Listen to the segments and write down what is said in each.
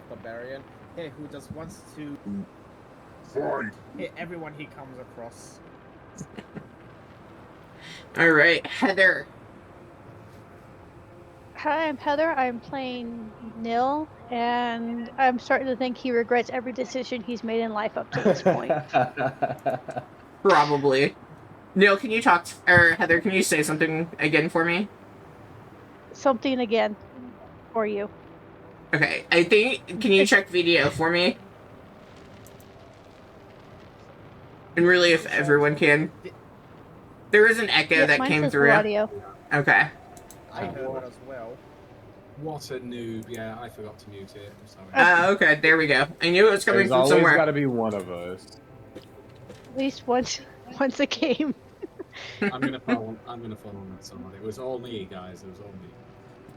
5 barbarian who just wants to hit everyone he comes across. All right, Heather. Hi, I'm Heather. I'm playing Nil, and I'm starting to think he regrets every decision he's made in life up to this point. Probably. Neil, can you talk, or Heather, can you say something again for me? Something again for you. Okay, I think, can you check video for me? And really, if everyone can. There is an echo Yep, that mine came says through. audio. Okay. I heard that as well. What a noob. Yeah, I forgot to mute it. I'm sorry. Okay, there we go. I knew it was coming There's from always somewhere. got to be one of us. At least once a game. I'm gonna follow on that someone. It was all me, guys. It was all me.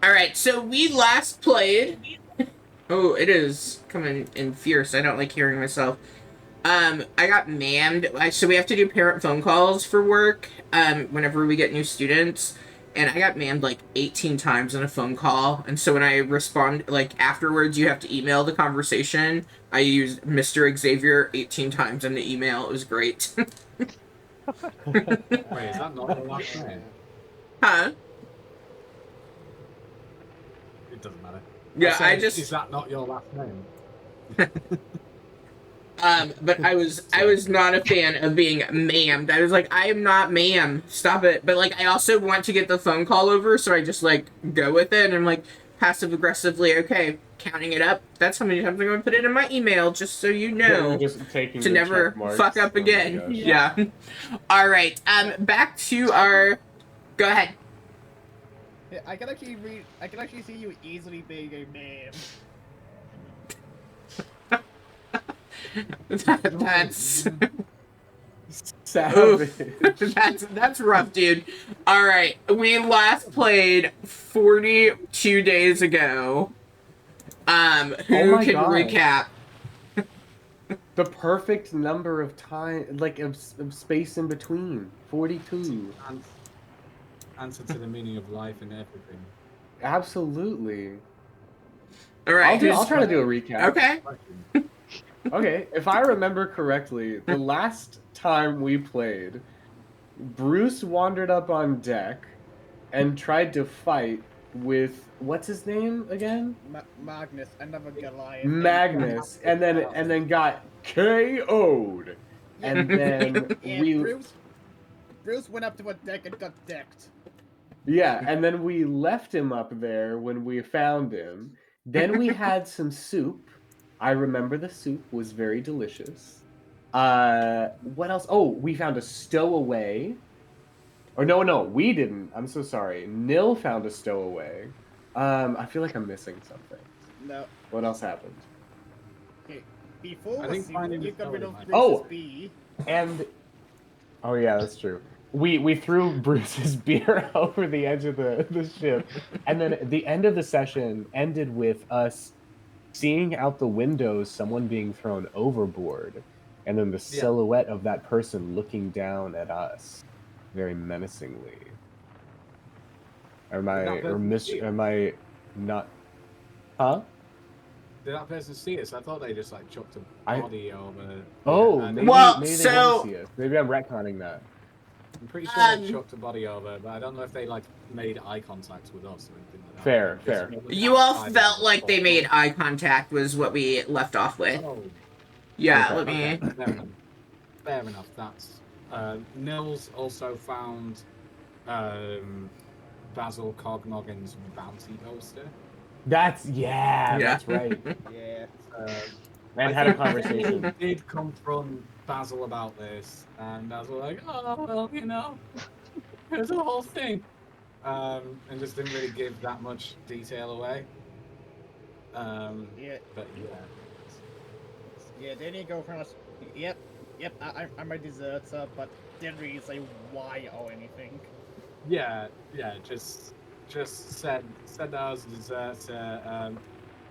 Alright, so we last played... Oh, it is coming in fierce. I don't like hearing myself. I got mammed. So we have to do parent phone calls for work, whenever we get new students. And I got mammed like 18 times on a phone call. And so when I respond, like afterwards, you have to email the conversation. I used Mr. Xavier 18 times in the email. It was great. Wait, is that not your last name? Huh? It doesn't matter. Yeah, I just... Is that not your last name? But I was not a fan of being ma'amed. I was like, I am not ma'am. Stop it. But like, I also want to get the phone call over, so I just like go with it. And I'm like passive aggressively, okay, counting it up. That's how many times I'm going to put it in my email, just so you know, Just taking to never fuck up again. Oh yeah. All right. Back to our. Go ahead. I can actually see you easily being a meme. That's savage. that's rough, dude. All right, we last played 42 days ago. Who can recap? The perfect number of time, like of space in between. 42. Answer to the meaning of life and everything. Absolutely. All right, I'll try to do a recap. Okay. Okay, if I remember correctly, the last time we played, Bruce wandered up on deck and tried to fight with what's his name again? Magnus, another Goliath. Magnus, and then got KO'd. And then Bruce went up to a deck and got decked. Yeah, and then we left him up there when we found him. Then we had some soup. I remember the soup was very delicious. What else? Oh, we found a stowaway. Or no, we didn't. I'm so sorry. Nil found a stowaway. I feel like I'm missing something. No. What else happened? Okay, before you got rid of Bruce's bee. And oh yeah, that's true. We threw Bruce's beer over the edge of the ship, and then the end of the session ended with us seeing out the windows someone being thrown overboard, and then the silhouette of that person looking down at us very menacingly. Am I not? Huh? Did that person see us? I thought they just like chucked a body over. Oh, maybe they didn't see us. Maybe I'm retconning that. I'm pretty sure they chucked a body over, but I don't know if they like made eye contact with us or anything like that. Fair. You all felt like they made eye contact was what we left off with. Oh. Yeah, okay, let me... Fair enough, that's... Nils also found Basil Cogmoggin's bounty poster. That's right. Yeah. And had a conversation. I did confront Basil about this, and Basil was like, oh, well, you know, there's a whole thing. And just didn't really give that much detail away. Yeah. But yeah. Yeah, then you go from us. Yep, I'm a deserter, but didn't really say why or anything. Yeah, just said that I was a deserter.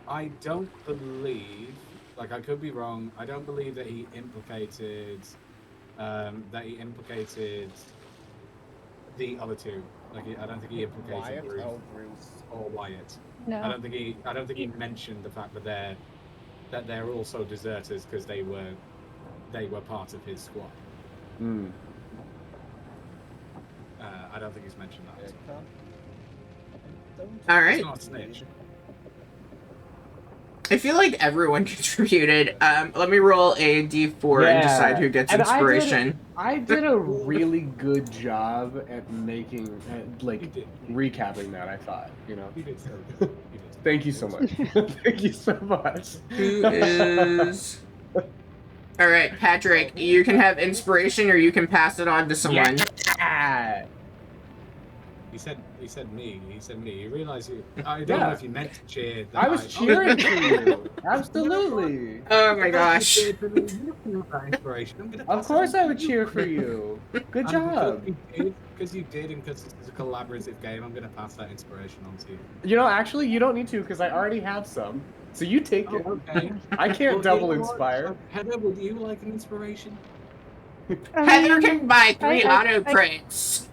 I don't believe, like I could be wrong, I don't believe that he implicated the other two. Like I don't think he implicated Wyatt Bruce or Bruce or Wyatt. No. I don't think he mentioned the fact that they're that they're also deserters because they were part of his squad. Hmm. I don't think he's mentioned that. All He's right. not a snitch. I feel like everyone contributed. Let me roll a d4 and decide who gets And inspiration. I did a really good job at You did. recapping that. I thought, You did so good. You did. Thank you so much. Thank you so much. Who is? All right, Patrick. You can have inspiration, or you can pass it on to someone. Yeah. He said me. He said me. You realise I don't know if you meant to cheer. I was cheering for you. Absolutely. Oh my gosh. Of course, I would cheer for you. Good job. Because you did, and because it's a collaborative game, I'm going to pass that inspiration on to you. You know, actually, you don't need to because I already have some. So you take it. Okay. I can't Well, double you know what? Heather. Heather, would you like an inspiration? Heather can buy 3 I- auto crits.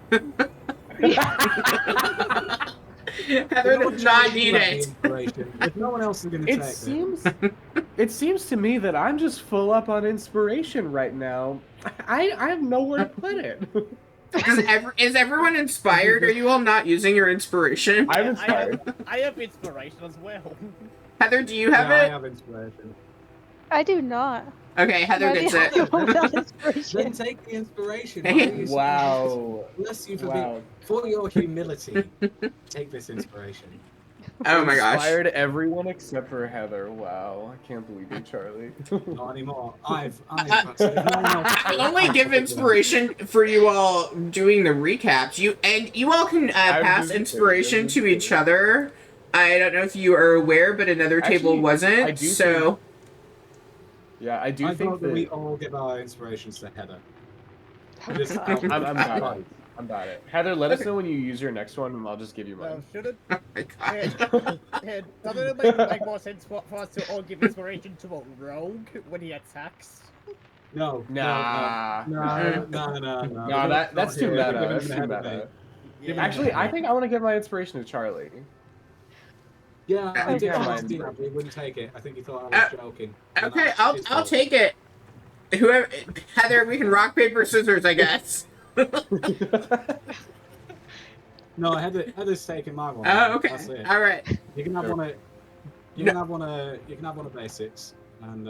Heather You know does what, not Charlie, need you have the it. inspiration. If no one else is going to take It seems to me that I'm just full up on inspiration right now. I have nowhere to put it. Is everyone inspired? Are you all not using your inspiration? I'm inspired. I have inspiration as well. Heather, do you have I it? have inspiration. I do not. Okay, Heather Why do gets you it. have without Then inspiration? take the inspiration. Hey. Why are you so- Wow. Bless you for Wow. for your humility. Take this inspiration. Oh my gosh. Inspired everyone except for Heather. Wow. I can't believe you, Charlie. Not anymore. I've I only give inspiration for you all doing the recaps. You all can pass just inspiration kidding. to each other. I don't know if you are aware, but another table Actually, I wasn't. do So Yeah, I do I think thought that we that all give our inspirations to Heather. Oh, Just God. out- I'm about Right. it. I'm about it. Heather, let us Okay. know when you use your next one, and I'll just give you mine. Shouldn't oh my god. doesn't it make more sense for us to all give inspiration to a rogue when he attacks? No. Nah. No. No, that's too meta. That's too meta. Yeah. Actually, I think I want to give my inspiration to Charlie. Yeah, I Okay. did Yeah, ask mine. you that, but he wouldn't take it. I think he thought I was joking. And Okay, that's I'll his I'll fault. take it. Whoever Heather, we can rock paper scissors, I guess. No, Heather's taking my one. Oh, okay. That's it. All right. You can have Sure. one of. You can have one of. You can have one of basics, and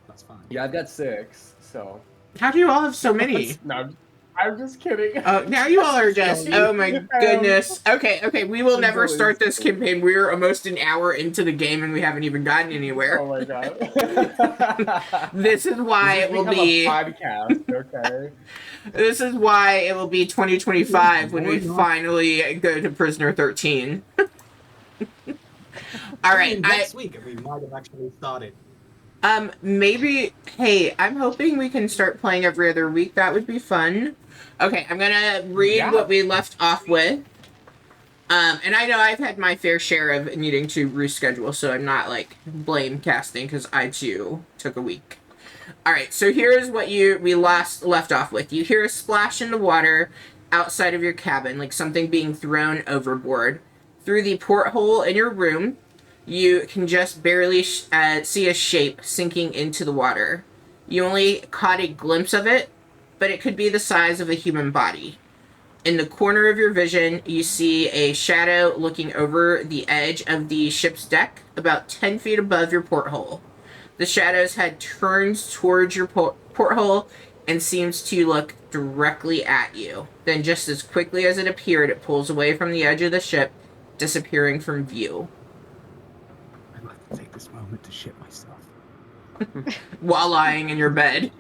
that's fine. Yeah, I've got 6, so. How do you all have so many? No, I'm just kidding. Now you all are just. Oh my goodness. Okay. We will never start this campaign. We're almost an hour into the game and we haven't even gotten anywhere. Oh my god. This is why it will become be. a podcast, okay? This is why it will be 2025 when we finally go to Prisoner 13. All right. Next week, we might have actually started. Maybe. Hey, I'm hoping we can start playing every other week. That would be fun. Okay, I'm gonna read what we left off with. And I know I've had my fair share of needing to reschedule, so I'm not like blame casting because I too took a week. All right, so here's what we left off with. You hear a splash in the water outside of your cabin, like something being thrown overboard. Through the porthole in your room, you can just barely see a shape sinking into the water. You only caught a glimpse of it, but it could be the size of a human body. In the corner of your vision, you see a shadow looking over the edge of the ship's deck, about 10 feet above your porthole. The shadow's head turns towards your porthole and seems to look directly at you. Then just as quickly as it appeared, it pulls away from the edge of the ship, disappearing from view. I'd like to take this moment to shit myself. While lying in your bed.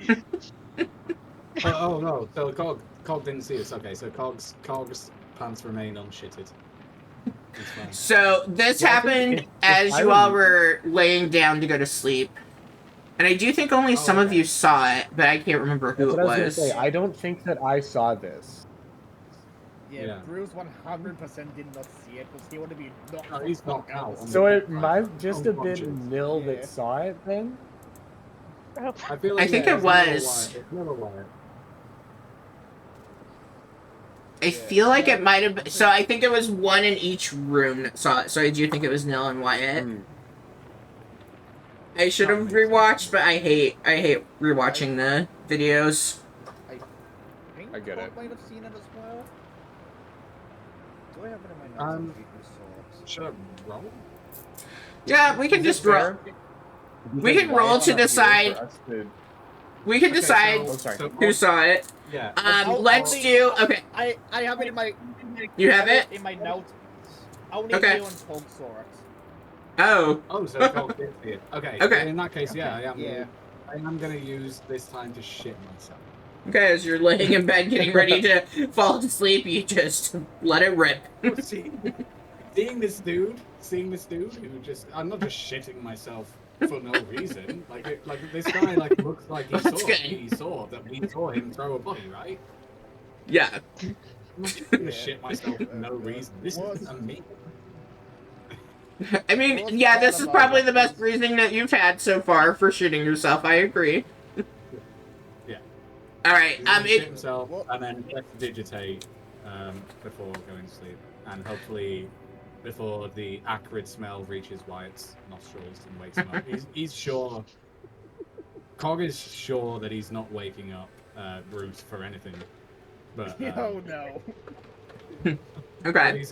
Oh no! So Cog didn't see us. Okay, so Cog's pants remain unshitted. It's fine. So this Yeah, I happened think as I you all remember- were laying down to go to sleep. And I do think only some of okay. you saw it, but I can't remember who That's it what I was was. gonna say. I don't think that I saw this. Yeah. Bruce 100% did not see it because he would have been knocked No, he's knocked out. out. So it might just have Unconscious. been Nil Yeah. that saw it then? Oh, I feel I think it it's Miller was. Wyatt. It's Miller Wyatt. I feel like it might have been. So I think it was one in each room that saw it. So I do think it was Nil and Wyatt. Hmm. I should have rewatched, but I hate rewatching the videos. I think I get Bob it. might have seen it as well. Do I have it in my notes? If you saw it? Should I roll? Yeah, we can Is just it roll. fair? We can Because roll Wyatt's to not here decide. for us to- We can Okay, decide Oh, sorry. who saw it. Yeah. Let's do. Okay, I have it in my. you have it. in my notes. Only Okay. you and Pog saw it. Oh, Oh, so Cole did see it. Okay. Okay. well, in that case, yeah, Yeah. I am gonna use this time to shit myself. okay. As you're laying in bed, getting ready to fall asleep, you just let it rip. Seeing this dude who I'm not just shitting myself for no reason. Like this guy looks like he That's saw good. he saw that we saw him throw a body, right? Yeah. I'm not just gonna shit myself for no reason. This is amazing. I mean, yeah, this is probably the best reasoning that you've had so far for shooting yourself. I agree. Yeah. All right. He's gonna shit It. himself and then digitate before going to sleep, and hopefully before the acrid smell reaches Wyatt's nostrils and wakes him up. He's sure. Cog is sure that he's not waking up Bruce for anything, but Oh no. Okay. he's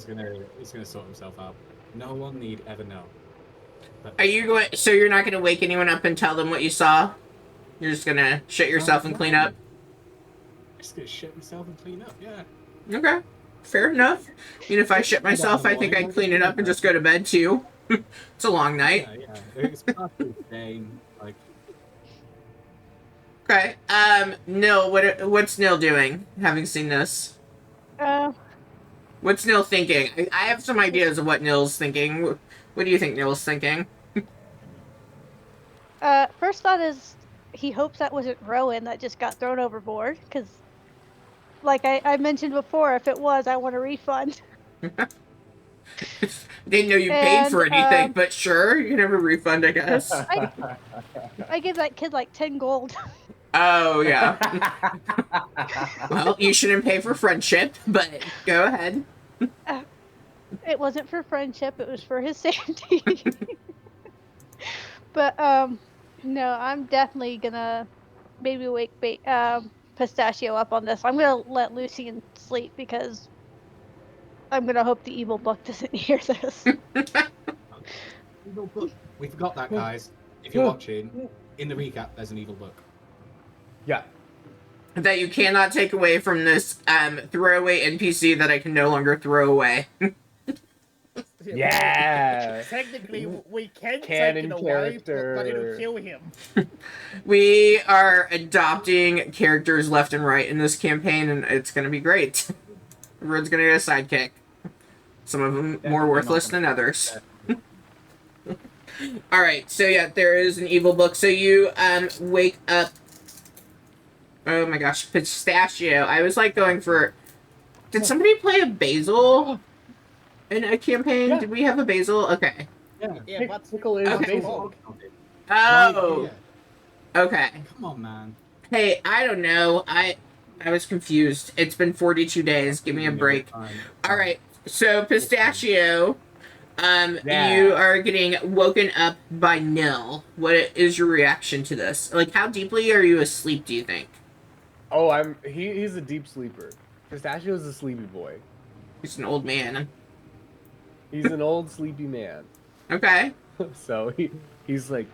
gonna sort himself out. No one need ever know. But Are you going? So you're not going to wake anyone up and tell them what you saw? You're just gonna shit yourself and clean up. I'm just gonna shit myself and clean up. Yeah. Okay. Fair enough. I mean, if I shit myself, I think I'd clean it up and just go to bed too. It's a long night. Yeah. It's part of the game. Like. Okay. Nil, what's Nil doing? Having seen this, what's Nil thinking? I have some ideas of what Nil's thinking. What do you think Nil's thinking? First thought is he hopes that wasn't Rowan that just got thrown overboard, because, like I mentioned before, if it was, I want a refund. Didn't know you paid for And, anything, but sure, you can have a refund, I guess. I give that kid like 10 gold. Oh, yeah. Well, you shouldn't pay for friendship, but go ahead. It wasn't for friendship, it was for his safety. But, no, I'm definitely gonna maybe wake Pistachio up on this. I'm gonna let Lucian sleep because I'm gonna hope the evil book doesn't hear this. Evil book. We forgot that, guys. If you're watching, in the recap, there's an evil book. Yeah. That you cannot take away from this throwaway NPC that I can no longer throw away. Yeah. Technically, we can Canon take it away, but it'll character. kill him. We are adopting characters left and right in this campaign, and it's going to be great. Everyone's going to get a sidekick. Some of them more worthless than others. Alright, so yeah, there is an evil book. So you wake up. Oh my gosh, Pistachio. I was like going for. Did somebody play a basil in a campaign? Yeah. Did we have a basil? Okay. Yeah, but Pickle is Okay. basil. Oh, okay. Come on, man. Hey, I don't know. I was confused. It's been 42 days. Give me a break. All right. So Pistachio, Yeah. you are getting woken up by Nil. What is your reaction to this? Like, how deeply are you asleep, do you think? Oh, he's a deep sleeper. Pistachio's a sleepy boy. He's an old man. He's an old sleepy man. Okay. So he's like,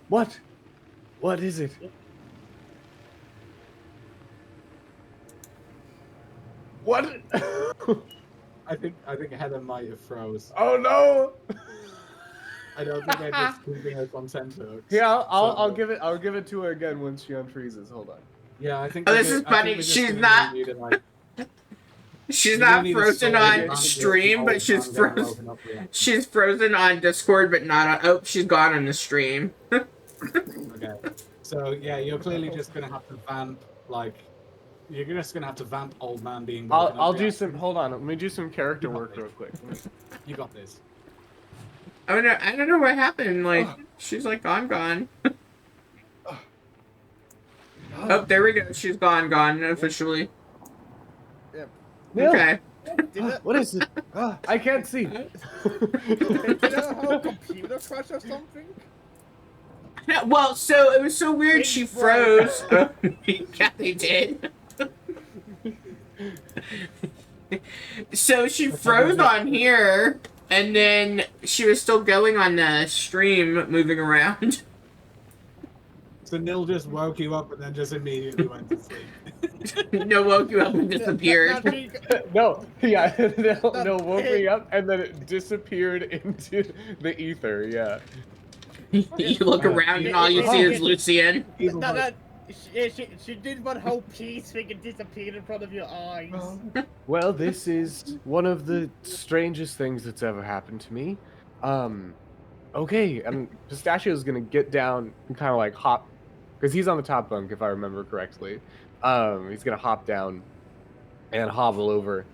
what? What is it? What? I think Heather might have froze. Oh no! I don't think they're just keeping us on center. Here, I'll give it to her again when she unfreezes. Hold on. Yeah, I think. Oh, we're this is I think funny. we're just She's gonna not- need you to, like, She's you're not gonna need a frozen story on to stream, get but she's the whole time frozen. woken up reaction. She's frozen on Discord, but not on. Oh, she's gone on the stream. Okay. So yeah, you're clearly just gonna have to vamp like. You're just gonna have to vamp old man being. woken up I'll do reaction. some. Hold on. Let me do some character work real quick. You got this. Oh no, I don't know what happened. Like, she's like gone. Oh, there we go. She's gone officially. Yep. Nil. Okay. What is it? I can't see. Did you have a computer crash or something? Well, so it was so weird. She Things broke. froze. Yeah, they did. So she froze on here, and then she was still going on the stream, moving around. So Nil just woke you up and then just immediately went to sleep. No, woke you up and disappeared. No, yeah, no, woke me up and then it disappeared into the ether. Yeah. You look around and all you see is Lucian. She did one whole piece thing and disappeared in front of your eyes. Well, this is one of the strangest things that's ever happened to me. Okay, and Pistachio's gonna get down and kind of like hop, because he's on the top bunk, if I remember correctly. He's gonna hop down and hobble over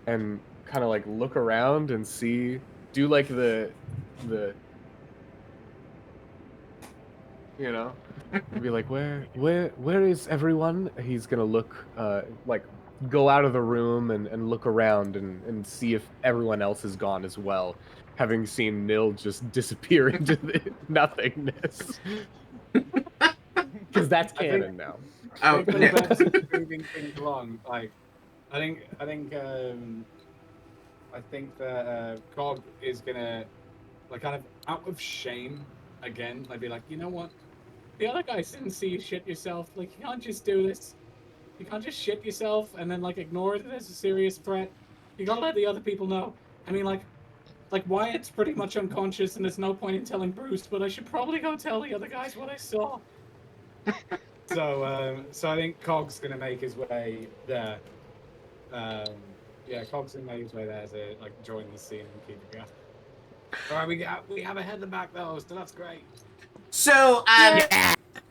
and kind of like look around and see, do like the you know, be like, where is everyone? He's gonna look, like, go out of the room and look around and see if everyone else is gone as well, having seen Nil just disappear into the nothingness. Because that's canon now. Oh, For the no. purpose of moving things along, like, I think that Cog is gonna, like, kind of out of shame again, like, be like, you know what? The other guys didn't see you shit yourself. Like, you can't just do this. You can't just shit yourself and then, like, ignore it as a serious threat. You gotta let the other people know. I mean, like Wyatt's pretty much unconscious, and there's no point in telling Bruce, but I should probably go tell the other guys what I saw. So I think Cog's gonna make his way there. Yeah, Cog's gonna make his way there to, like, join the scene and keep it going. All right, we have a Heather back though, so that's great. So,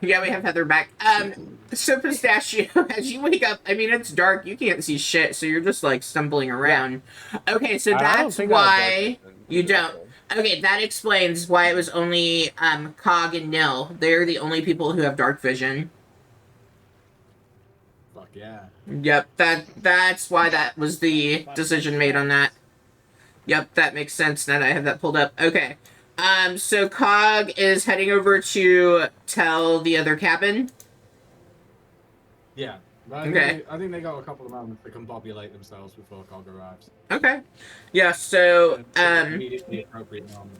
yeah, we have Heather back. So Pistachio, as you wake up, I mean, it's dark, you can't see shit, so you're just, like, stumbling around. Yeah. Okay, so that's why you don't. Okay, that explains why it was only, Cog and Nil. They're the only people who have dark vision. Fuck yeah. Yep, that's why that was the decision made on that. Yep, that makes sense now that I have that pulled up. Okay. So Cog is heading over to tell the other cabin. Yeah. I think they got a couple of moments to compopulate themselves before Cog arrives. Okay. Yeah, so, Immediately appropriate moment.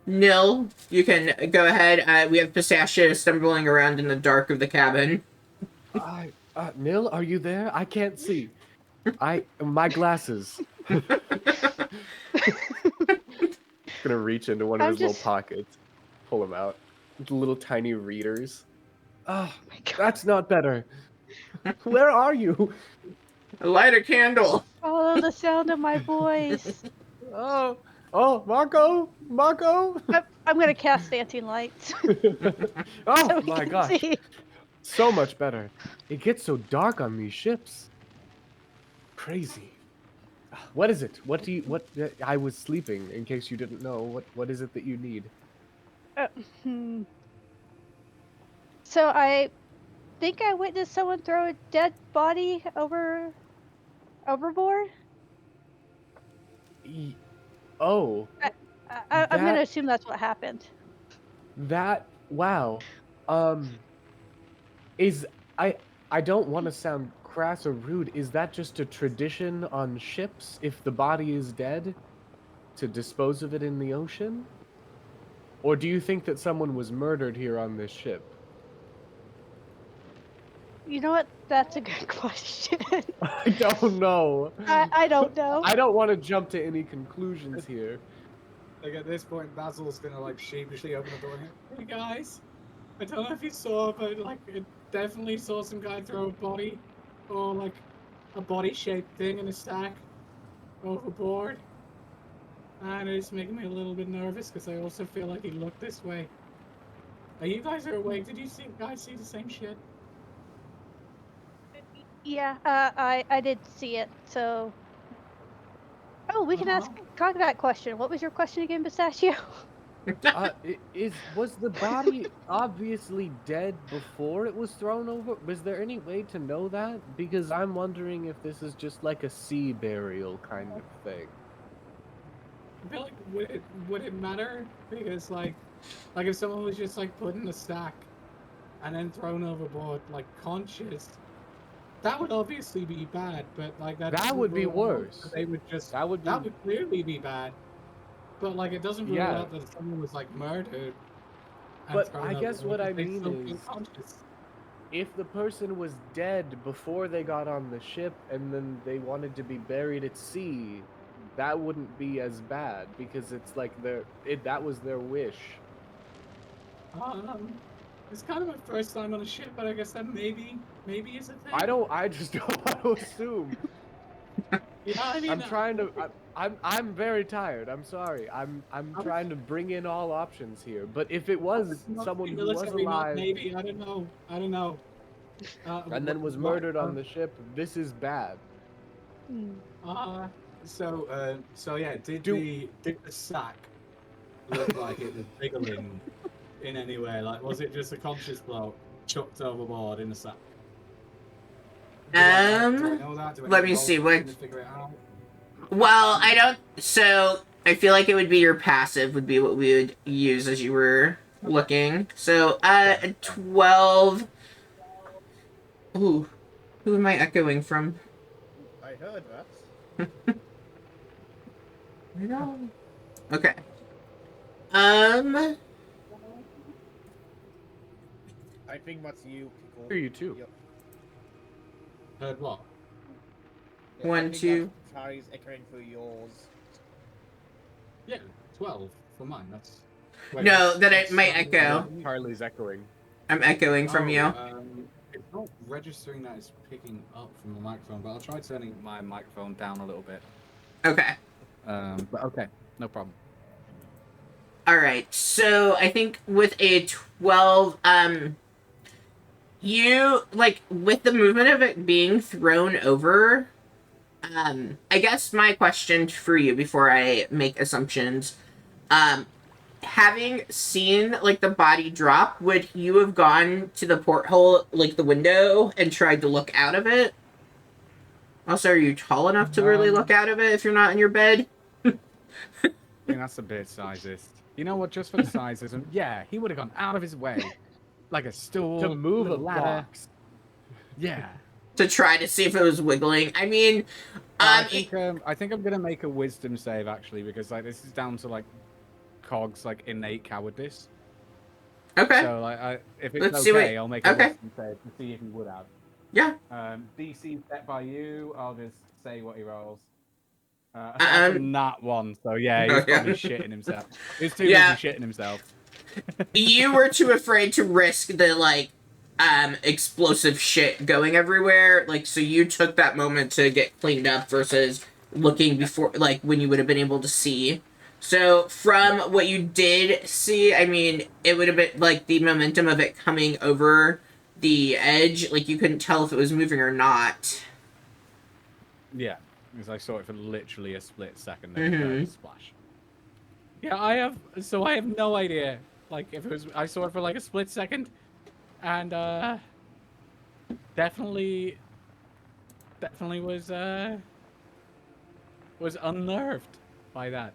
Nil, you can go ahead. We have Pistachio stumbling around in the dark of the cabin. Nil, are you there? I can't see. My glasses. Gonna reach into one of his little pockets, pull them out. The little tiny readers. Oh, that's not better. Where are you? Light a candle. Follow the sound of my voice. Oh, Marco. I'm gonna cast dancing lights. Oh so we my can gosh, see. so much better. It gets so dark on these ships. Crazy. What is it? I was sleeping, in case you didn't know. What is it that you need? So I think I witnessed someone throw a dead body overboard. Oh. I'm gonna assume that's what happened. Wow. I don't want to sound crass or rude. Is that just a tradition on ships, if the body is dead, to dispose of it in the ocean? Or do you think that someone was murdered here on this ship? You know what? That's a good question. I don't know. I don't know. I don't want to jump to any conclusions here. Like, at this point, Basil's gonna, like, sheepishly open the door. Hey guys, I don't know if you saw, but, like, it definitely saw some guy throw a body, or, like, a body-shaped thing in a stack overboard. And it's making me a little bit nervous because I also feel like he looked this way. You guys are awake. Did you guys see the same shit? Yeah, I did see it. So, we can ask Cog that question. What was your question again, Pistachio? Was the body obviously dead before it was thrown over? Was there any way to know that? Because I'm wondering if this is just like a sea burial kind of thing. I feel like would it matter? Because like if someone was just like put in a sack and then thrown overboard like conscious, that would obviously be bad. But like that That doesn't would be rule out worse. that they would just That would that be, would clearly be bad. But like it doesn't rule yeah. out that someone was like murdered and But thrown I guess overboard what I if they mean still feel is, conscious. if the person was dead before they got on the ship and then they wanted to be buried at sea, that wouldn't be as bad because it's like that was their wish. It's kind of my first time on a ship, but I guess that maybe is a thing. I just don't want to assume. Yeah, I mean, I'm trying to. I'm very tired. I'm sorry. I'm was- trying to bring in all options here. But if it was Not someone the who was military, not alive Navy. I don't know. and then was murdered on the ship, this is bad. So yeah, did the sack look like it was wiggling in any way? Like, was it just a conscious bloke chucked overboard in a sack? Do I know that? Do I Let need me to roll see, something what... to figure it out? Well, I don't... So, I feel like it would be your passive would be what we would use as you were looking. So, 12... Ooh, who am I echoing from? I heard that. No. Okay. Um... I think that's you, Pickle. Hear you too. Yep. Heard what? Yeah, One, I think two. that Charlie's echoing for yours. Yeah, 12 for mine. That's. No, that it might echo. Charlie's echoing. I'm echoing from you. It's not registering that it's picking up from the microphone, but I'll try turning my microphone down a little bit. Okay. But okay, no problem. Alright, so I think with a 12, you, like, with the movement of it being thrown over, I guess my question for you before I make assumptions, having seen, like, the body drop, would you have gone to the porthole, like, the window, and tried to look out of it? Also, are you tall enough to really look out of it if you're not in your bed? I mean, that's a bit sizist. You know what? Just for the sizism, yeah, he would have gone out of his way, like a stool, To move a little ladder. box. Yeah. To try to see if it was wiggling. I mean, I think I'm gonna make a wisdom save actually because like this is down to like Cog's like innate cowardice. okay. So like, if it's Let's see okay, what- I'll make a okay. wisdom save to see if he would have. Yeah. DC set by you. I'll just say what he rolls. That's a nat 1, so yeah, he's probably shitting himself. He's too busy shitting himself. You were too afraid to risk the, like, explosive shit going everywhere. Like, so you took that moment to get cleaned up versus looking before, like, when you would have been able to see. So, from what you did see, I mean, it would have been, like, the momentum of it coming over the edge, like, you couldn't tell if it was moving or not. Yeah, because I saw it for literally a split second, then splash. Yeah, I have no idea. Like, if it was, I saw it for like a split second, and definitely was unnerved by that.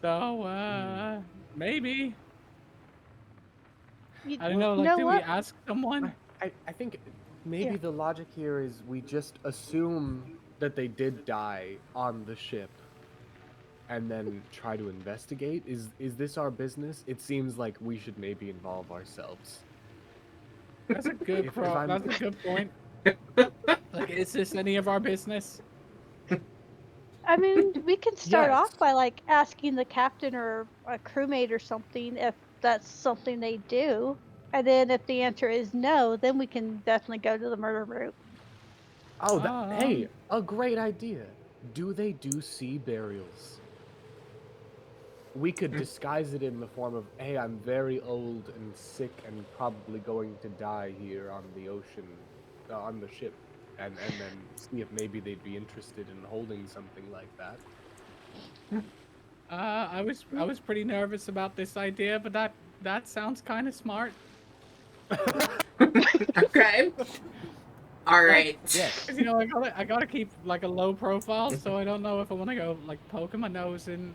So maybe I don't know. Like, do we ask someone? I think maybe the logic here is we just assume that they did die on the ship and then try to investigate. Is this our business? It seems like we should maybe involve ourselves. That's a good that's a good point. Like, is this any of our business? I mean, we can start Yes. off by like asking the captain or a crewmate or something if that's something they do. And then if the answer is no, then we can definitely go to the murder route. Oh, hey, a great idea. Do they do sea burials? We could disguise it in the form of, hey, I'm very old and sick and probably going to die here on the ocean, on the ship, and then see if maybe they'd be interested in holding something like that. I was pretty nervous about this idea, but that sounds kind of smart. Okay. All right. Yeah, 'cause, I gotta keep like a low profile, so I don't know if I want to go like poking my nose in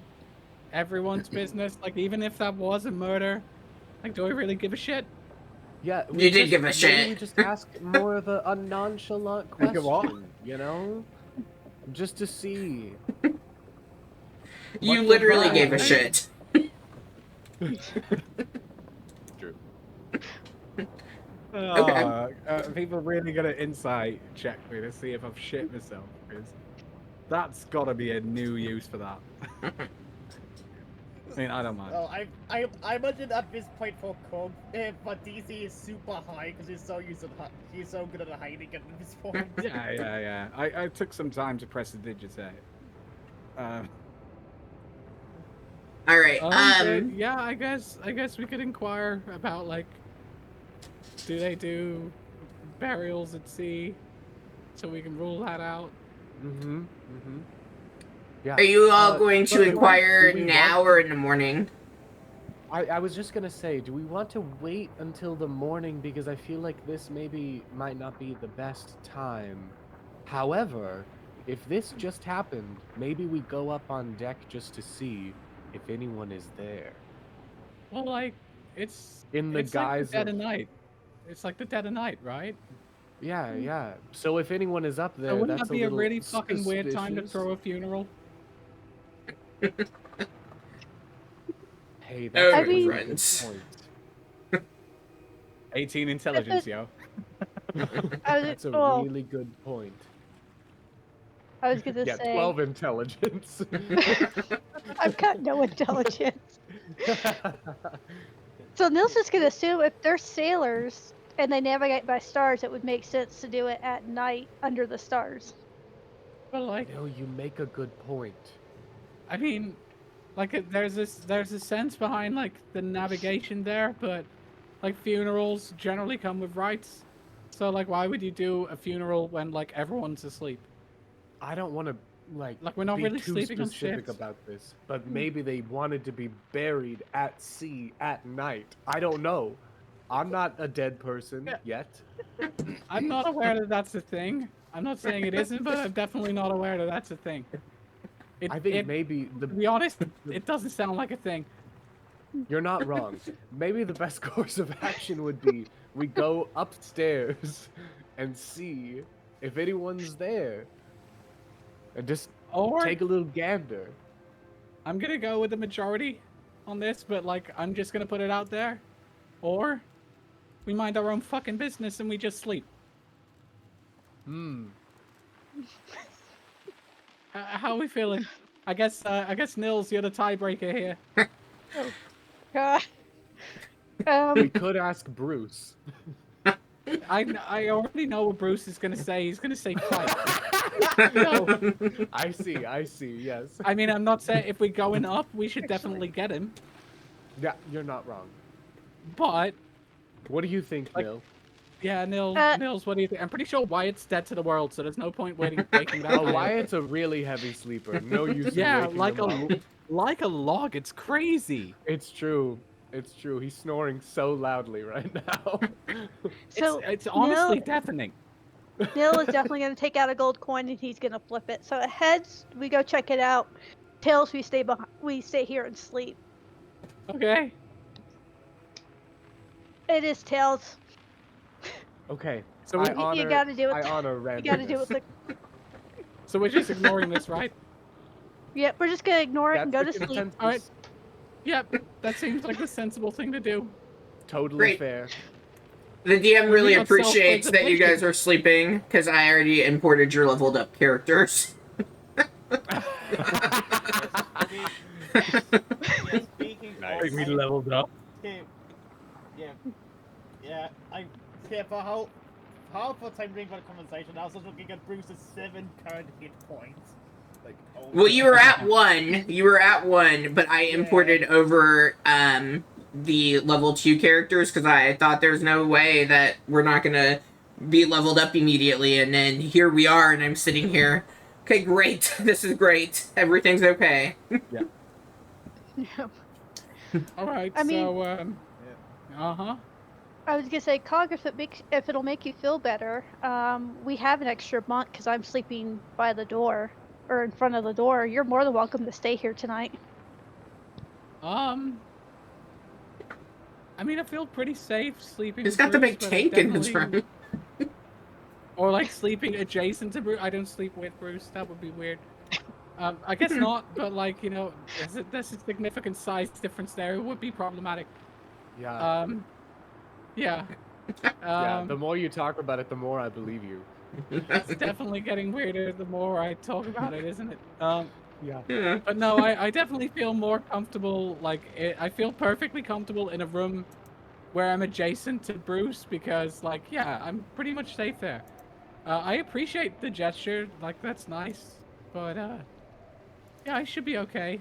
everyone's business. Like even if that was a murder, like do I really give a shit? Yeah, You did give a maybe shit. we just ask more of a nonchalant Think of what? question, you know? Just to see. You What literally the gave a heck? shit. True. Okay. People really gonna insight check me to see if I've shit myself, because that's gotta be a new use for that. I mean, I don't mind. Well, I imagine at this point for Kog, but DC is super high because he's so good at hiding at this point. Yeah. I took some time to press the digits out. All right. But yeah, I guess we could inquire about like, do they do burials at sea, so we can rule that out. Yeah. Are you all going to but inquire do we now want or in the morning? I was just gonna say, do we want to wait until the morning, because I feel like this might not be the best time. However, if this just happened, maybe we go up on deck just to see if anyone is there. Well, like it's In the it's guise like the dead of of night. It's like the dead of night, right? yeah. So if anyone is up there, So wouldn't that's that be a little really fucking weird time to suspicious. throw a funeral? Hey, that's I a really mean- good friends. point. 18 intelligence, yo. That's a well, really good point. I was gonna Yeah, say 12 intelligence. I've got no intelligence. So Nils is gonna assume if they're sailors and they navigate by stars, it would make sense to do it at night under the stars. But like, No, you make a good point. I mean, like there's a sense behind like the navigation there, but like funerals generally come with rites. So like, why would you do a funeral when like everyone's asleep? I don't want to Like, we're not be really too sleeping on specific ships. about this, but maybe they wanted to be buried at sea at night. I don't know. I'm not a dead person Yeah. yet. I'm not aware that that's a thing. I'm not saying it isn't, but I'm definitely not aware that that's a thing. I think maybe To be honest, it doesn't sound like a thing. you're not wrong. Maybe the best course of action would be we go upstairs and see if anyone's there, and just Or take a little gander. I'm gonna go with the majority on this, but like I'm just gonna put it out there. Or we mind our own fucking business and we just sleep. How are we feeling? I guess Nils, you're the tiebreaker here. God. We could ask Bruce. I already know what Bruce is gonna say. He's gonna say fight. I see, yes. I mean, I'm not saying if we're going up, we should definitely get him. Yeah, you're not wrong. But What do you think, Like- Neil? yeah, Uh, Nils, what do you think? I'm pretty sure Wyatt's dead to the world, so there's no point waking that Oh, guy up. Wyatt's a really heavy sleeper. No use in Yeah, waking like him up. like a log. It's crazy. It's true. It's true. He's snoring so loudly right now. So It's honestly Nil, deafening. Nil is definitely gonna take out a gold coin and he's gonna flip it. So heads, we go check it out. Tails, we stay behind. We stay here and sleep. Okay. It is tails. Okay. So I we, You honor, gotta do it. I honor You gotta do it randomness. with the. so we're just ignoring this, right? Yep, we're just gonna ignore it and go That's to the sleep. consensus. Alright. Yep, that seems like the sensible thing to do. Totally Great. fair. The DM really We got appreciates that you guys self-preservation. are sleeping, because I already imported your leveled up characters. Yeah, speaking Nice. of, leveled up. Yeah, for how for time being for the conversation, I was just looking at Bruce's 7 current hit points. Like, oh Well, you were at God. 1. You were at 1, but I imported over the level 2 characters because I thought there's no way that we're not gonna be leveled up immediately, and then here we are, and I'm sitting here. Okay, great. This is great. Everything's okay. All right. I mean- so uh-huh. I was gonna say, Cog, if it'll make you feel better, we have an extra bunk because I'm sleeping by the door or in front of the door. You're more than welcome to stay here tonight. I mean, I feel pretty safe sleeping. He's with got the Bruce, big but I tank in his definitely- room. Or like sleeping adjacent to Bruce. I don't sleep with Bruce. That would be weird. I guess not, but like, you know, there's a significant size difference there. It would be problematic. Yeah. Yeah. Yeah. The more you talk about it, the more I believe you. It's definitely getting weirder the more I talk about it, isn't it? Yeah. Yeah. But no, I definitely feel more comfortable. Like, I feel perfectly comfortable in a room where I'm adjacent to Bruce because, like, yeah, I'm pretty much safe there. I appreciate the gesture. Like, that's nice. But, yeah, I should be okay.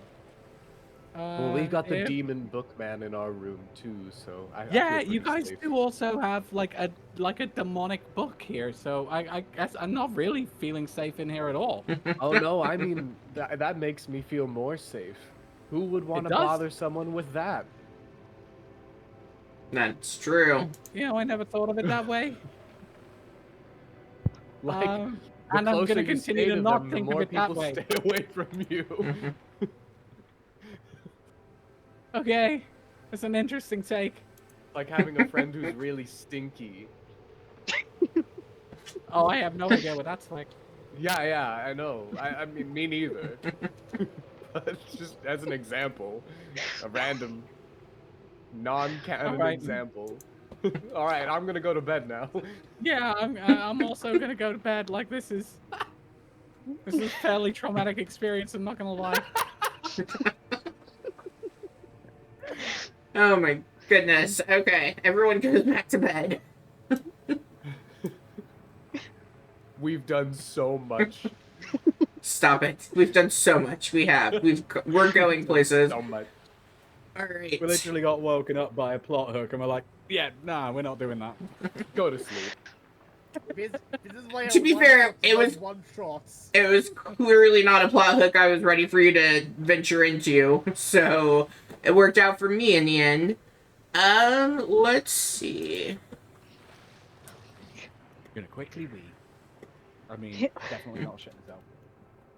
Well, we've got the if- demon bookman in our room too, so I Yeah, feel you pretty guys safe. do also have like a demonic book here, so I guess I'm not really feeling safe in here at all. Oh no, I mean that makes me feel more safe. Who would want to does. bother someone with that? That's true. You know, I never thought of it that way. Like, The and I'm closer gonna you continue stay to to not them, think the of more it that people way. stay away from you. Okay, that's an interesting take. Like having a friend who's really stinky. Oh, I have no idea what that's like. Yeah, I know. I mean, me neither. But just as an example, a random non-canon Alright. example. All right, I'm gonna go to bed now. Yeah, I'm also gonna go to bed. Like this is a fairly traumatic experience. I'm not gonna lie. Oh my goodness. Okay, everyone goes back to bed. We've done so much. Stop it. We've done so much. We're going places. So much. All right. We literally got woken up by a plot hook, and we're like, yeah, nah, we're not doing that. Go to sleep. This is why To be fair, it was- one shots. It was clearly not a plot hook I was ready for you to venture into, so it worked out for me in the end. Let's see. Gonna quickly wee. I mean, definitely not shit myself.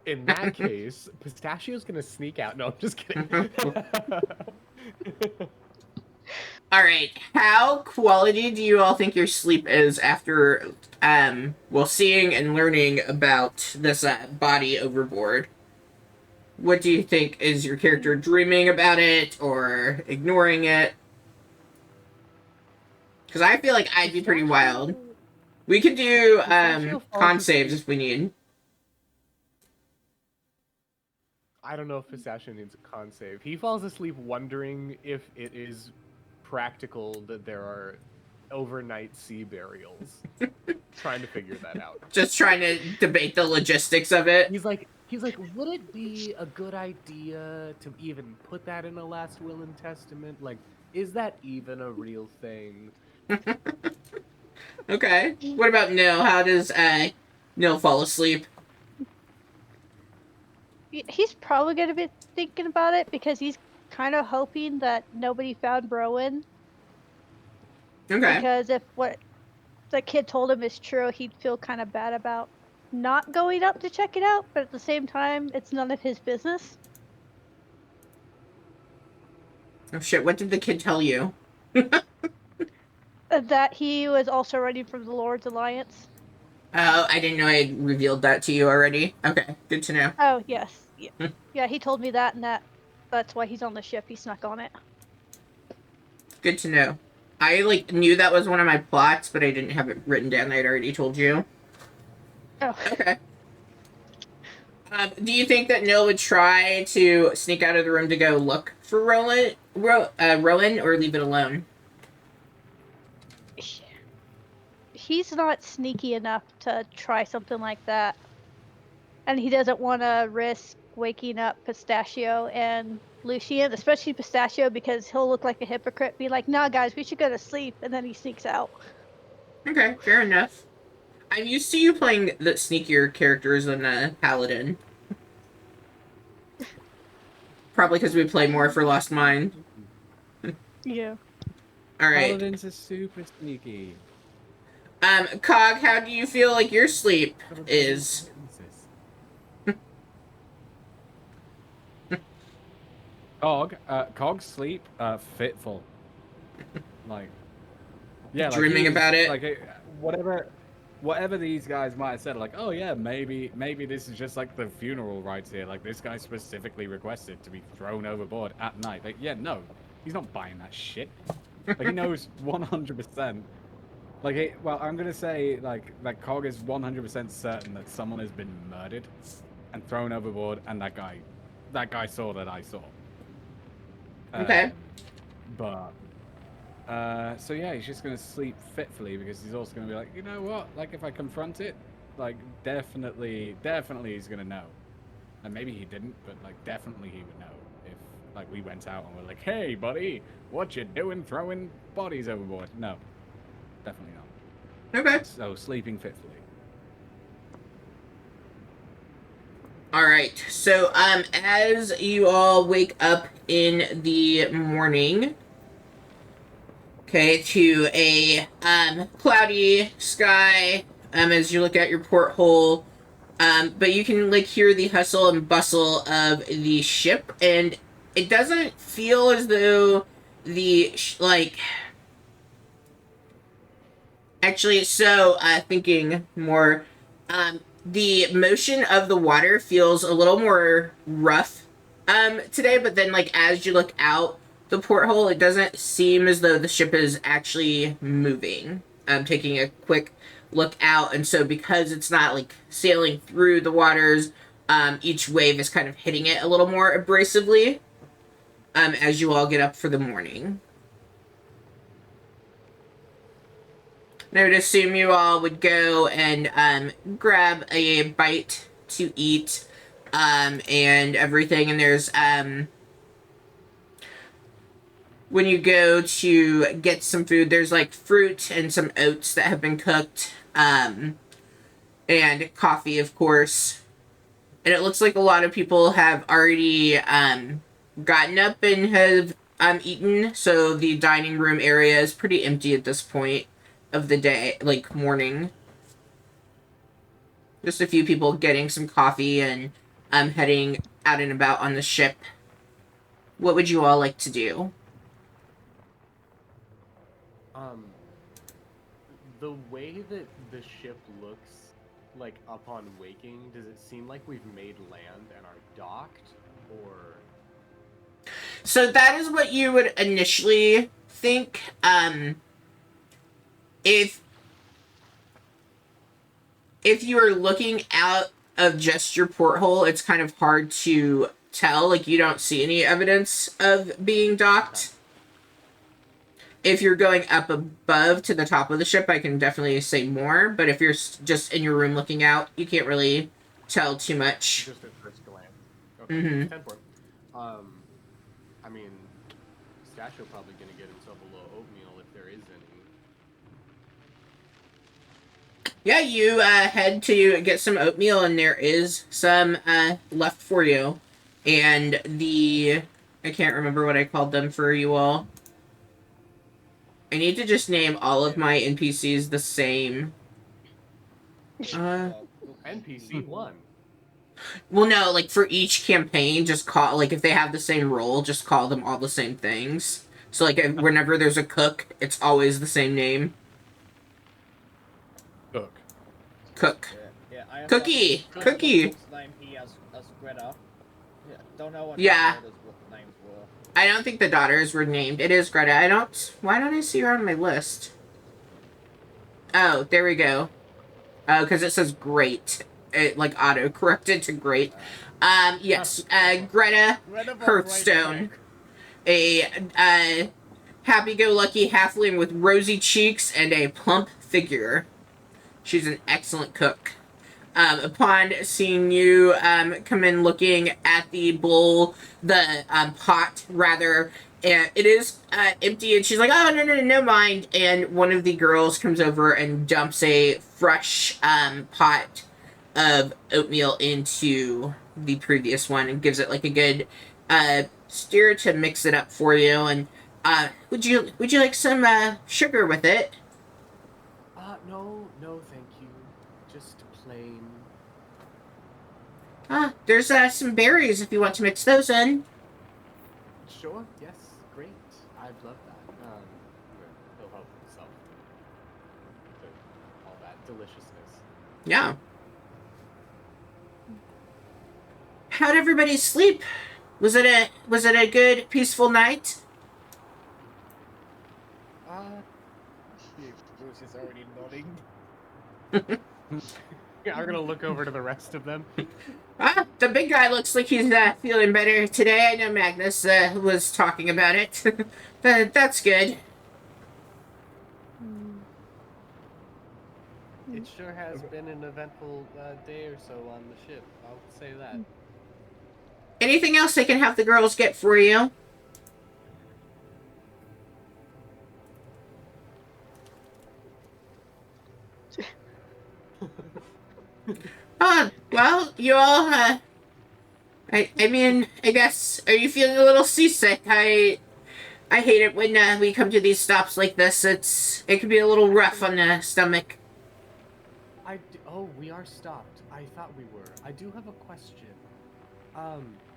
In that case, Pistachio's gonna sneak out. No, I'm just kidding. All right, how quality do you all think your sleep is after, seeing and learning about this body overboard? What do you think? Is your character dreaming about it or ignoring it? Because I feel like I'd be pretty wild. We could do con saves if we need. I don't know if Pistachio needs a con save. He falls asleep wondering if it is practical that there are overnight sea burials. Trying to figure that out. Just trying to debate the logistics of it. He's like, would it be a good idea to even put that in a last will and testament? Like, is that even a real thing? Okay. What about Nil? How does Nil fall asleep? He's probably gonna be thinking about it because he's kind of hoping that nobody found Rowan. Okay. Because if what the kid told him is true, he'd feel kind of bad about not going up to check it out. But at the same time, it's none of his business. Oh shit, what did the kid tell you? That he was also running from the Lord's Alliance. Oh, I didn't know I had revealed that to you already. Okay, good to know. Oh yes, yeah, he told me that, and that's why he's on the ship. He snuck on it. Good to know. I knew that was one of my plots, but I didn't have it written down. I'd already told you. Oh. Okay. Do you think that Nil would try to sneak out of the room to go look for Rowan, or leave it alone? He's not sneaky enough to try something like that. And he doesn't want to risk waking up Pistachio and Lucian, especially Pistachio, because he'll look like a hypocrite, be like, nah guys, we should go to sleep, and then he sneaks out. Okay, fair enough. I'm used to you playing the sneakier characters than Paladin. Probably because we play more for Lost Mine. Yeah. All right. Paladins are super sneaky. Cog, how do you feel like your sleep is? Cog's sleep, fitful. Like, yeah, like Dreaming about it? Like, whatever these guys might have said, like, oh yeah, maybe this is just like the funeral rites here. Like, this guy specifically requested to be thrown overboard at night. Like, yeah, no, he's not buying that shit. Like, he knows 100%. Like, well, I'm gonna say like Cog is 100% certain that someone has been murdered and thrown overboard, and that guy saw that I saw. Okay. So yeah, he's just gonna sleep fitfully because he's also gonna be like, you know what? Like, if I confront it, like, definitely he's gonna know. And maybe he didn't, but like, definitely he would know if like we went out and we're like, hey, buddy, what you doing throwing bodies overboard? No, definitely not. Okay. So sleeping fitfully. All right. So, as you all wake up in the morning, okay, to a cloudy sky, as you look out your porthole, but you can like hear the hustle and bustle of the ship, and it doesn't feel as though the actually, so thinking more, the motion of the water feels a little more rough today, but then like as you look out the porthole, it doesn't seem as though the ship is actually moving. I'm taking a quick look out, and so because it's not like sailing through the waters, each wave is kind of hitting it a little more abrasively as you all get up for the morning. And I would assume you all would go and grab a bite to eat and everything. And there's, when you go to get some food, there's like fruit and some oats that have been cooked, and coffee, of course. And it looks like a lot of people have already gotten up and have eaten, so the dining room area is pretty empty at this point of the day, like morning. Just a few people getting some coffee and heading out and about on the ship. What would you all like to do? The way that the ship looks like upon waking, does it seem like we've made land and are docked, or? So that is what you would initially think. If you are looking out of just your porthole, it's kind of hard to tell. Like, you don't see any evidence of being docked. If you're going up above to the top of the ship, I can definitely say more. But if you're just in your room looking out, you can't really tell too much. Just at first glance. Okay. Mhm. 10-4. I mean, Stashio probably gonna get himself a little oatmeal if there is any. Yeah, you head to get some oatmeal, and there is some left for you. And I can't remember what I called them for you all. I need to just name all of my NPCs the same. NPC 1. Well, no, like for each campaign, just call, like if they have the same role, just call them all the same things. So like whenever there's a cook, it's always the same name. Cook. Yeah, I have Cookie! got Cookie! Cook's name here as Greta. Yeah, don't know what Yeah. what the names were. I don't think the daughters were named. It is Greta. Why don't I see her on my list? Oh, there we go. Oh, because it says great. It, like, auto-corrected to great. Yes, Greta Greta von Hearthstone. Great A happy-go-lucky halfling with rosy cheeks and a plump figure. She's an excellent cook. Upon seeing you come in looking at the bowl, the pot, rather, and it is empty, and she's like, oh, no mind. And one of the girls comes over and dumps a fresh pot of oatmeal into the previous one and gives it like a good stir to mix it up for you. And would you like some sugar with it? No, thank you. Just plain. There's some berries if you want to mix those in. Sure, yes, great. I'd love that. He'll help himself to all that deliciousness. Yeah. How'd everybody sleep? Was it a good, peaceful night? Bruce is already nodding. Yeah, I'm gonna look over to the rest of them. The big guy looks like he's feeling better today. I know Magnus was talking about it. But that's good. It sure has been an eventful day or so on the ship, I'll say that. Anything else I can have the girls get for you? Well, you all, I mean, I guess, are you feeling a little seasick? I hate it when we come to these stops like this. It can be a little rough on the stomach. Oh, we are stopped. I thought we were. I do have a question.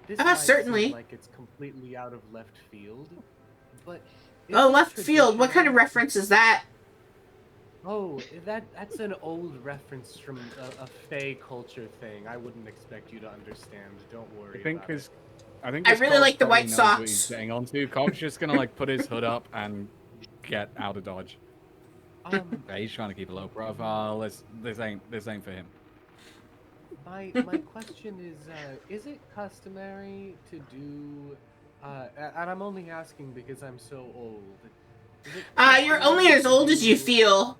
This might certainly. seem like it's completely out of left field, but... Oh, left field? What kind of reference is that? Oh, that's an old reference from a Fey culture thing. I wouldn't expect you to understand. Don't worry. I really like the white What he's socks. getting onto. Cog's just gonna like put his hood up and get out of dodge. Yeah, he's trying to keep a low profile. This ain't for him. My question is it customary to do? And I'm only asking because I'm so old. You're only as old as you feel.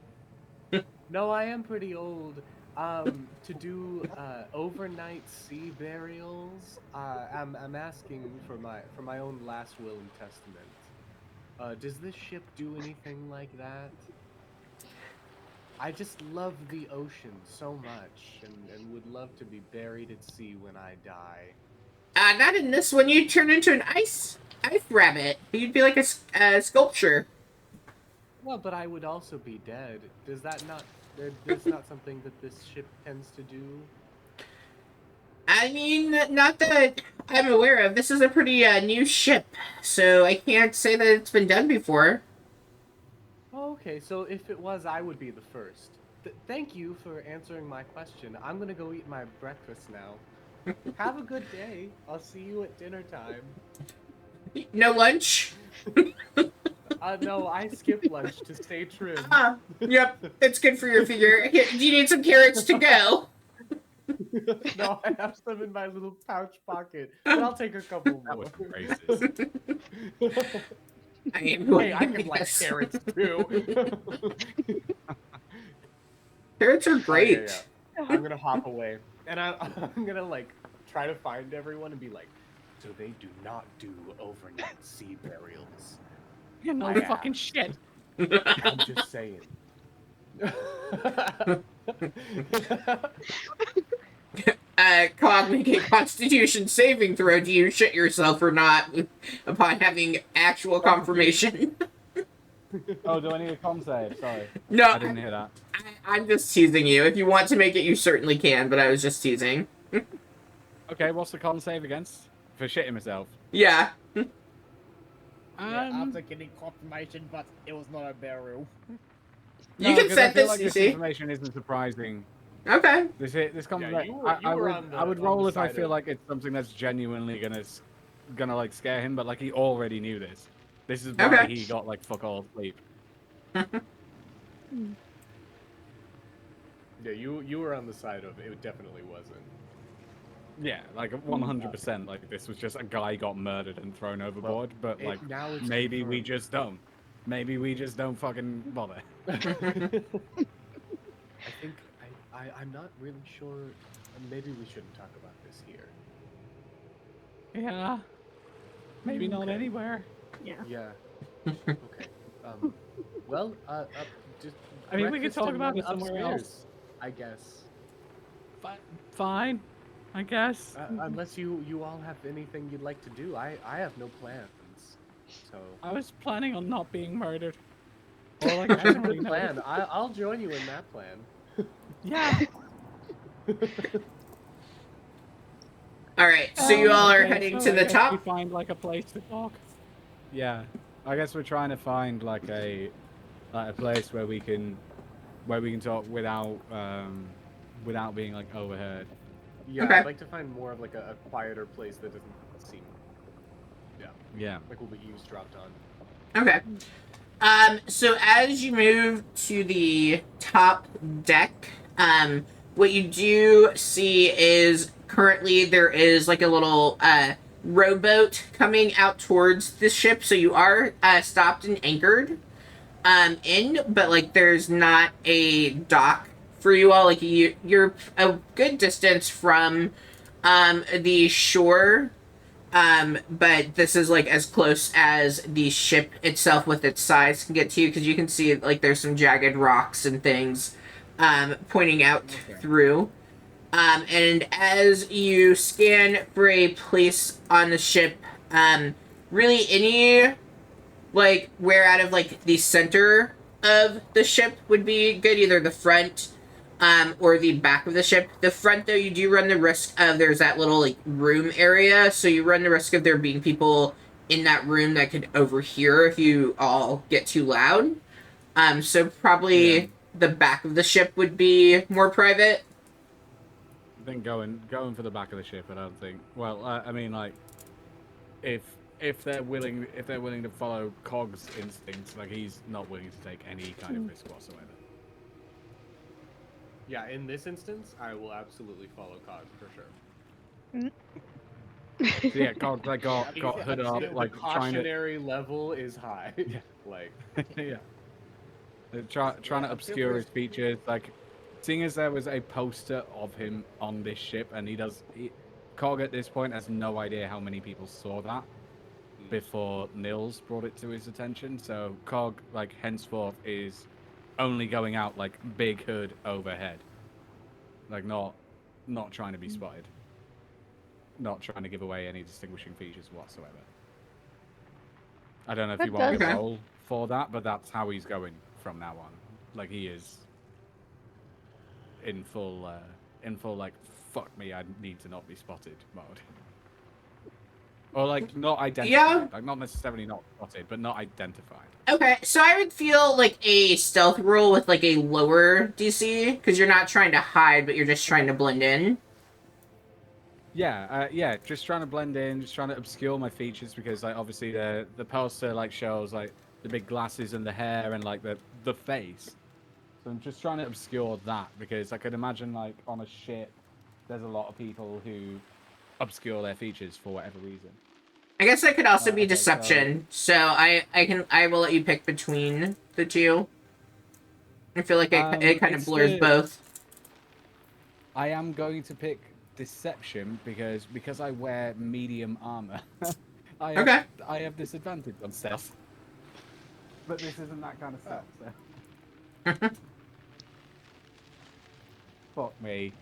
No, I am pretty old. To do overnight sea burials, I'm asking for my own last will and testament. Does this ship do anything like that? I just love the ocean so much, and would love to be buried at sea when I die. Not in this one. You'd turn into an ice rabbit. You'd be like a sculpture. Well, but I would also be dead. Does that not? That's not something that this ship tends to do. I mean, not that I'm aware of. This is a pretty new ship, so I can't say that it's been done before. Oh, okay, so if it was, I would be the first. Thank you for answering my question. I'm gonna go eat my breakfast now. Have a good day. I'll see you at dinner time. No lunch? No, I skip lunch to stay trim. Yep, it's good for your figure. Here, do you need some carrots to go? No, I have some in my little pouch pocket, but I'll take a couple more. Racist. Hey, I can like carrots too. Carrots are great. Yeah. I'm gonna hop away, and I'm gonna like try to find everyone and be like, so they do not do overnight sea burials. You know the fucking shit. I'm just saying. Cog, make a Constitution saving throw. Do you shit yourself or not upon having actual confirmation? Oh, do I need a con save? Sorry. No, I didn't hear that. I'm just teasing you. If you want to make it, you certainly can, but I was just teasing. Okay, what's the con save against? For shitting myself. Yeah. Yeah, after getting confirmation, but it was not a burial. You can set this, like you this see. information isn't surprising. Okay. This conversation. you were I would roll if I side feel of- like it's something that's genuinely gonna like scare him, but like he already knew this. This is why Okay. he got like fuck all sleep. Yeah, you were on the side of it definitely wasn't. Yeah, like 100%. Like this was just a guy got murdered and thrown overboard, but like now it's maybe we confirmed. just don't. Maybe we just don't fucking bother. I think I'm not really sure. Maybe we shouldn't talk about this here. Yeah. Maybe not Okay. anywhere. Yeah. Okay. Well, just. I mean, we could breakfast talk and about then it somewhere upstairs, else. I guess. Fine. I guess. Unless you all have anything you'd like to do, I have no plans. So I was planning on not being murdered. Or like, that's I a don't really good know. plan. I'll join you in that plan. Yeah. All right, so you all are Okay, heading so to I the guess top. We find like a place to talk. Yeah, I guess we're trying to find like a place where we can talk without being like overheard. Yeah, Okay. I'd like to find more of like a quieter place that doesn't seem, Yeah. like will be eavesdropped on. Okay. So as you move to the top deck, what you do see is currently there is like a little rowboat coming out towards the ship. So you are stopped and anchored but like there's not a dock for you all. Like you're a good distance from the shore. But this is like as close as the ship itself with its size can get to you, because you can see like there's some jagged rocks and things pointing out through. And as you scan for a place on the ship, really any like where out of like the center of the ship would be good, either the front or the back of the ship. The front, though, you do run the risk of there's that little like room area, so you run the risk of there being people in that room that could overhear if you all get too loud. So probably the back of the ship would be more private. I think going for the back of the ship. I don't think. Well, I mean, like, if they're willing to follow Cog's instincts, like he's not willing to take any kind of risk whatsoever. Yeah, in this instance, I will absolutely follow Cog for sure. So yeah, Cog like got hood up, like the trying to cautionary level is high. Yeah. Like yeah. Trying to obscure his features, like seeing as there was a poster of him on this ship, and Cog at this point has no idea how many people saw that before Nils brought it to his attention. So Cog, like henceforth, is only going out like big hood overhead, like not trying to be spotted, not trying to give away any distinguishing features whatsoever. I don't know if you want to roll for that, but that's how he's going from now on. Like he is in full like fuck me, I need to not be spotted mode. Or like not identified. Yeah. Like not necessarily not spotted, but not identified. Okay, so I would feel like a stealth roll with like a lower DC, because you're not trying to hide, but you're just trying to blend in. Yeah, just trying to blend in, just trying to obscure my features, because like obviously the poster like shows like the big glasses and the hair and like the face. So I'm just trying to obscure that, because I could imagine like on a ship there's a lot of people who obscure their features for whatever reason. I guess that could also be Okay, deception. So I will let you pick between the two. I feel like it kind of blurs both. I am going to pick deception because I wear medium armor. I have disadvantage on stealth. But this isn't that kind of stuff. So. Fuck me.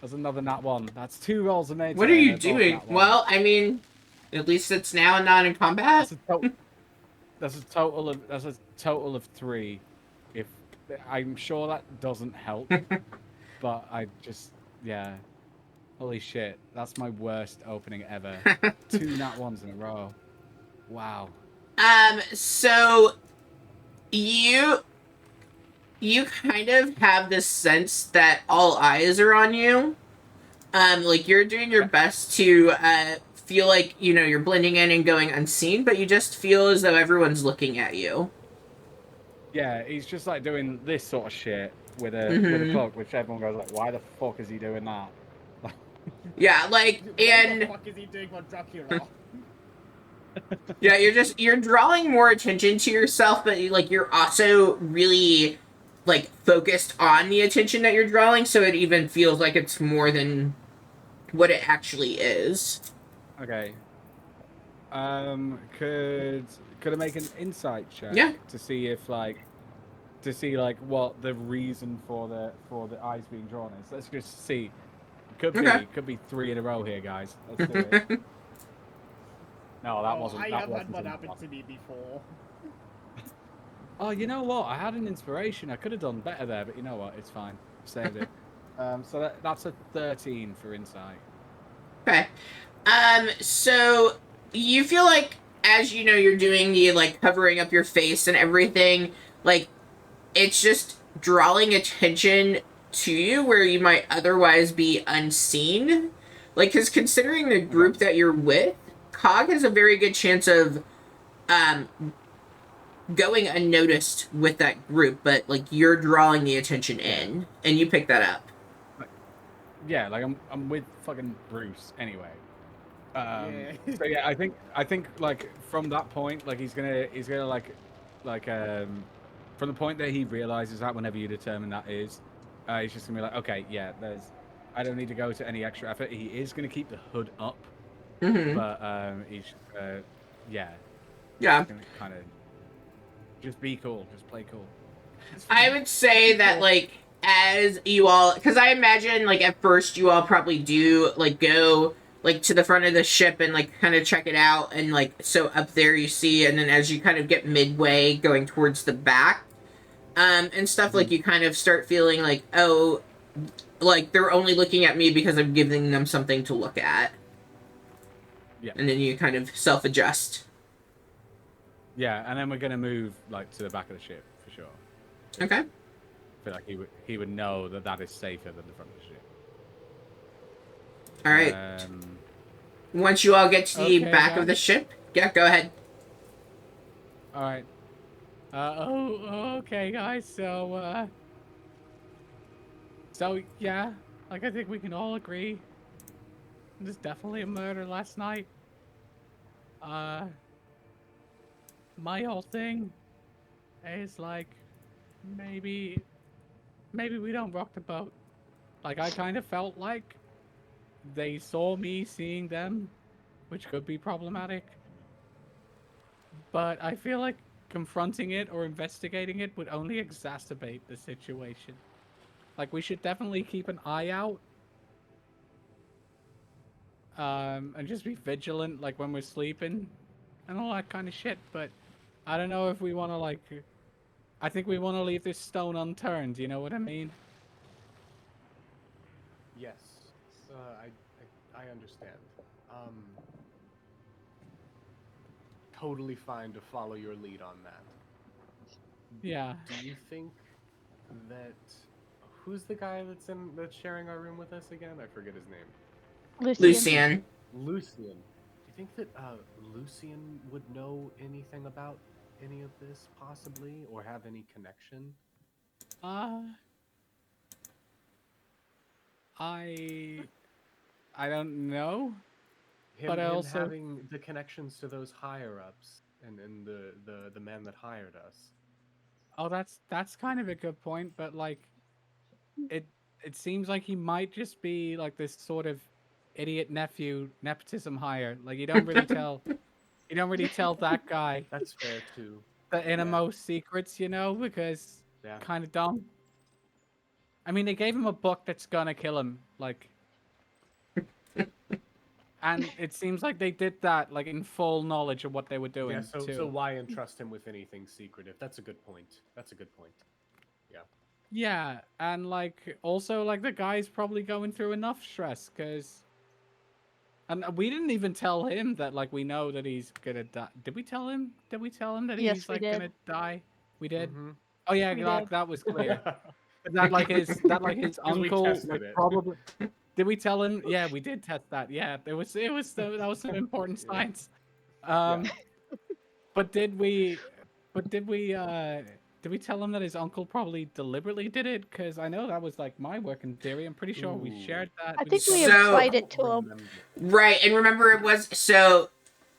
There's another nat one. That's 2 rolls of made. What are you doing? Well, I mean, at least it's now not in combat. That's a total of 3. If I'm sure that doesn't help, but I just holy shit, that's my worst opening ever. 2 nat ones in a row. Wow. So you kind of have this sense that all eyes are on you. Like you're doing your best to feel like, you know, you're blending in and going unseen, but you just feel as though everyone's looking at you. Yeah, he's just like doing this sort of shit with a cloak, which everyone goes like, why the fuck is he doing that? Yeah, like, and What the fuck is he doing on Dracula? yeah, you're drawing more attention to yourself, but you're also really like focused on the attention that you're drawing, so it even feels like it's more than what it actually is. Okay. Could I make an insight check? Yeah. To see what the reason for the eyes being drawn is. Let's just see. Okay. Could be 3 in a row here, guys. Let's do it. No, that wasn't. I That have had wasn't one in happen one. to me before. Oh, you know what? I had an inspiration. I could have done better there, but you know what? It's fine. Saved it. So that's a 13 for insight. Okay. So you feel like as you know you're doing the like covering up your face and everything, like it's just drawing attention to you where you might otherwise be unseen. Like, because considering the group that you're with, Cog has a very good chance of um going unnoticed with that group, but like you're drawing the attention in, and you pick that up. Yeah, like I'm with fucking Bruce anyway. Yeah. So yeah, I think like from that point, like he's gonna from the point that he realizes that whenever you determine that is, he's just gonna be like, okay, yeah, I don't need to go to any extra effort. He is gonna keep the hood up, but he's yeah, Yeah. gonna kind of just be cool, just play cool. I would say that like as you all, because I imagine like at first you all probably do like go like to the front of the ship and like kind of check it out, and like so up there you see, and then as you kind of get midway going towards the back and stuff, like you kind of start feeling like, oh, like they're only looking at me because I'm giving them something to look at. Yeah. And then you kind of self-adjust. Yeah, and then we're gonna move like to the back of the ship for sure. Okay. I feel like he would know that that is safer than the front of the ship. All right. Once you all get to the back of the ship, yeah, go ahead. All right. Okay, guys. So yeah, like I think we can all agree there's definitely a murder last night. My whole thing is like maybe we don't rock the boat. Like I kind of felt like they saw me seeing them, which could be problematic. But I feel like confronting it or investigating it would only exacerbate the situation. Like we should definitely keep an eye out. And just be vigilant like when we're sleeping and all that kind of shit, but I don't know if we want to like I think we want to leave this stone unturned, you know what I mean? Yes, I understand. Totally fine to follow your lead on that. Yeah. Do you think that who's the guy that's sharing our room with us again? I forget his name. Lucian. Lucian. Do you think that Lucian would know anything about any of this possibly, or have any connection? I don't know. Him also having the connections to those higher ups and the man that hired us. Oh, that's kind of a good point, but like it seems like he might just be like this sort of idiot nephew nepotism hire. Like you don't really tell that guy. That's fair too. The innermost secrets, you know, because kind of dumb. I mean, they gave him a book that's gonna kill him, like. And it seems like they did that, like, in full knowledge of what they were doing, so why entrust him with anything secretive? That's a good point. Yeah. Yeah, and, like, also, like, the guy's probably going through enough stress, because... And we didn't even tell him that, like, we know that he's gonna die. Did we tell him? Did we tell him that he's, like, gonna die? We did? Mm-hmm. Oh, yeah, that was clear. that, like, his uncle, like, probably... Did we tell him? Yeah, we did test that. Yeah, that was some important science. But did we tell him that his uncle probably deliberately did it? Because I know that was like my working theory. I'm pretty sure we shared that. I think we implied it to him. Right, and remember it was so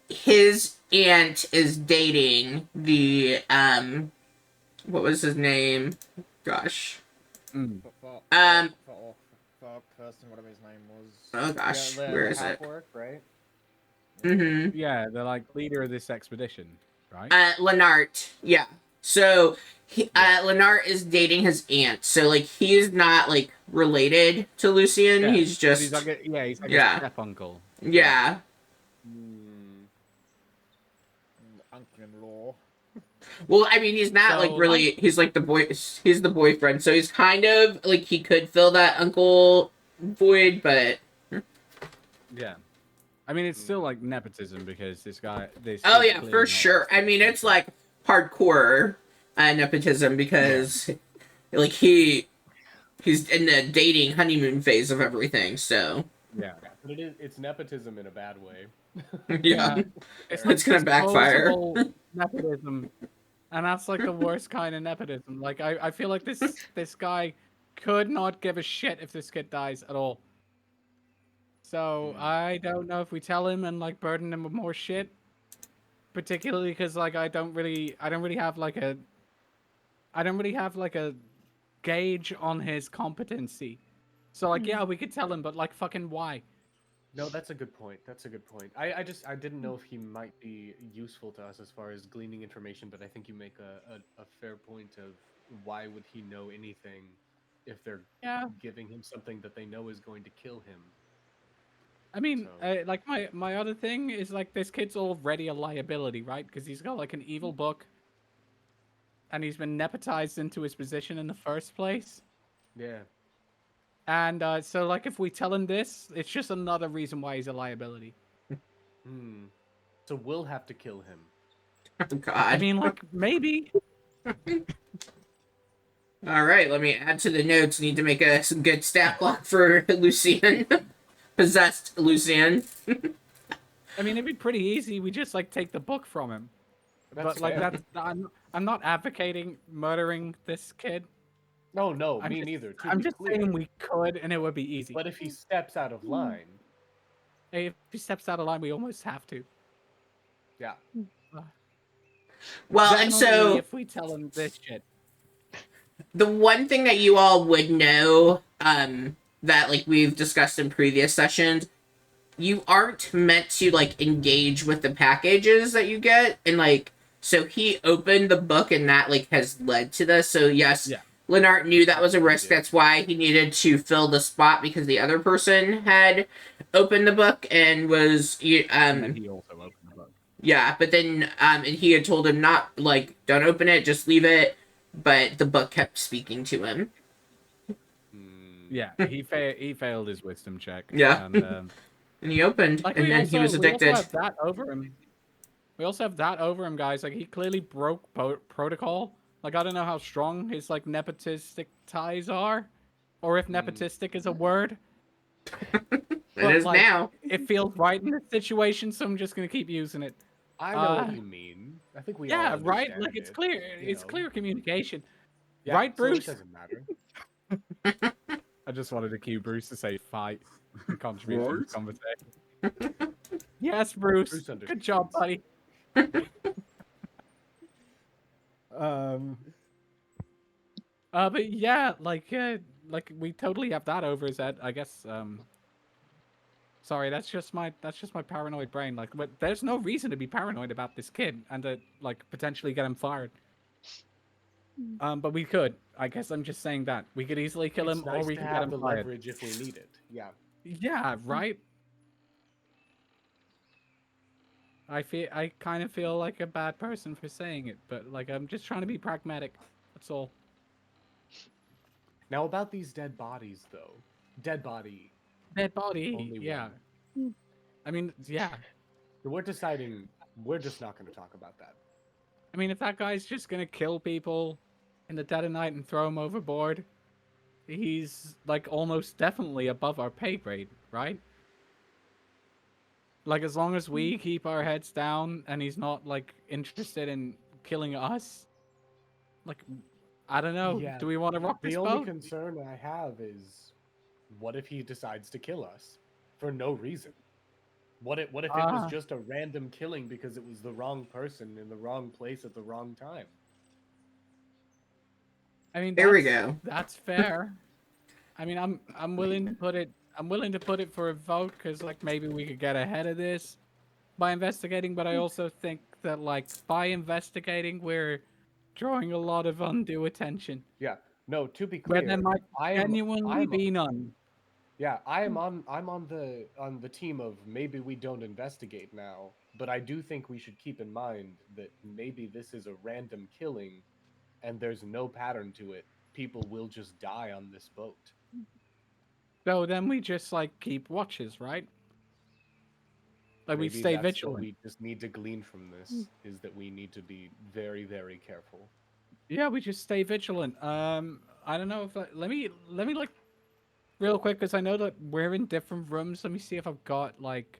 his aunt is dating the what was his name? Gosh. Person, whatever his name was. Oh gosh, where is it? Right? Yeah, the like leader of this expedition, right? Lenart. Yeah. So Lenart is dating his aunt. So like he's not like related to Lucian. Yeah, He's but just he's like he's like Yeah. a step uncle. yeah. Uncle-in-law. Well, I mean, he's not So, like really. He's like the boy. He's the boyfriend. So he's kind of like he could fill that uncle void, but Yeah. I mean, it's still like nepotism because this guy. This oh kid's yeah, clearly for not sure. I mean, step it's like hardcore nepotism because like he's in the dating honeymoon phase of everything. So uncle. Yeah. But it's nepotism in a bad way. yeah, it's gonna backfire. Disposable nepotism, and that's like the worst kind of nepotism. Like I feel like this guy could not give a shit if this kid dies at all. So I don't know if we tell him and like burden him with more shit, particularly because like I don't really have like a gauge on his competency. So like yeah, we could tell him, but like fucking why? No, that's a good point. That's a good point. I didn't know if he might be useful to us as far as gleaning information, but I think you make a fair point of why would he know anything if they're Yeah. giving him something that they know is going to kill him. I mean, So- like my other thing is like this kid's already a liability, right? Because he's got like an evil book, and he's been nepotized into his position in the first place. Yeah. And so like if we tell him this, it's just another reason why he's a liability. So we'll have to kill him. Oh, God. I mean, like maybe. All right, let me add to the notes. Need to make some good stat block for Lucian. Possessed Lucian. I mean, it'd be pretty easy. We just like take the book from him. But like fair. that's I'm not advocating murdering this kid. No, I'm me just- neither. To I'm be just clear. saying we could, and it would be easy. But if he steps out of line, Hey, if he steps out of line, we almost have to. yeah. Well, and Definitely so if we tell him this shit. the one thing that you all would know, that like we've discussed in previous sessions, you aren't meant to like engage with the packages that you get, and like so he opened the book, and that like has led to this. So yes, Yeah. Lenart knew that was a risk. That's why he needed to fill the spot because the other person had opened the book and was And then he also opened the book. yeah, but then and he had told him not like don't open it, just leave it. But the book kept speaking to him. Yeah, he failed his wisdom check. Yeah. And, And he opened, like and then he was we addicted. also have that over him. We also have that over him, guys. Like he clearly broke protocol. Like I don't know how strong his like nepotistic ties are, or if nepotistic is a word. It is like, now. It feels right in this situation, so I'm just gonna keep using it. I know what you mean. I think we all Yeah, right. understand Like it's it, clear. you It's know. clear communication. Yeah, Right, so Bruce? It doesn't matter. I just wanted to cue Bruce to say fight and contribute to the conversation. Yes, Bruce. Bruce Good job, buddy. But yeah, like we totally have that over his head. I guess. Sorry, that's just my paranoid brain. Like, but there's no reason to be paranoid about this kid and to like potentially get him fired. But we could. I guess I'm just saying that we could easily kill It's him, nice or we to could have get him the fired. leverage if we need it. Yeah. Yeah, right. I kind of feel like a bad person for saying it, but like I'm just trying to be pragmatic. That's all. Now about these dead bodies, though. Dead body. Dead body. Only Yeah. one. I mean, yeah. So we're deciding we're just not going to talk about that. I mean, if that guy's just gonna kill people in the dead of night and throw them overboard, he's like almost definitely above our pay grade, right? Like as long as we keep our heads down and he's not like interested in killing us, like I don't know. Yeah, Do we want to rock The this only boat? concern I have is what if he decides to kill us for no reason? What if it was just a random killing because it was the wrong person in the wrong place at the wrong time? I mean, There we go. That's fair. I mean, I'm willing to put it. I'm willing to put it for a vote because like maybe we could get ahead of this by investigating. But I also think that like by investigating, we're drawing a lot of undue attention. Yeah. No, to be Where clear, there might I am genuinely be none. yeah, I'm on the team of maybe we don't investigate now, but I do think we should keep in mind that maybe this is a random killing and there's no pattern to it. People will just die on this boat. So then we just like keep watches, right? Like we Maybe stay that's vigilant. what we just need to glean from this is that we need to be very, very careful. Yeah, we just stay vigilant. I don't know if let me like real quick because I know that we're in different rooms. Let me see if I've got like.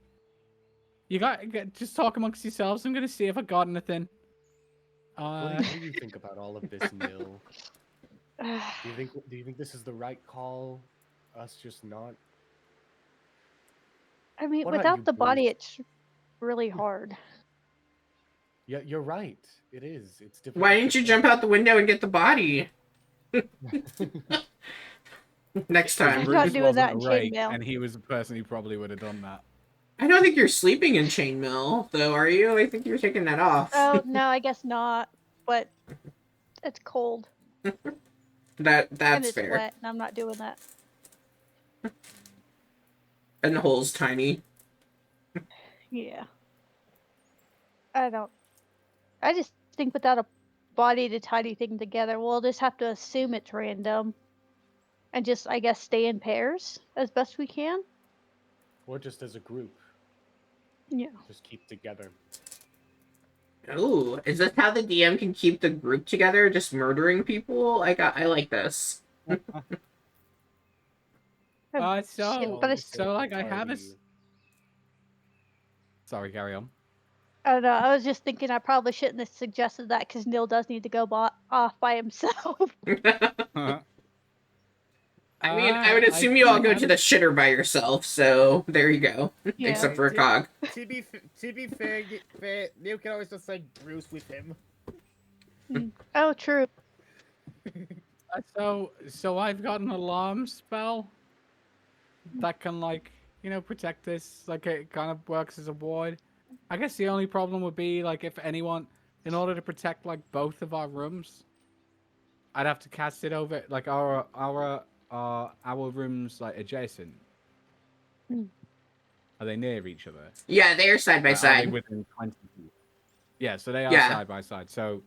You got just talk amongst yourselves. I'm gonna see if I got anything. What do you think about all of this, Mill? Do you think this is the right call? Us just not. I mean, What about without you, the body, Bruce? it's really hard. Yeah, you're right. It is. It's difficult. Why didn't you jump out the window and get the body? Next time. He's not Bruce doing wasn't that in awake, chainmail. and he was the person who probably would have done that. I don't think you're sleeping in chainmail, though, are you? I think you're taking that off. Oh no, I guess not. But it's cold and That's it's fair. wet, and I'm not doing that. And the hole's tiny. Yeah. I just think without a body to tie anything together, we'll just have to assume it's random. And just, I guess, stay in pairs as best we can. Or just as a group, Yeah. just keep together. Ooh, is this how the DM can keep the group together? Just murdering people? I like this. Oh, So shit, but it's, like I have a. Sorry, carry on. I don't know. I was just thinking I probably shouldn't have suggested that because Neil does need to go off by himself. I mean, I would assume you all go to the shitter by yourself, so there you go. Yeah. Except for a cog. To be fair, Neil can always just send Bruce with him. Oh, true. So I've got an alarm spell that can like protect this. Like it kind of works as a ward. I guess the only problem would be like if anyone, in order to protect like both of our rooms, I'd have to cast it over like our rooms like adjacent. Are they near each other? Yeah, they are side by Are they side. within 20 feet? Yeah, so they are Yeah. side by side. So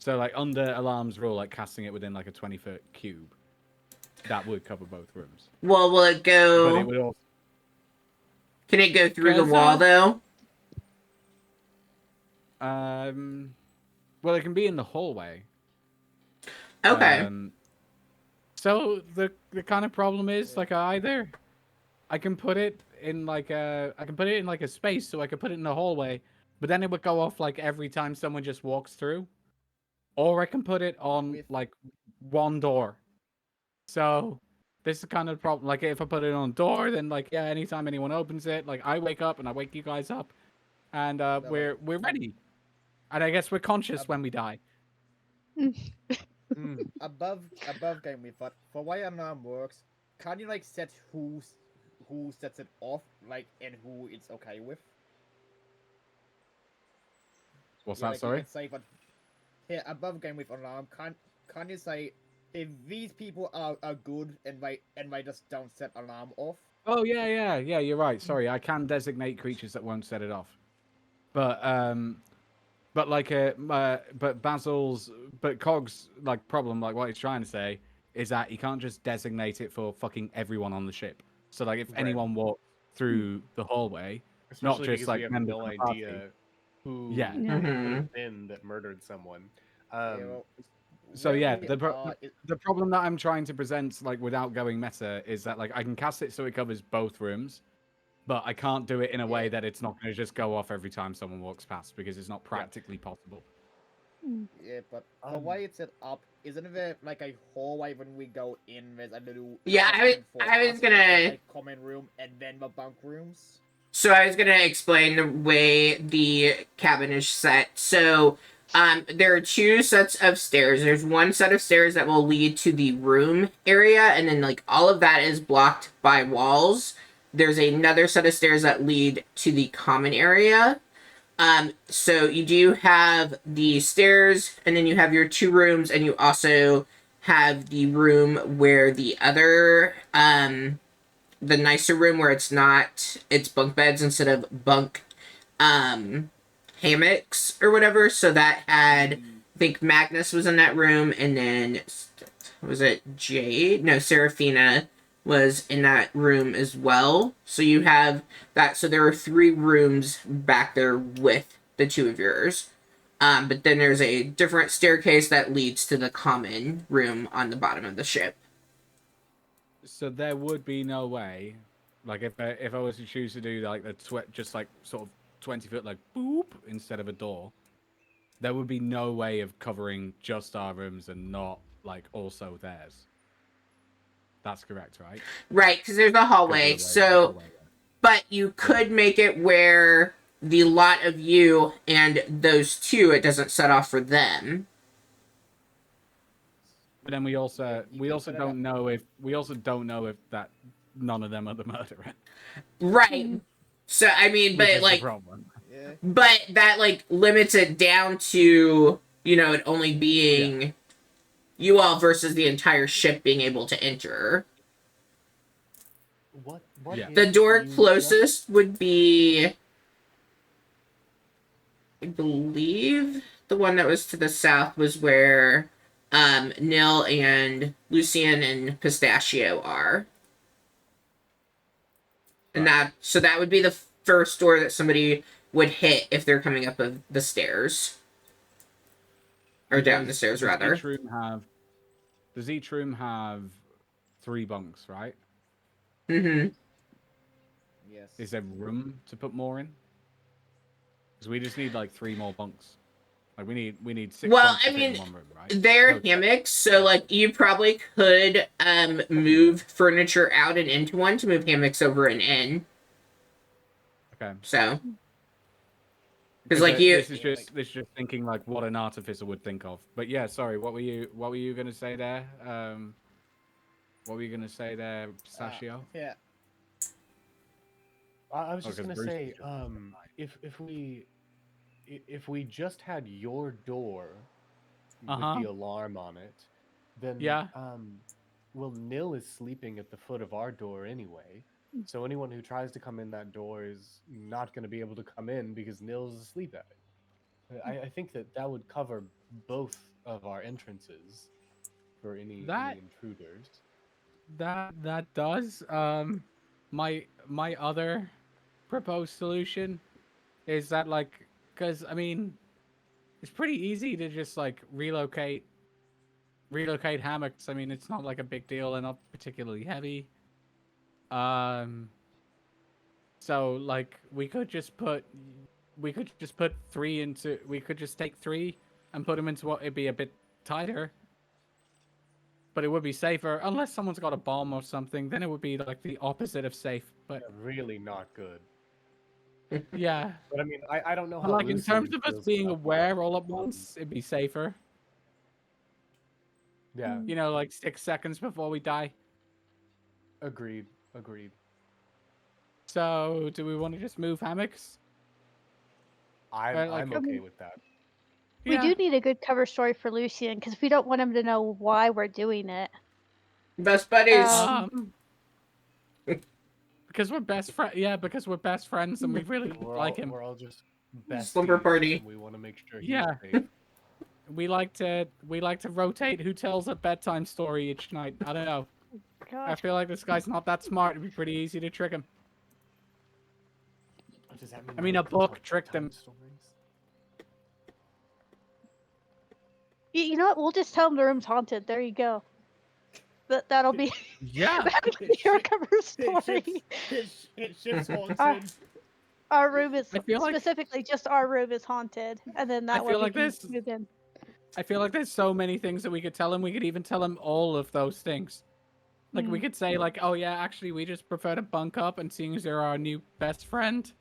like under alarms rule, like casting it within like a 20-foot cube, that would cover both rooms. Well, will it go... But it would also... Can it go through the Guys, wall, though? Well, it can be in the hallway. Okay. So the kind of problem is like I can put it in like a space, so I could put it in the hallway, but then it would go off like every time someone just walks through, or I can put it on like one door. So this is kind of the problem. Like if I put it on a door, then like yeah, anytime anyone opens it, like I wake up and I wake you guys up, and we're ready, and I guess we're conscious when we die. Above game with that. For why an alarm works, can you like set who sets it off, like, and who it's okay with? What's Yeah, that? like, you Sorry. can say, but here above game with alarm, can you say if these people are good and they just don't set alarm off? Oh yeah. You're right. Sorry, I can designate creatures that won't set it off, but Cog's like problem, like what he's trying to say is that he can't just designate it for fucking everyone on the ship. So like if anyone walks through the hallway, Especially not just because like we have members no of the party. idea who Yeah. it could Mhm. have been that murdered someone. So yeah, Where the problem that I'm trying to present, like without going meta, is that like I can cast it so it covers both rooms, but I can't do it in a way that it's not going to just go off every time someone walks past because it's not practically possible. yeah, but the way it's set up, isn't there like a hallway when we go in? There's a little Yeah, section for I was us, gonna- like common room and then the bunk rooms. So I was gonna explain the way the cabin is set. So, there are two sets of stairs. There's one set of stairs that will lead to the room area, and then like all of that is blocked by walls. There's another set of stairs that lead to the common area. So you do have the stairs, and then you have your 2 rooms, and you also have the room where the other, the nicer room where it's bunk beds instead of bunk, hammocks or whatever. So that had, I think Magnus was in that room, and then, was it Jade? No, Seraphina was in that room as well. So you have that. So there are 3 rooms back there with the 2 of yours. But then there's a different staircase that leads to the common room on the bottom of the ship. So there would be no way, like if I was to choose to do like just like sort of 20-foot like boop instead of a door, there would be no way of covering just our rooms and not like also theirs. That's correct, right? Right, because there's a hallway. So, but you could make it where the lot of you and those 2, it doesn't set off for them. But then we also don't know if that none of them are the murderer. Right. So I mean, Which but is like, the problem. Yeah. but that like limits it down to, you know, it only being you all versus the entire ship being able to enter. What Yeah. if The door you closest would be, I believe, the one that was to the south was where Nil and Lucian and Pistachio are. And that would be the first door that somebody would hit if they're coming up of the stairs. Or down the stairs, rather. Does each room have 3 bunks, right? Mm-hmm. Yes. Is there room to put more in? Because we just need like 3 more bunks. Like we need 6 Well, bunks I to fit in mean, one room, right? they're No, hammocks, so like you probably could move furniture out and into one to move hammocks over and in. Okay. So, because like you, this is just thinking like what an artificer would think of. But yeah, sorry, what were you gonna say there? What were you gonna say there, Pistachio? Yeah. I was just Okay, gonna Bruce say, is just if we just had your door Uh-huh. with the alarm on it, then Yeah. well, Nil is sleeping at the foot of our door anyway. So anyone who tries to come in that door is not going to be able to come in because Nil's asleep at it. I think that would cover both of our entrances for any intruders. That does. My other proposed solution is that like, because I mean, it's pretty easy to just like relocate hammocks. I mean, it's not like a big deal. They're not particularly heavy. So like we could just put 3 into. We could just take 3 and put them into what it'd be a bit tighter. But it would be safer, unless someone's got a bomb or something. Then it would be like the opposite of safe. But Yeah, really not good. yeah. But I mean, I don't know But how. like in Lucian terms of us feels being about aware all at once, it'd be safer. that. Yeah, You know, like 6 seconds before we die. agreed. So, do we want to just move hammocks? I'm okay with that. We do need a good cover story for Lucian because we don't want him to know why we're doing it. best buddies. Because we're best friends. Yeah, because we're best friends and we really like him. We're all just besties, Slumber party. And we want to make sure he's Yeah. safe. We like to rotate who tells a bedtime story each night. I don't know. I Gosh. feel like this guy's not that smart. It'd be pretty easy to trick him. Does that I mean, we a can book tell tricked bedtime him. stories? You know what? We'll just tell him the room's haunted. There you go. That'll be Yeah. that'll be our cover story. Ship's haunted. Our room is I feel like- specifically just our room is haunted, and then that I way feel we like can this- move in. I feel like there's so many things that we could tell him. We could even tell him all of those things. Like, we could say, like, oh, yeah, actually, we just prefer to bunk up, and seeing as they're our new best friend.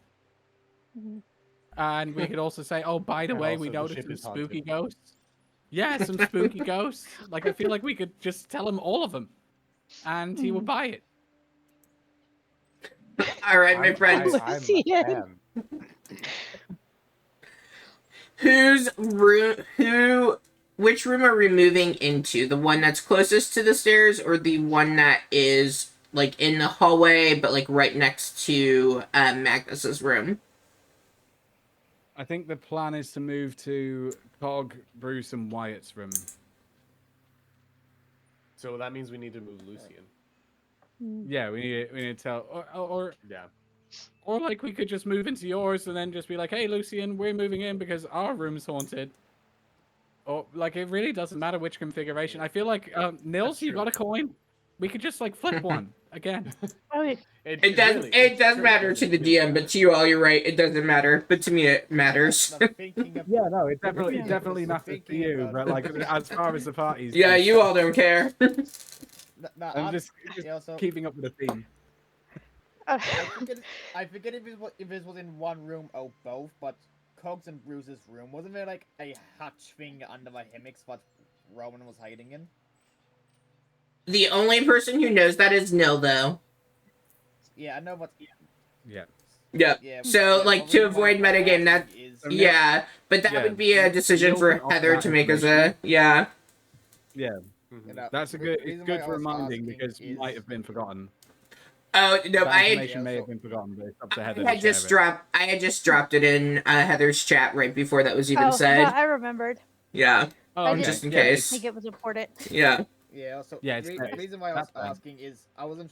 And we could also say, oh, by the And way, also we the noticed ship some is haunted. spooky ghosts. Yeah, some spooky ghosts. Like, I feel like we could just tell him all of them. And he would buy it. All right, my friends. I'm a fan. which room are we moving into? The one that's closest to the stairs, or the one that is like in the hallway, but like right next to Magnus's room? I think the plan is to move to Cog, Bruce, and Wyatt's room. So that means we need to move Lucian. Yeah, we need to tell, or Yeah. or like we could just move into yours and then just be like, hey, Lucian, we're moving in because our room's haunted. Or like it really doesn't matter which configuration. I feel like Nils, you got a coin. We could just like flip one again. Oh, yeah. It does matter to the DM, but to you all, you're right. It doesn't matter, but to me, it matters. Not thinking of- Yeah, no, it definitely Yeah. definitely matters to you. Thinking But like as far as the parties, Yeah, you all don't care. I'm just yeah, also, keeping up with the theme. Uh, I forget if it was in one room or both, but Cogs and Bruce's room, wasn't there like a hatch thing under the hammocks what Roman was hiding in? The only person who knows that is Nil, though. Yeah, I know, but Yeah. Yep. yeah. So, yeah, like, probably to avoid my metagame, that asking is- yeah, but that Yeah. would be a decision Nil for can offer Heather that to make as a information. yeah. Yeah, you know, that's a re- good. It's reason good why I for was reminding asking because it might is- have been forgotten. Oh no, That I information may Yeah, have been forgotten, but it's up to I Heather had to share just it. dropped. I had just dropped it in Heather's chat right before that was even oh, said. no, I remembered. Yeah, Oh, I okay. didn't just in Yeah, case. think it was important. Yeah. Yeah, also, Yeah, it's- reason why I was that's fine. asking is I wasn't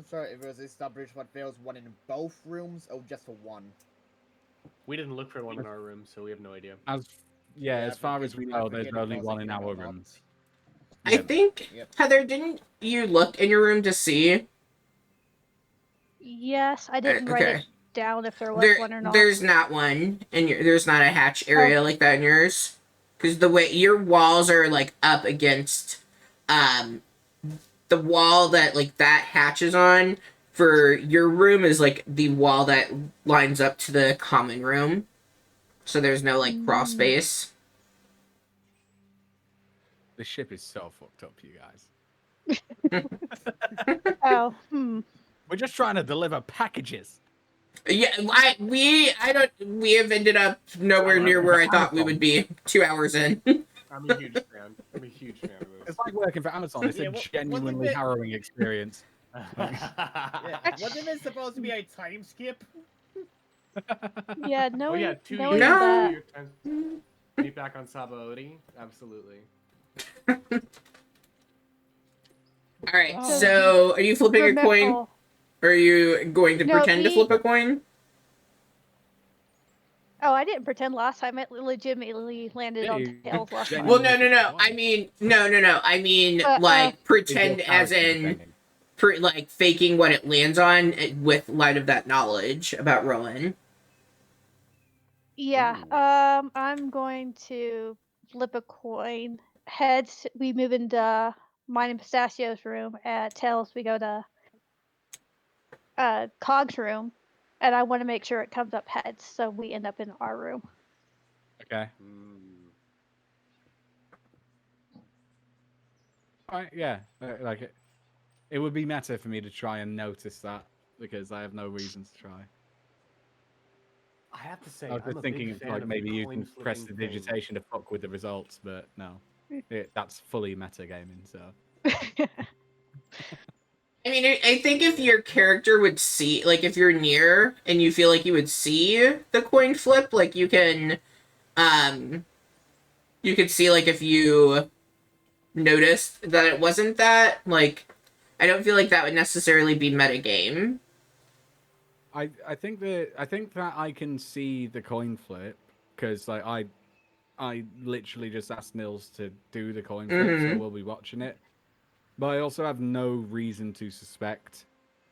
sure if it was established what there was one in both rooms or just for one. We didn't look for one in our room, so we have no idea. As Yeah, as I far as forget- we I know, there's forget if only I was one in thinking our or not. room. I Yeah. think Yep. Heather, didn't you look in your room to see? Yes, I didn't write okay. it down if there was one or not. There's not one, and there's not a hatch area like that in yours, because the way your walls are like up against, the wall that like that hatch is on for your room is like the wall that lines up to the common room, so there's no like crawl space. The ship is so fucked up, you guys. Oh, We're just trying to deliver packages. Yeah, we have ended up nowhere near where I thought we would be 2 hours in. I'm a huge fan. I'm a huge fan of this. It's like working for Amazon. It's Yeah, a wasn't genuinely it- harrowing experience. Yeah, wasn't it supposed to be a time skip? yeah, Oh knowing, yeah, 2 knowing years. No. that. 2 years times. Meet back on Sabaody. Absolutely. All right, Oh. so are you flipping a coin? Remember- Or are you going to No, pretend to he- flip a coin? Oh, I didn't pretend last time. It legitimately landed Yeah, on you- tails last time. Well, no. I mean, no. I mean, like pretend as in, like faking what it lands on with light of that knowledge about Rowan. Yeah. I'm going to flip a coin. Heads, we move into mine and Pistachio's room. Tails, we go to Cog's room, and I want to make sure it comes up heads, so we end up in our room. Okay. All right. Yeah. Like it would be meta for me to try and notice that because I have no reason to try. I have to say, I was I'm just a thinking big of fan like of maybe the you can coin press the flipping thing. digitation to fuck with the results, but no, that's fully metagaming. So I mean, I think if your character would see, like, if you're near and you feel like you would see the coin flip, like, you can, you could see, like, if you noticed that it wasn't that, like, I don't feel like that would necessarily be metagame. I think that I can see the coin flip because like I literally just asked Nils to do the coin flip, so we'll be watching it. But I also have no reason to suspect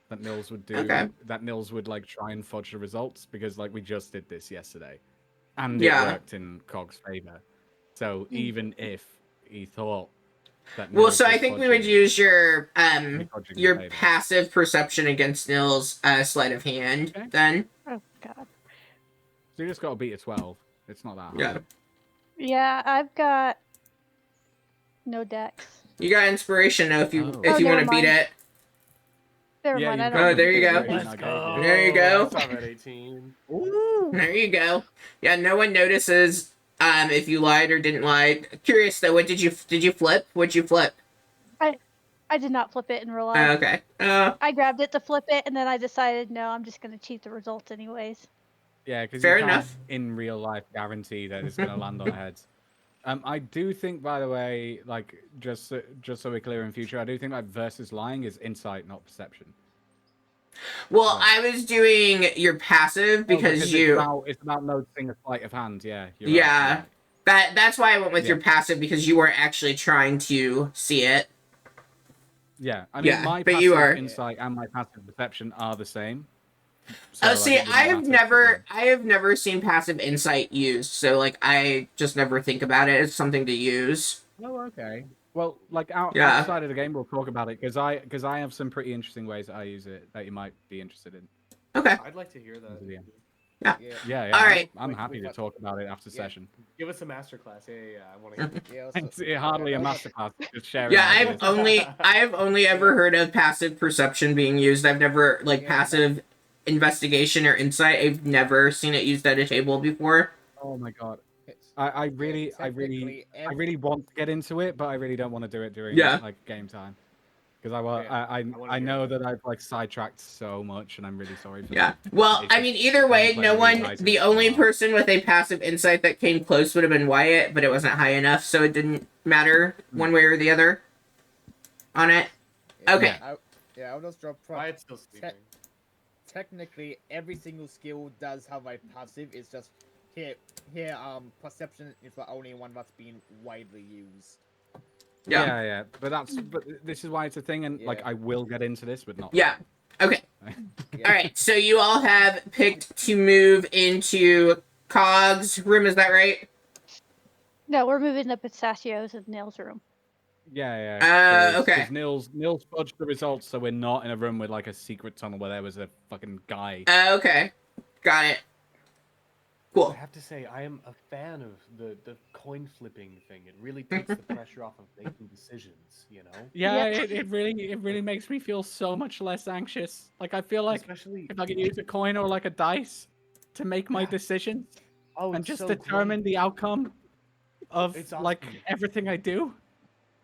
that Nils would do that. Nils would like try and fudge the results because like we just did this yesterday, and it worked in Cog's favor. So even if he thought that Well, Nils so I was think we would fudging, use your fudging in your favor. passive perception against Nil's sleight of hand. Okay. Then, Oh God. So you just got to beat a 12. It's not that hard. yeah, Yeah, I've got no decks. you got inspiration though if you Oh. if you Oh, want to never beat mind. it. Never Yeah, mind. I you've don't. got Oh, there you go. think Let's Let's go. There you go. That's at 18. Ooh. There you go. Yeah, no one notices If you lied or didn't lie. Curious though, what did you flip? What'd you flip? I did not flip it in real life. Okay. I grabbed it to flip it, and then I decided, no, I'm just gonna cheat the results anyways. Yeah, because you Fair can't enough. in real life guarantee that it's going to land on heads. I do think, by the way, like just so we're clear in future, I do think that versus lying is insight, not perception. Well, Right. I was doing your passive because it's about noticing a sleight of hand. Yeah. You're right, yeah. you're right. That's why I went with Yeah. your passive, because you weren't actually trying to see it. Yeah, I mean, Yeah, my but passive you are. insight and my passive perception are the same. So, Oh, like, see, it wouldn't I have matter I have never seen passive insight used, so like I just never think about it as something to use. Oh, okay. Well, like Yeah. outside of the game, we'll talk about it because I have some pretty interesting ways that I use it that you might be interested in. Okay. I'd like to hear that. Yeah. Yeah. All right. I'm Wait, happy to what? talk about it after Yeah. session. Give us a masterclass. Yeah. I want to hear. Yeah, It's hardly a masterclass. Just sharing. Yeah, ideas. I've only ever heard of passive perception being used. I've never Yeah. passive investigation or insight. I've never seen it used at a table before. Oh my god. it's- I yeah, really technically want to get into it, but I really don't want to do it during Yeah. like game time. Because wanna I hear know it. that I've like sidetracked so much, and I'm really sorry for Yeah. that. Well, It's I just mean, either way, gameplay no one. realizes The it's only not. person with a passive insight that came close would have been Wyatt, but it wasn't high enough, so it didn't matter one way or the other on it. Okay. I'll just drop Wyatt's still sleeping. Technically, every single skill does have a passive. It's just here. Perception is the only one that's being widely used. Yeah. But this is why it's a thing, and like Yeah. I will get into this, but not. Yeah. Okay. Yeah. All right. So you all have picked to move into Cog's room. Is that right? No, we're moving to Pistachios and Nail's room. Yeah. Okay. Because Nils fudged the results, so we're not in a room with like a secret tunnel where there was a fucking guy. Okay. Got it. I Cool. have to say, I am a fan of the coin flipping thing. It really takes the pressure off of making decisions. You know. Yeah, Yep. it really makes me feel so much less anxious. Like I feel like Especially. if I could use a coin or like a dice to make my Yeah. decisions Oh, and it's just so determine great. the outcome of It's like awesome. everything I do.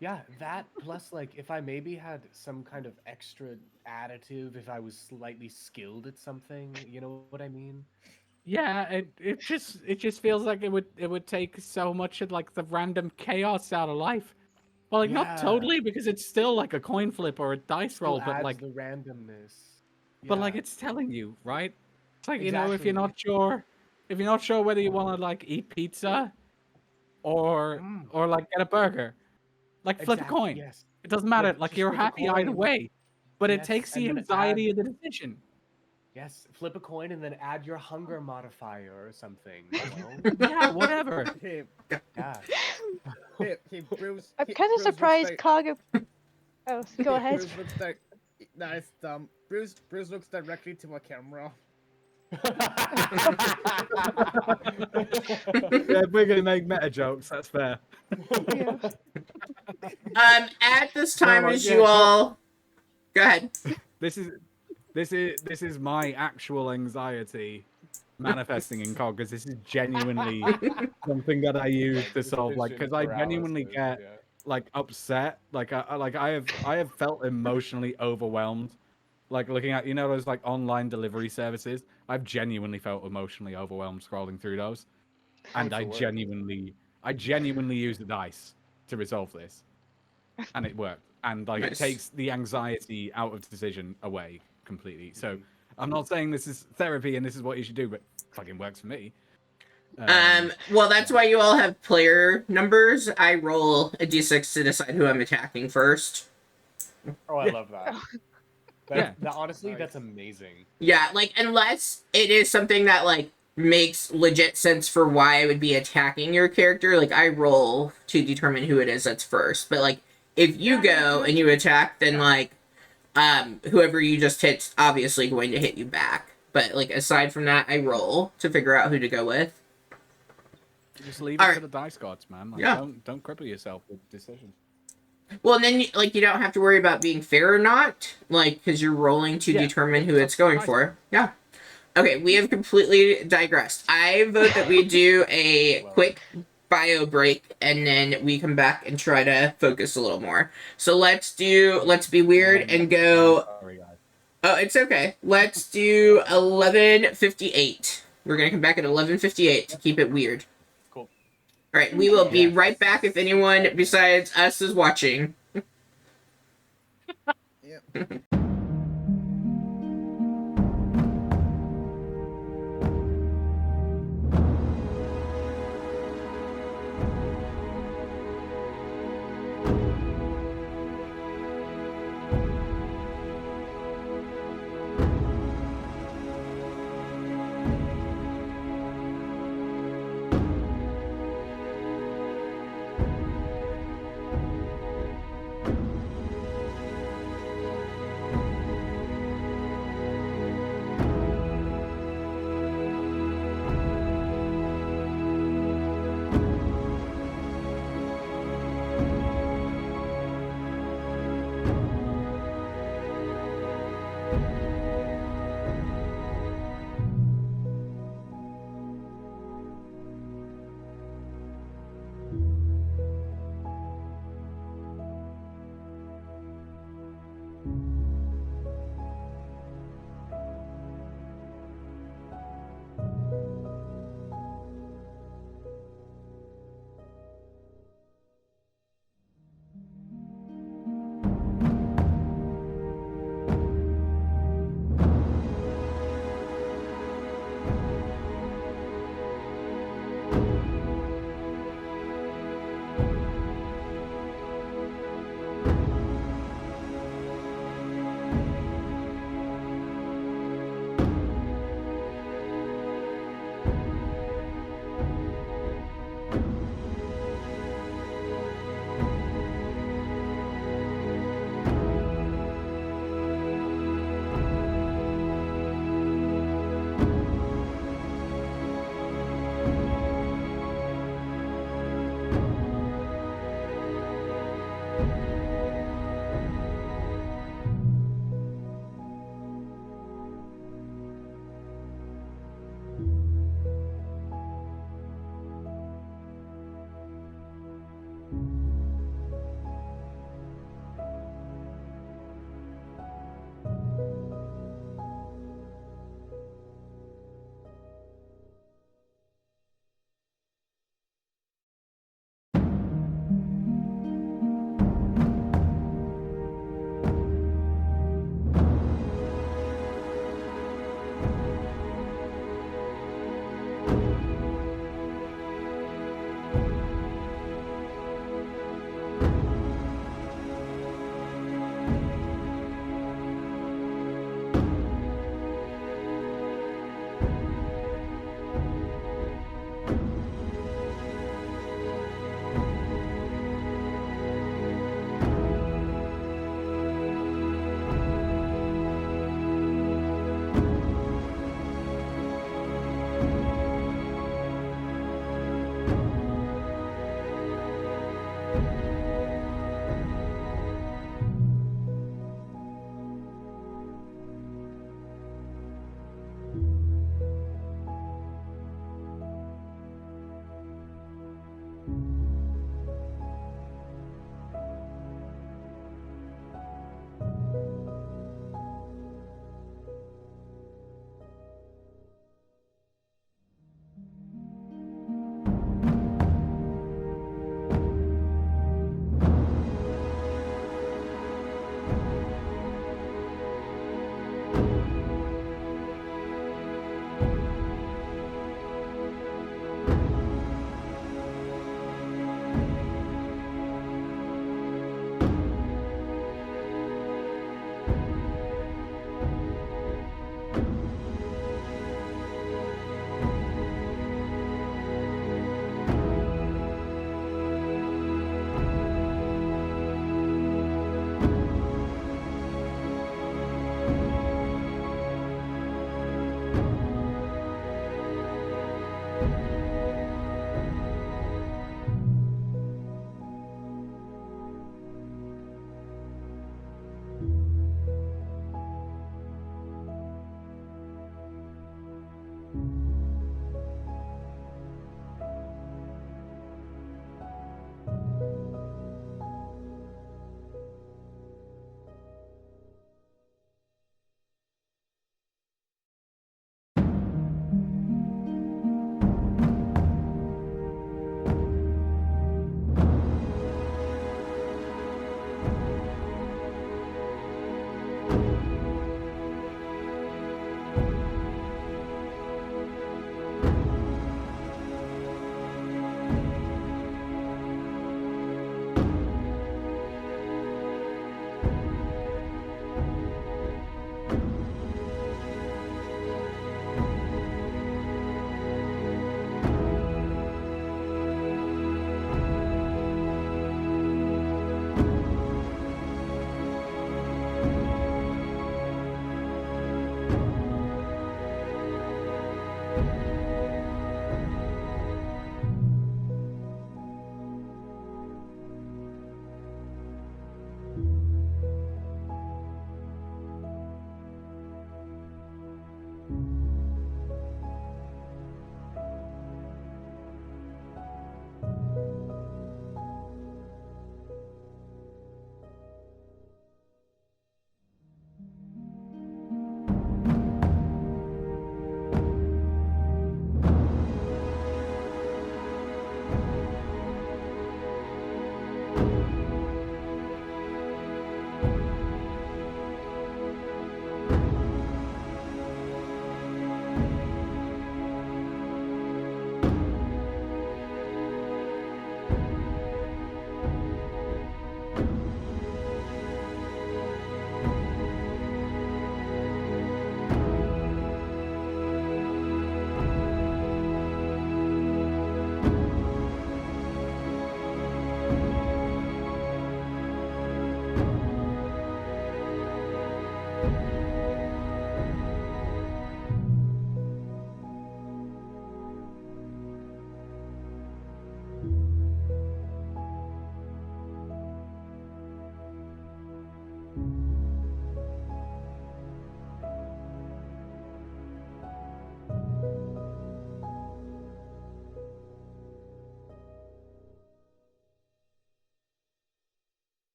Yeah, that plus like if I maybe had some kind of extra additive, if I was slightly skilled at something, you know what I mean? Yeah, it just feels like it would take so much of like the random chaos out of life. Well, like not Yeah. totally because it's still like a coin flip or a dice roll, Still but adds like the randomness. but like Yeah. it's telling you, right? It's like, you know, if you're Exactly. not sure whether you want to like eat pizza or Mm. or like get a burger, like flip a Exactly. coin. Yes. It doesn't matter. Yep, like just you're flip a happy either coin. way, but it Yes, takes the and then anxiety add of the decision. yes, flip a coin and then add your hunger modifier or something. You know? Yeah, whatever. Hey, Yeah. Bruce. I'm Bruce kind of looks surprised like- Cog. Oh, go ahead. Bruce looks like. Nice. Bruce looks directly to a camera. Yeah, if we're gonna make meta jokes, that's fair. Yeah. At this time, No, as yeah, you all, go ahead. This is my actual anxiety manifesting in COD because this is genuinely something that I use to solve, like, because I genuinely get like upset, like I have felt emotionally overwhelmed, like looking at, you know, those like online delivery services. I've genuinely felt emotionally overwhelmed scrolling through those, and I genuinely use the dice to resolve this, and it worked. And like Nice. it takes the anxiety out of the decision away completely. So I'm not saying this is therapy and this is what you should do, but it fucking works for me. Well, that's why you all have player numbers. I roll a d6 to decide who I'm attacking first. Oh, I love that. Yeah. Honestly, that's amazing. Yeah, like, unless it is something that, like, makes legit sense for why I would be attacking your character, like, I roll to determine who it is that's first. But, like, if you go and you attack, then, like, whoever you just hit's obviously going to hit you back. But, like, aside from that, I roll to figure out who to go with. Just leave it All to right. the dice gods, man. Like, Yeah. don't cripple yourself with decisions. Well, and then, you don't have to worry about being fair or not, like, because you're rolling to Yeah, determine it's who up it's to the going dice. for. Yeah. Okay, we have completely digressed. I vote that we do a quick bio break and then we come back and try to focus a little more. So let's be weird and go. Sorry, guys. Oh, it's okay. Let's do 11:58. We're gonna come back at 11:58 to keep it weird. Cool. All right, we will be right back if anyone besides us is watching. Yep.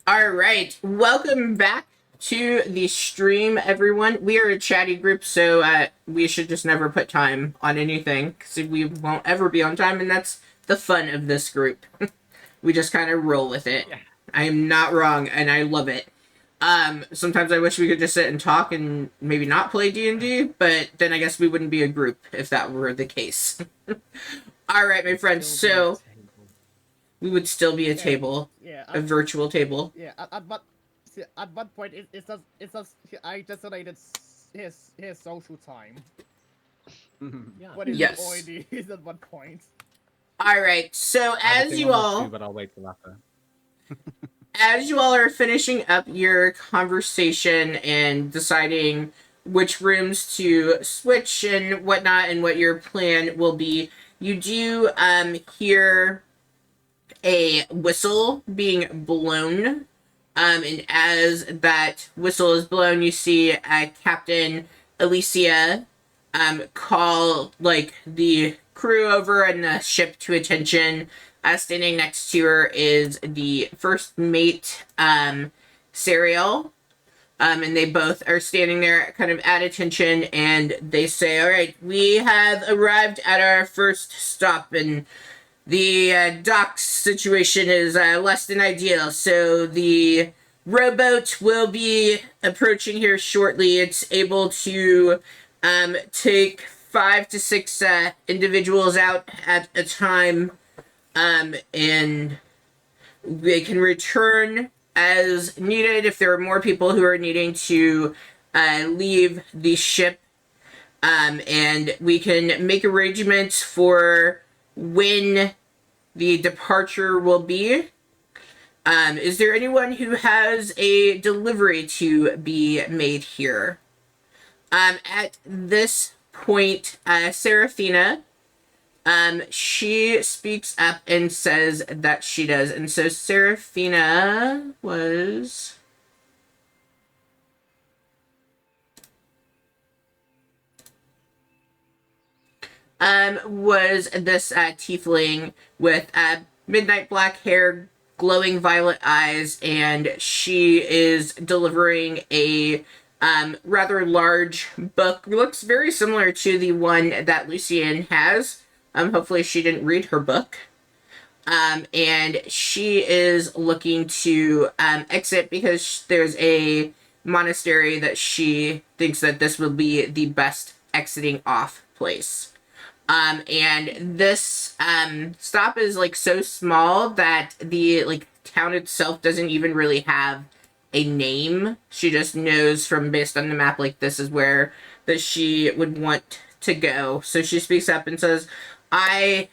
All right, welcome back to the stream, everyone. We are a chatty group, so we should just never put time on anything, because we won't ever be on time, and that's the fun of this group. We just kind of roll with it. Yeah. I am not wrong, and I love it. Sometimes I wish we could just sit and talk and maybe not play D&D, but then I guess we wouldn't be a group if that were the case. All right, my friends, so we would still be a table, Yeah, a virtual table. yeah. At one point, it's just I just related his social time. Yeah. What is Yes. it already is at one point? All right, so I have a as thing you on this all... too, but I'll wait till after. As you all are finishing up your conversation and deciding which rooms to switch and whatnot and what your plan will be, you do hear a whistle being blown. And as that whistle is blown, you see Captain Alicia call like the crew over and the ship to attention. Standing next to her is the first mate, Serial. And they both are standing there kind of at attention, and they say, all right, we have arrived at our first stop, and the docks situation is less than ideal, so the rowboat will be approaching here shortly. It's able to take 5 to 6 individuals out at a time, and they can return as needed if there are more people who are needing to leave the ship, and we can make arrangements for when the departure will be. Is there anyone who has a delivery to be made here? At this point, Seraphina, she speaks up and says that she does. And so Seraphina was this tiefling with midnight black hair, glowing violet eyes, and she is delivering a rather large book. Looks very similar to the one that Lucienne has. Hopefully she didn't read her book. And she is looking to exit because there's a monastery that she thinks that this will be the best exiting off place. And this stop is like so small that the like town itself doesn't even really have a name. She just knows from based on the map, like this is where that she would want to go. So she speaks up and says, I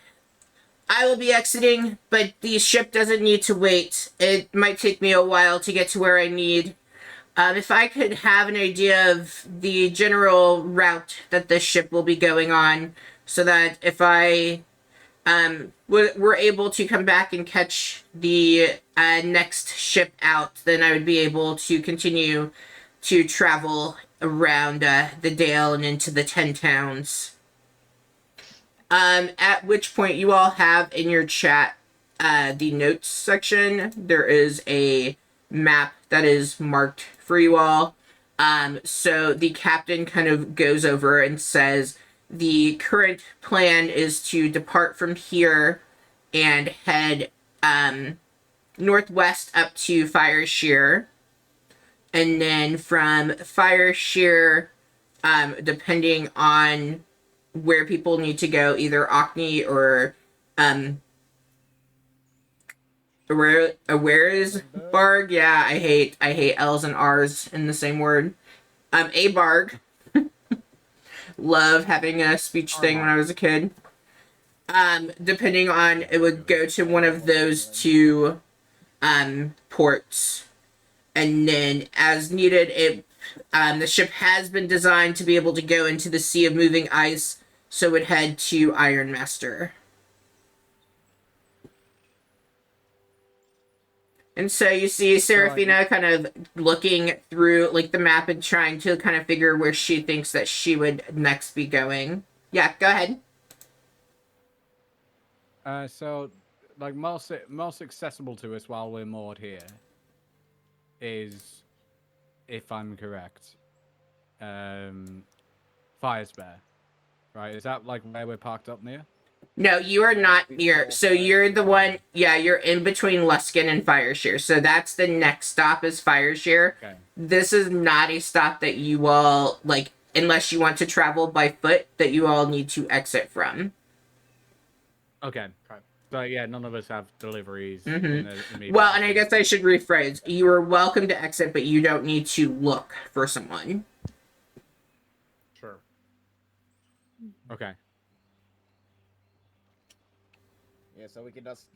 will be exiting, but the ship doesn't need to wait. It might take me a while to get to where I need. If I could have an idea of the general route that this ship will be going on, so that if I were able to come back and catch the next ship out, then I would be able to continue to travel around the Dale and into the 10 towns. At which point you all have in your chat, the notes section, there is a map that is marked for you all. So the captain kind of goes over and says the current plan is to depart from here and head northwest up to Fire Shear. And then from Fire Shear, depending on where people need to go, either Ocni or where is Barg? Yeah, I hate L's and R's in the same word. A Barg. Love having a speech thing when I was a kid. Depending on, it would go to one of those two ports. And then, as needed, the ship has been designed to be able to go into the Sea of Moving Ice, so it would head to Ironmaster. And so you see Seraphina kind of looking through like the map and trying to kind of figure where she thinks that she would next be going. Yeah, go ahead. So, like, most accessible to us while we're moored here is, if I'm correct, Fire Spare, right? Is that like where we're parked up near? No, you are not near. So you're the one. Yeah, you're in between Luskin and Fire Shear. So that's the next stop is Fire Shear. Okay. This is not a stop that you all like, unless you want to travel by foot, that you all need to exit from. Okay. So yeah, none of us have deliveries. Mm-hmm. In the immediate Well, and I guess I should rephrase. You are welcome to exit, but you don't need to look for someone. Sure. Okay. Yeah, so we can just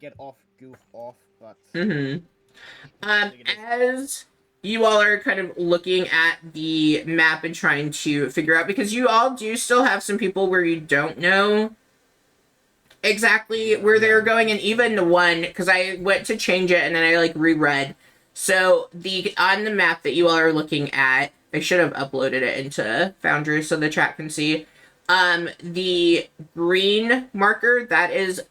get off, goof off, but... Mm-hmm. As you all are kind of looking at the map and trying to figure out, because you all do still have some people where you don't know exactly where they're going, and even the one, because I went to change it and then I like reread. So on the map that you all are looking at, I should have uploaded it into Foundry so the chat can see. The green marker, that is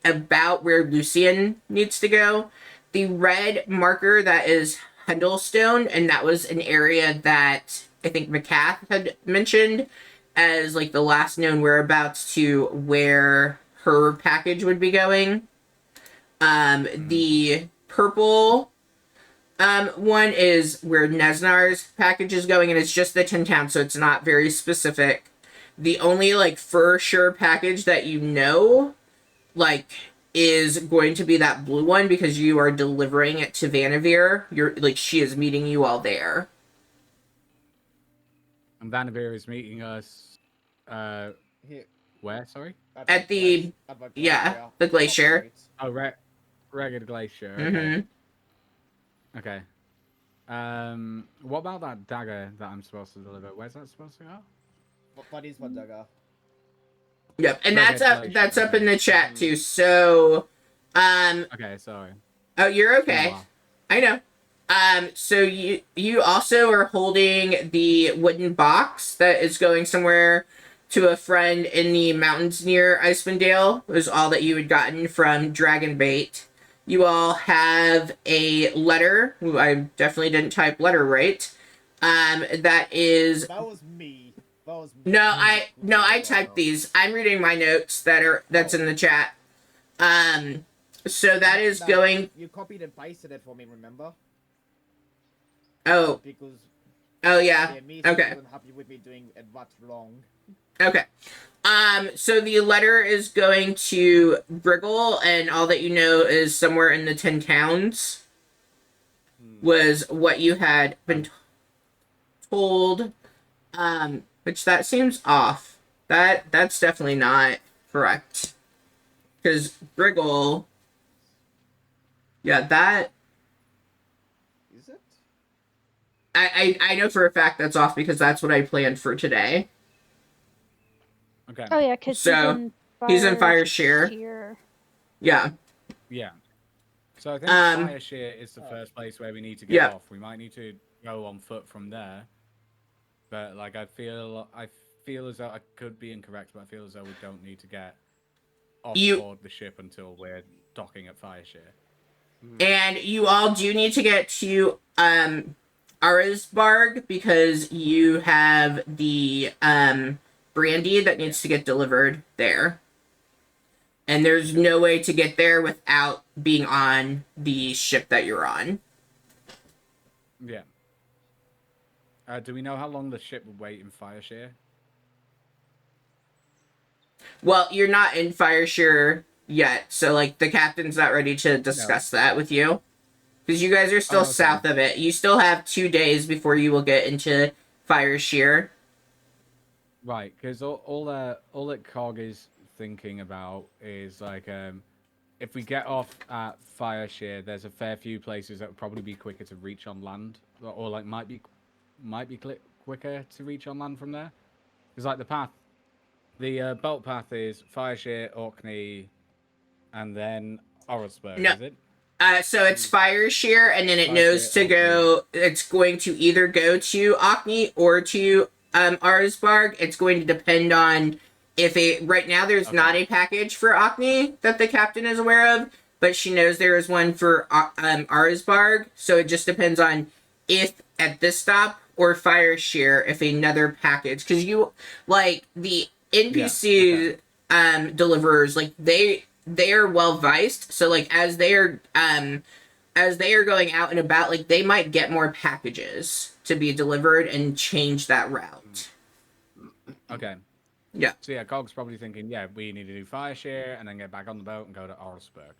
about where Lucian needs to go. The red marker, that is Hundlestone, and that was an area that I think McCath had mentioned as like the last known whereabouts to where her package would be going. The purple one is where Nesnar's package is going, and it's just the 10 town, so it's not very specific. The only like for sure package that you know like is going to be that blue one, because you are delivering it to Vanavir. You're like, she is meeting you all there. And Vanavir is meeting us. Here, Where? Sorry. At the the glacier. Oh, Ragged Glacier. Mm-hmm. Okay. What about that dagger that I'm supposed to deliver? Where's that supposed to go? What is one dagger? Yep, and Ragged that's Glacier, up in okay. the chat too. So, Okay, sorry. oh, you're It's been a okay. while. I know. So you also are holding the wooden box that is going somewhere to a friend in the mountains near Icewind Dale. It was all that you had gotten from Dragonbait. You all have a letter. I definitely didn't type letter right. That is... That was me. That was me. No, I typed these. I'm reading my notes that's in the chat. So that is going... You copied and pasted it for me, remember? Oh. Because... Oh, yeah. Me Okay. wasn't happy with me doing it that long. Okay. So the letter is going to Briggle, and all that you know is somewhere in the 10 towns was what you had been told. Which that seems off. That's definitely not correct. Because Briggle... Yeah, that... Is it? I know for a fact that's off because that's what I planned for today. Okay. Oh yeah, because So, he's in Fire Shear. Yeah. Yeah. So I think Fire Shear is the first place where we need to get off. We might need to go on foot from there. But like I feel feel as though I could be incorrect, but I feel as though we don't need to get off You- board the ship until we're docking at Fireshare. And you all do need to get to Arisbarg because you have the brandy that needs to get delivered there. And there's no way to get there without being on the ship that you're on. Yeah. Do we know how long the ship would wait in Fireshare? Well, you're not in Fireshare yet, so like the captain's not ready to discuss that with you. Because you guys are still okay. south of it. You still have 2 days before you will get into Fireshare. Right, because all that Cog is thinking about is like, if we get off at Fireshare, there's a fair few places that would probably be quicker to reach on land, or like might be quicker to reach on land from there. Because like the boat path is Fireshare, Orkney, and then Orlsberg, No. is it? So it's Fireshare, and then it Fireshare, knows to go. It's going to either go to Orkney or to Arisbarg. It's going to depend on if right now there's not a package for Orkney that the captain is aware of, but she knows there is one for Arisbarg. So it just depends on if at this stop or Fireshare if another package, because you like the NPC deliverers, like they are well viced, so like as they are going out and about, like they might get more packages to be delivered and change that route. Okay. Yeah. So yeah, Cog's probably thinking, yeah, we need to do Fireshare and then get back on the boat and go to Orlsberg.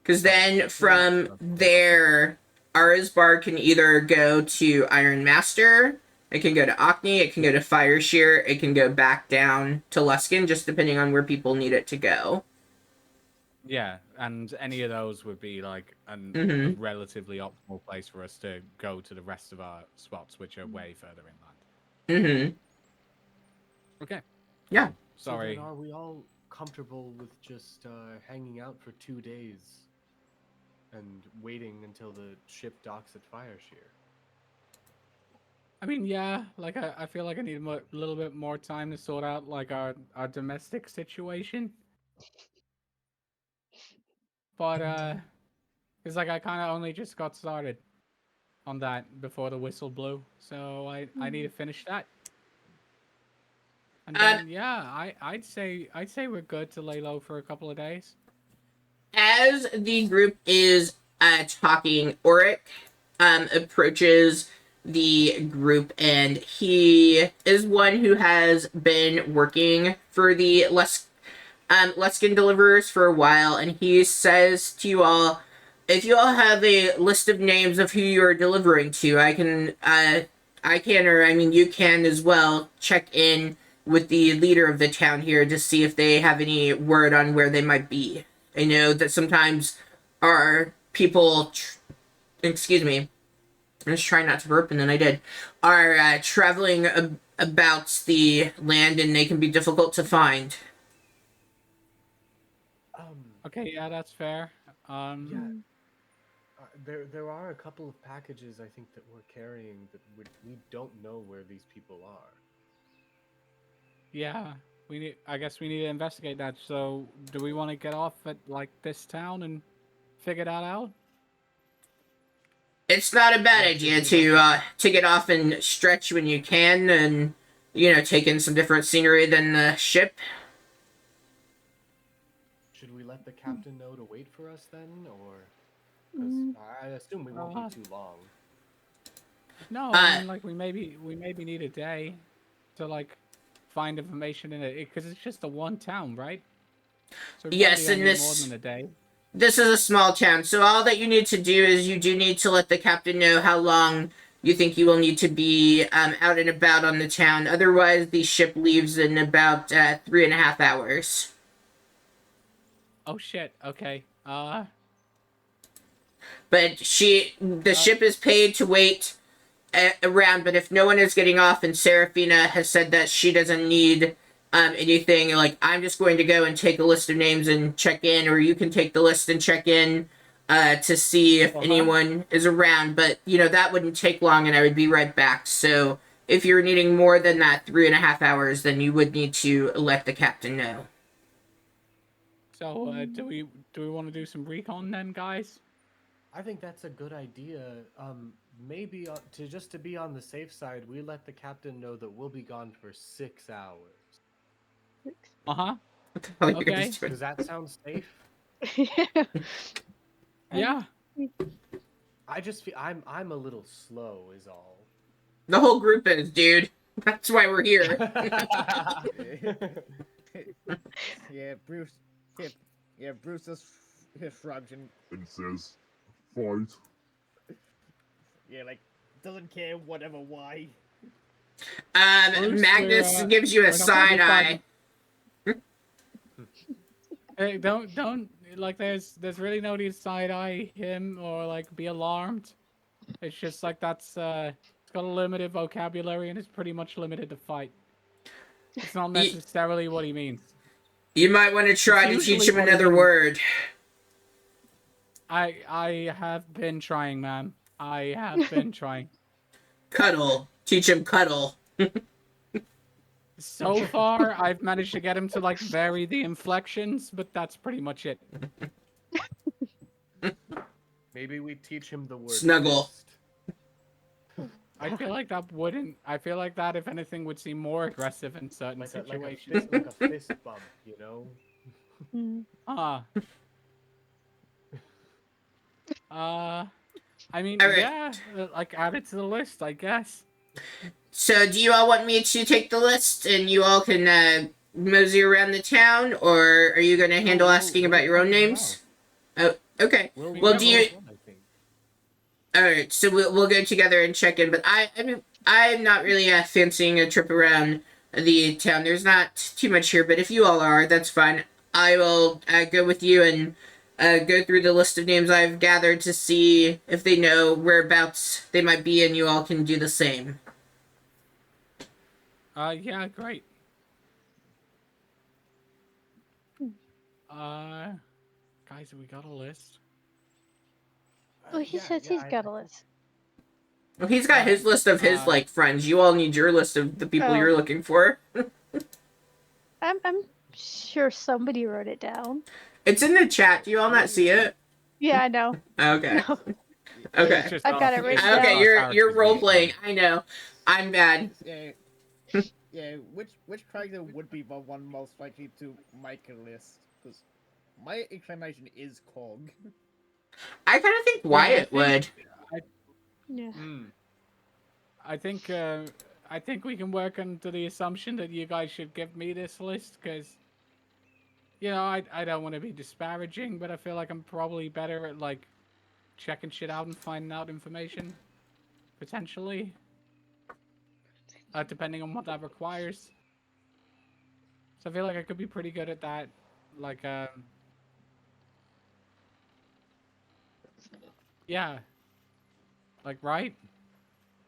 Because then from there, Arisbar can either go to Iron Master, it can go to Orkney, it can go to Fireshare, it can go back down to Luskin, just depending on where people need it to go. Yeah, and any of those would be like a relatively optimal place for us to go to the rest of our spots, which are way further inland. Mm-hmm. Okay. Yeah. Sorry. So then are we all comfortable with just hanging out for 2 days and waiting until the ship docks at Fireshare? I mean, yeah, like I feel like I need a little bit more time to sort out like our domestic situation. But it's like I kind of only just got started on that before the whistle blew, so I need to finish that. And then yeah, I'd say we're good to lay low for a couple of days. As the group is talking, Auric approaches the group, and he is one who has been working for the Luskin deliverers for a while, and he says to you all, if you all have a list of names of who you are delivering to, I can, or I mean you can as well, check in with the leader of the town here to see if they have any word on where they might be. I know that sometimes our people, excuse me, I'm just trying not to burp, and then I did, are traveling about the land, and they can be difficult to find. Okay, yeah, that's fair. There are a couple of packages I think that we're carrying that we don't know where these people are. Yeah, I guess we need to investigate that. So, do we want to get off at like this town and figure that out? It's not a bad idea to get off and stretch when you can, and take in some different scenery than the ship. Should we let the captain know to wait for us then, or? Because I assume we won't be too long. No, I mean, like we maybe need a day to like find information in it, because it's just the one town, right? So yes, and more than a day. This is a small town, so all that you need to do is you do need to let the captain know how long you think you will need to be out and about on the town. Otherwise, the ship leaves in about 3.5 hours. Oh shit! Okay. But the ship is paid to wait around. But if no one is getting off, and Seraphina has said that she doesn't need anything, like I'm just going to go and take a list of names and check in, or you can take the list and check in to see if anyone is around. But that wouldn't take long, and I would be right back. So if you're needing more than that 3.5 hours, then you would need to let the captain know. So, do we want to do some recon then, guys? I think that's a good idea. Maybe to be on the safe side, we let the captain know that we'll be gone for 6 hours. Uh-huh. What the hell are you Okay. guys doing? Does that sound safe? Yeah. I just feel I'm a little slow, is all. The whole group is, dude. That's why we're here. Yeah, Bruce. Yeah, Bruce just shrugs and says, "Fight." yeah, like doesn't care whatever why. Bruce, Magnus we're, gives you a we're not gonna side be eye. fighting. Hey, don't like. There's really no need to side eye him or like be alarmed. It's just like that's it's got a limited vocabulary and it's pretty much limited to fight. It's not necessarily what he means. You might want to try to It's teach usually him what he another means. word. I have been trying, man. I have been trying. Cuddle. Teach him cuddle. So far, I've managed to get him to like vary the inflections, but that's pretty much it. Maybe we teach him the word Snuggle. fist. I feel like that wouldn't. I feel like that, if anything, would seem more aggressive in certain situations. Like a fist bump, you know? Mm. I mean, All right. yeah, like add it to the list, I guess. So, do you all want me to take the list and you all can mosey around the town, or are you going to handle asking about your own names? Oh, okay. Well, do you? All right, so we'll go together and check in. But I mean, I'm not really fancying a trip around the town. There's not too much here, but if you all are, that's fine. I will go with you and go through the list of names I've gathered to see if they know whereabouts they might be, and you all can do the same. Yeah, great. Guys, have we got a list? Well, he says he's got a list. Well, he's got his list of his like friends. You all need your list of the people you're looking for. I'm sure somebody wrote it down. It's in the chat. Do you all not see it? Yeah, I know. Okay. No. Okay. I've got it written Okay, down. you're role playing. I know. I'm bad. Yeah, which character would be the one most likely to make a list? Because my inclination is Cog. I kind of think Wyatt would. Yeah. I think we can work under the assumption that you guys should give me this list, because, you know, I don't want to be disparaging, but I feel like I'm probably better at, like, checking shit out and finding out information, potentially. Depending on what that requires. So I feel like I could be pretty good at that. Like, yeah. Like, right?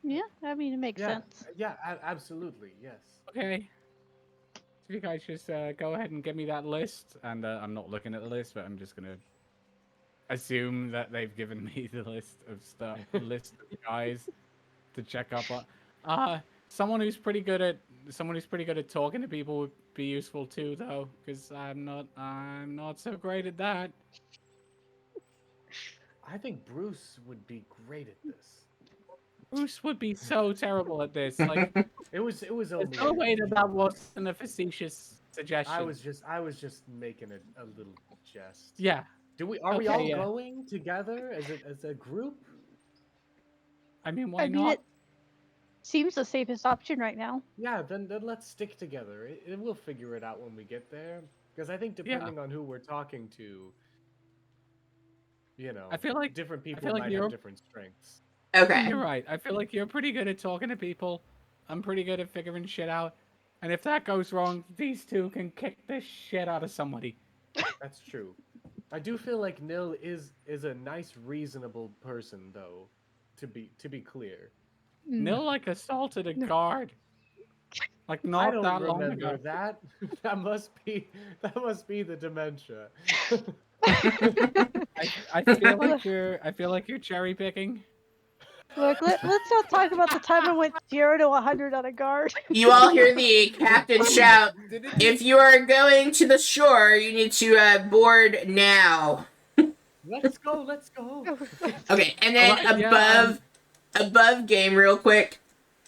Yeah, I mean, it makes sense. Yeah, absolutely, yes. Okay. So you guys just go ahead and give me that list. And I'm not looking at the list, but I'm just going to assume that they've given me the list of stuff, list of guys to check up on. Someone who's pretty good at talking to people would be useful too, though, because I'm not so great at that. I think Bruce would be great at this. Bruce would be so terrible at this. Like, it was there's only no way that wasn't a facetious suggestion. I was just making a little jest. Yeah. Are we all going together as a group? I mean, why not? It seems the safest option right now. Yeah, then let's stick together. We'll figure it out when we get there. Because I think depending on who we're talking to, you know, I feel like different people might have different strengths. Okay. You're right. I feel like you're pretty good at talking to people. I'm pretty good at figuring shit out. And if that goes wrong, these two can kick the shit out of somebody. That's true. I do feel like Nil is a nice, reasonable person, though. To be clear. Nil like assaulted a guard. Like not that long ago. I don't remember that. That must be the dementia. I feel like you're cherry picking. Look, let's not talk about the time I went 0 to 100 on a guard. You all hear the captain shout, Didn't "If you are going to the shore, you need to board now." Let's go. Let's go. Okay, and then Alright, yeah, above game real quick,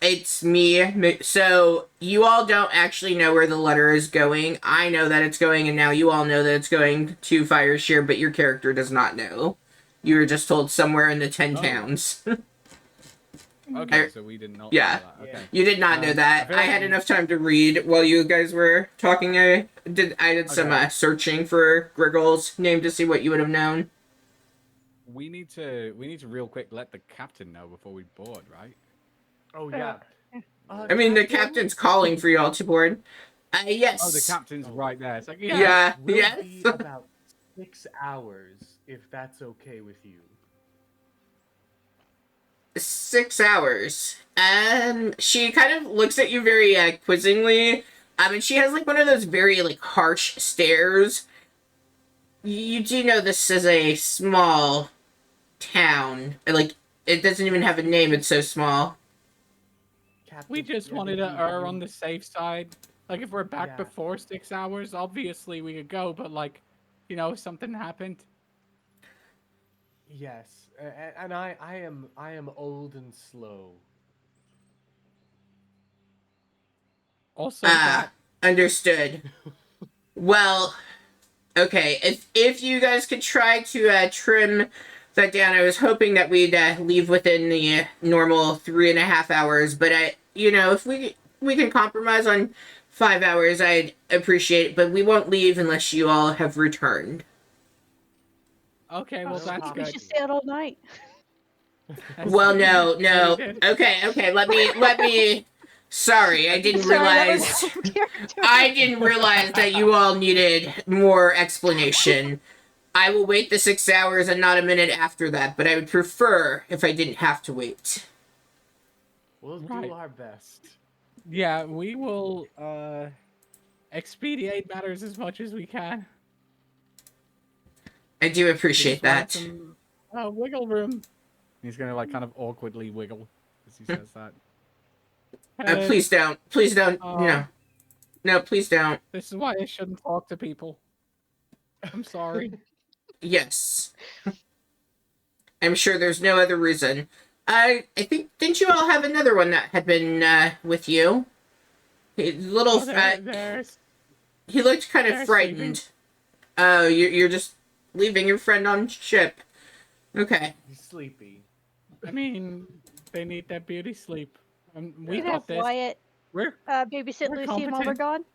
it's me. So you all don't actually know where the letter is going. I know that it's going, and now you all know that it's going to Fireshare, but your character does not know. You were just told somewhere in the 10 Oh. Okay, so we did not. Yeah. Know that. Okay. You did not know that. I I had enough time to read while you guys were talking. I did some Okay. searching for Griggle's name to see what you would have known. We need to real quick let the captain know before we board, right? Oh yeah. I mean, the captain's calling for y'all to board. Yes. Oh, the captain's right there. It's like, Yeah. We'll Yes. be about 6 hours, if that's okay with you. 6 hours. She kind of looks at you very quizzingly. And she has like one of those very like harsh stares. You do know this is a small town. Like it doesn't even have a name. It's so small. Captain, we just yeah, wanted did to you- err on the safe side. Like, if we're back Yeah. before 6 hours, obviously we could go. But like, you know, if something happened. Yes, and I am old and slow. Also, that Understood. Well, okay. If you guys could try to trim that down, I was hoping that we'd leave within the normal 3.5 hours. But if we can compromise on 5 hours, I'd appreciate it. But we won't leave unless you all have returned. okay, well that's We good. should stay out all night. Well, no. We did. Okay. Let me. Sorry, I didn't Sorry, that realize. was out of character. I didn't realize that you all needed more explanation. I will wait the 6 hours and not a minute after that, but I would prefer if I didn't have to wait. We'll Right. do our best. Yeah, we will expedite matters as much as we can. I do appreciate Just want that. some, wiggle room. He's gonna like kind of awkwardly wiggle as he says that. Please don't. Please don't. Oh. No, please don't. This is why I shouldn't talk to people. I'm sorry. Yes. I'm sure there's no other reason. I think, didn't you all have another one that had been with you? Little, There's he looked kind of they're frightened. Oh, you're just leaving your friend on ship. Okay. He's sleepy. I mean, they need that beauty sleep. We We can got have this. Wyatt We're babysit We're Lucy while we're competent. gone.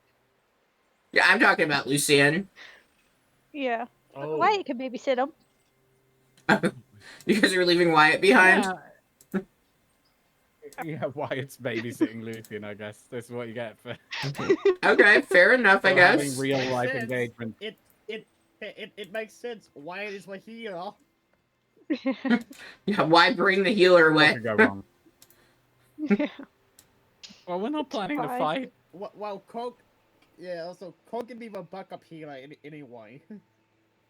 Yeah, I'm talking about Lucienne. Yeah. Oh, Wyatt can babysit him. You guys are leaving Wyatt behind? Yeah. Yeah, Wyatt's babysitting Lucian, I guess. This is what you get for Okay, fair enough, I having guess. real life Makes sense. engagement. It makes sense. Why is my healer? Yeah, why bring the healer What with? could go wrong? Well, we're not planning to Fine. fight. Well, Coke. Yeah. Also, Coke can be my backup healer anyway.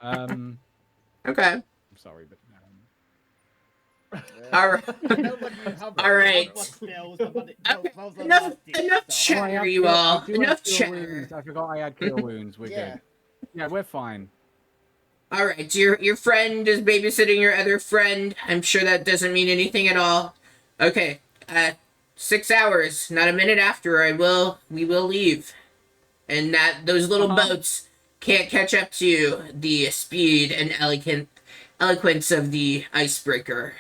Okay. I'm sorry, but Alright. Alright. Enough I chatter, have you cure- all. I do have Enough cure chatter. wounds. I forgot I had cure wounds. We're Yeah. good. Yeah, we're fine. Alright, your friend is babysitting your other friend. I'm sure that doesn't mean anything at all. Okay. 6 hours, not a minute after we will leave. And those little Uh-huh. boats can't catch up to the speed and eloquence of the icebreaker.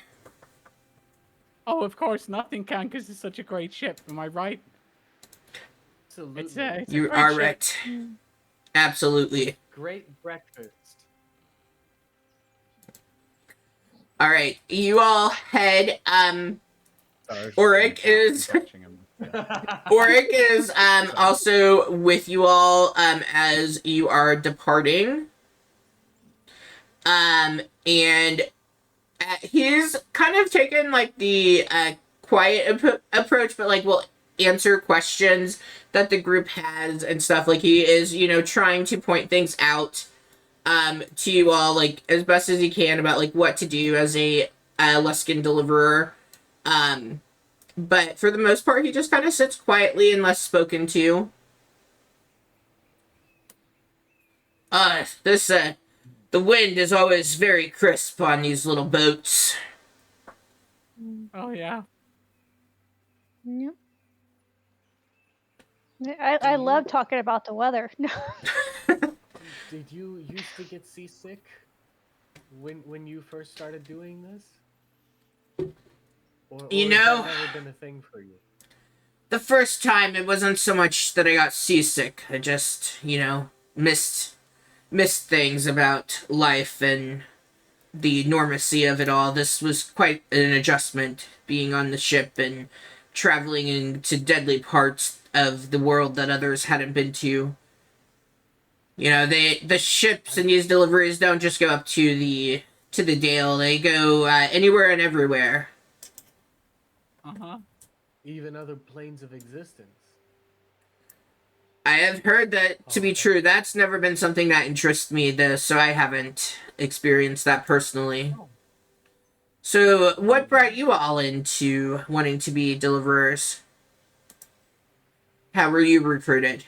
Oh, of course, nothing can because it's such a great ship. Am I right? absolutely. It's a You great are ship. right. Absolutely. Great breakfast. Alright, you all head, Sorry, I was Auric just doing is- scratching him. Auric is also with you all as you are departing. And he's kind of taken like the quiet approach, but like will answer questions that the group has and stuff. Like he is, trying to point things out to you all like as best as he can about like what to do as a Luskin deliverer. But for the most part, he just kind of sits quietly unless spoken to. The wind is always very crisp on these little boats. Oh yeah. Yep. I love talking about the weather. Did you used to get seasick when you first started doing this? Or You has know, that never been a thing for you? the first time it wasn't so much that I got seasick. I just, missed things about life and the enormity of it all. This was quite an adjustment, being on the ship and traveling into deadly parts of the world that others hadn't been to. The ships in these deliveries don't just go up to the Dale. They go anywhere and everywhere. Uh-huh. Even other planes of existence. I have heard that to be true. That's never been something that interests me, though, so I haven't experienced that personally. So, what brought you all into wanting to be deliverers? How were you recruited?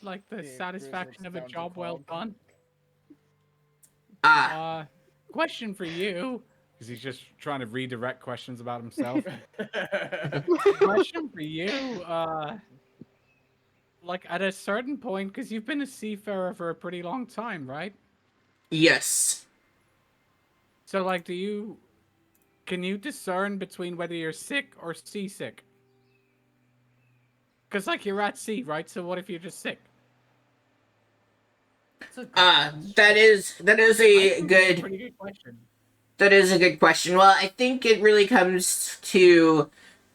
Like the Yeah, satisfaction of a Bruce looks job well down done. Question for you. Because he's just trying to redirect questions about himself. Question for you. Like at a certain point, because you've been a seafarer for a pretty long time, right? Yes. So, like, can you discern between whether you're sick or seasick? Because, like, you're at sea, right? So what if you're just sick? That is a good Pretty good question. That is a good question. Well, I think it really comes to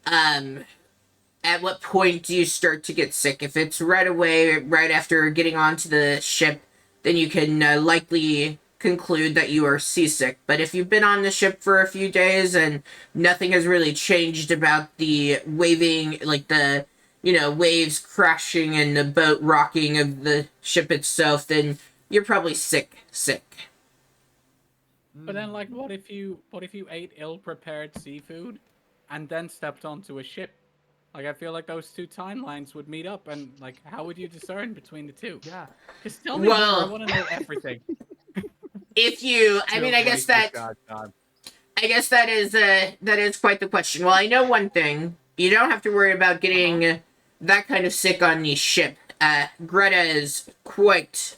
at what point do you start to get sick? If it's right away, right after getting onto the ship, then you can likely conclude that you are seasick. But if you've been on the ship for a few days and nothing has really changed about the waving, like the, waves crashing and the boat rocking of the ship itself, then you're probably sick. But then, like, what if you ate ill-prepared seafood and then stepped onto a ship? Like, I feel like those two timelines would meet up, and like, how would you discern between the two? Yeah. Just tell me more. I Well, want to know everything. I guess that is quite the question. Well, I know one thing. You don't have to worry about getting that kind of sick on the ship. Greta is quite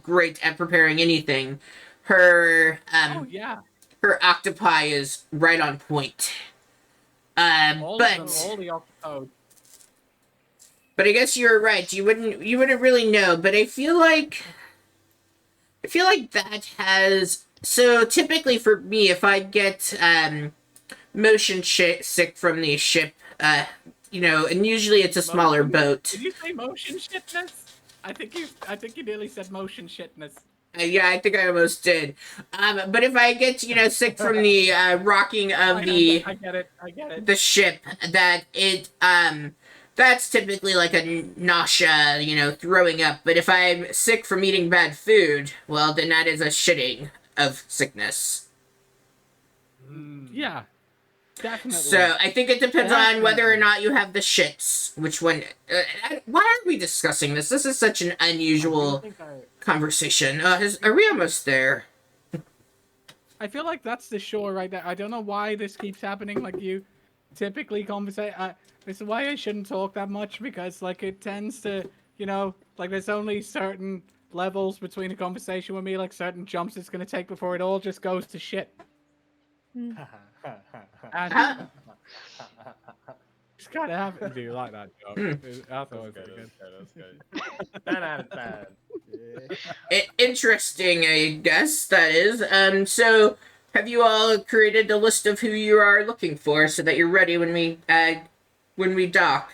great at preparing anything. Her Oh yeah, her octopi is right on point. all of them, But all the octopodes. I guess you're right. You wouldn't really know. But I feel like that has. So typically for me, if I get motion sick from the ship, and usually it's a smaller boat. Did you say motion shitness? I think you nearly said motion shitness. Yeah, I think I almost did. But if I get, sick from the rocking of I get it. the ship, that's typically like a nausea, throwing up. But if I'm sick from eating bad food, well, then that is a shitting of sickness. Yeah, definitely. So I think it depends on whether or not you have the shits. Which one? Why are we discussing this? This is such an unusual conversation. Are we almost there? I feel like that's the shore right there. I don't know why this keeps happening. Like, you typically conversate. This is why I shouldn't talk that much, because like it tends to, like there's only certain levels between a conversation with me, like certain jumps it's gonna take before it all just goes to shit. And just gotta have it. Do you like that joke? I thought it was good. That's good. 10 out of 10. Interesting, I guess that is. So have you all created a list of who you are looking for so that you're ready when we dock?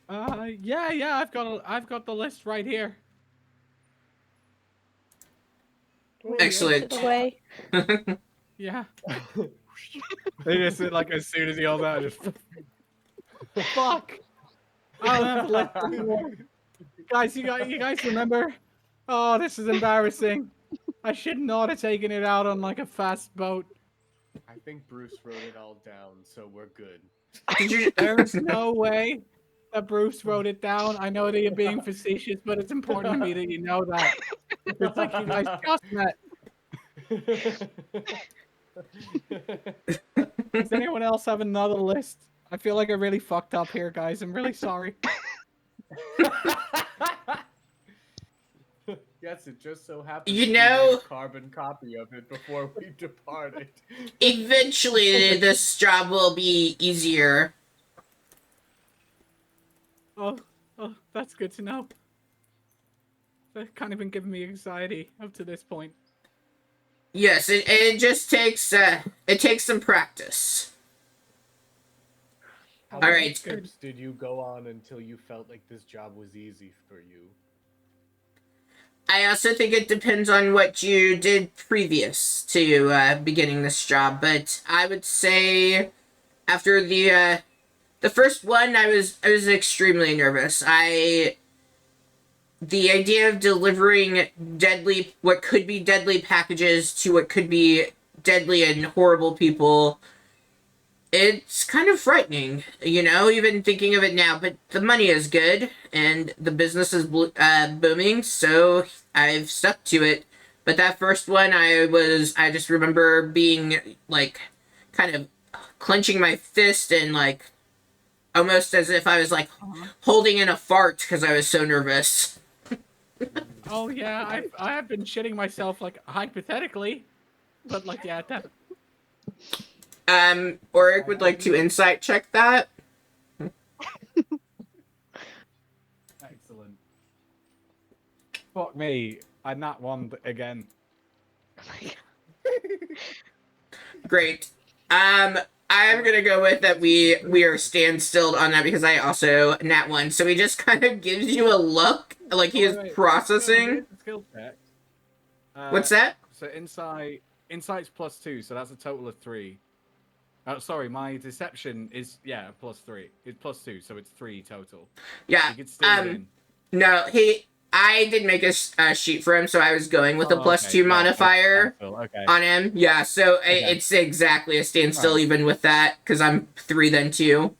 Yeah, I've got the list right here. Excellent. Away. Yeah. They just like as soon as he yells out, just Fuck. I don't have to let anymore. Guys, you guys remember? Oh, this is embarrassing. I should not have taken it out on like a fast boat. I think Bruce wrote it all down, so we're good. Did you? There's no way that Bruce wrote it down. I know that you're being facetious, but it's important to me that you know that. It's like you guys just met. Does anyone else have another list? I feel like I really fucked up here, guys. I'm really sorry. Yes, it just so happens You we know- made a carbon copy of it before we departed. Eventually, this job will be easier. Oh, that's good to know. They've kind of been giving me anxiety up to this point. Yes, it just takes some practice. How All many right. trips did you go on until you felt like this job was easy for you? I also think it depends on what you did previous to beginning this job, but I would say after the first one, I was extremely nervous. The idea of delivering what could be deadly packages to what could be deadly and horrible people, it's kind of frightening, even thinking of it now, but the money is good, and the business is booming, so I've stuck to it. But that first one, I just remember being, like, kind of clenching my fist and, like, almost as if I was, like, holding in a fart because I was so nervous. Oh yeah, I have been shitting myself, like, hypothetically. But, like, yeah, that... Oric would like to insight check that. Excellent. Fuck me. I nat one again. Great. I'm gonna go with that we are standstilled on that because I also nat one. So he just kind of gives you a look, like he is processing. Skill check. What's that? So insight's +2, so that's a total of 3. Sorry, my deception is +3. It's +2, so it's 3 total. Yeah. You could still win. No, I did make a sheet for him, so I was going with a +2 yeah, modifier okay. on him. Yeah, so it's exactly a standstill Right. even with that, because I'm 3 then 2.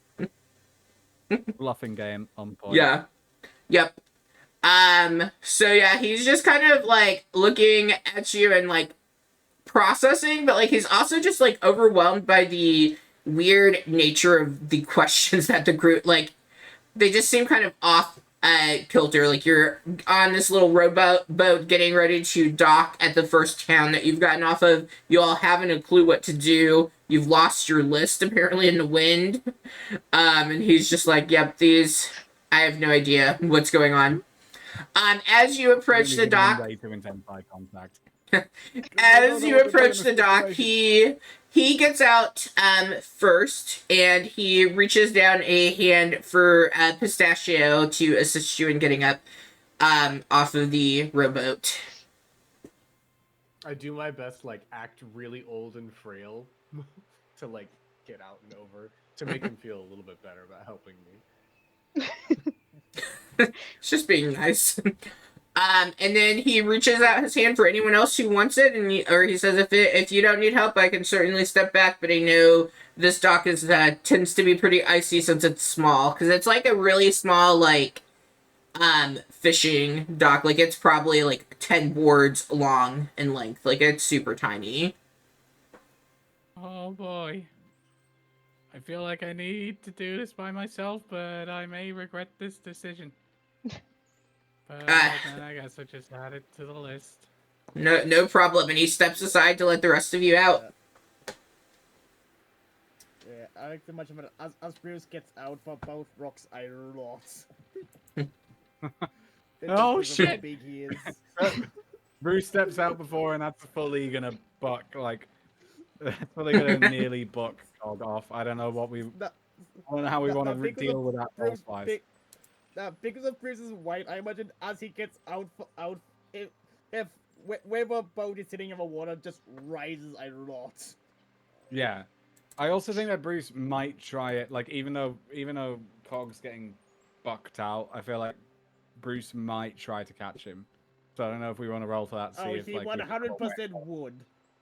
Bluffing game on point. Yeah. Yep. So yeah, he's just kind of like looking at you and like processing, but like he's also just like overwhelmed by the weird nature of the questions that the group, like, they just seem kind of off kilter. Like you're on this little rowboat getting ready to dock at the first town that you've gotten off of. You all haven't a clue what to do. You've lost your list apparently in the wind. And he's just like, yep, I have no idea what's going on. As you approach the dock, Way to intensify contact. as you approach the dock, he gets out first, and he reaches down a hand for Pistachio to assist you in getting up off of the rowboat. I do my best, like, act really old and frail to, like, get out and over, to make him feel a little bit better about helping me. It's just being nice. And then he reaches out his hand for anyone else who wants it, and he says, if you don't need help, I can certainly step back, but I know this dock tends to be pretty icy since it's small, because it's like a really small, like, fishing dock. Like, it's probably, like, 10 boards long in length. Like, it's super tiny. Oh boy. I feel like I need to do this by myself, but I may regret this decision. But then I guess I just add it to the list. No problem, and he steps aside to let the rest of you out. Yeah, I like to mention that as Bruce gets out, but both rocks are lost. Oh, shit. Big he is. Bruce steps out before, and that's fully gonna buck, like, fully gonna nearly buck Cog off. I don't know what I don't know how we want to deal with that Bruce, boss-wise. because of Bruce's weight, I imagine as he gets out, if wherever boat is sitting in the water, just rises a lot. Yeah, I also think that Bruce might try it. Like, even though Cog's getting bucked out, I feel like Bruce might try to catch him. So I don't know if we want to roll for that. Oh, See if he like. 100% would.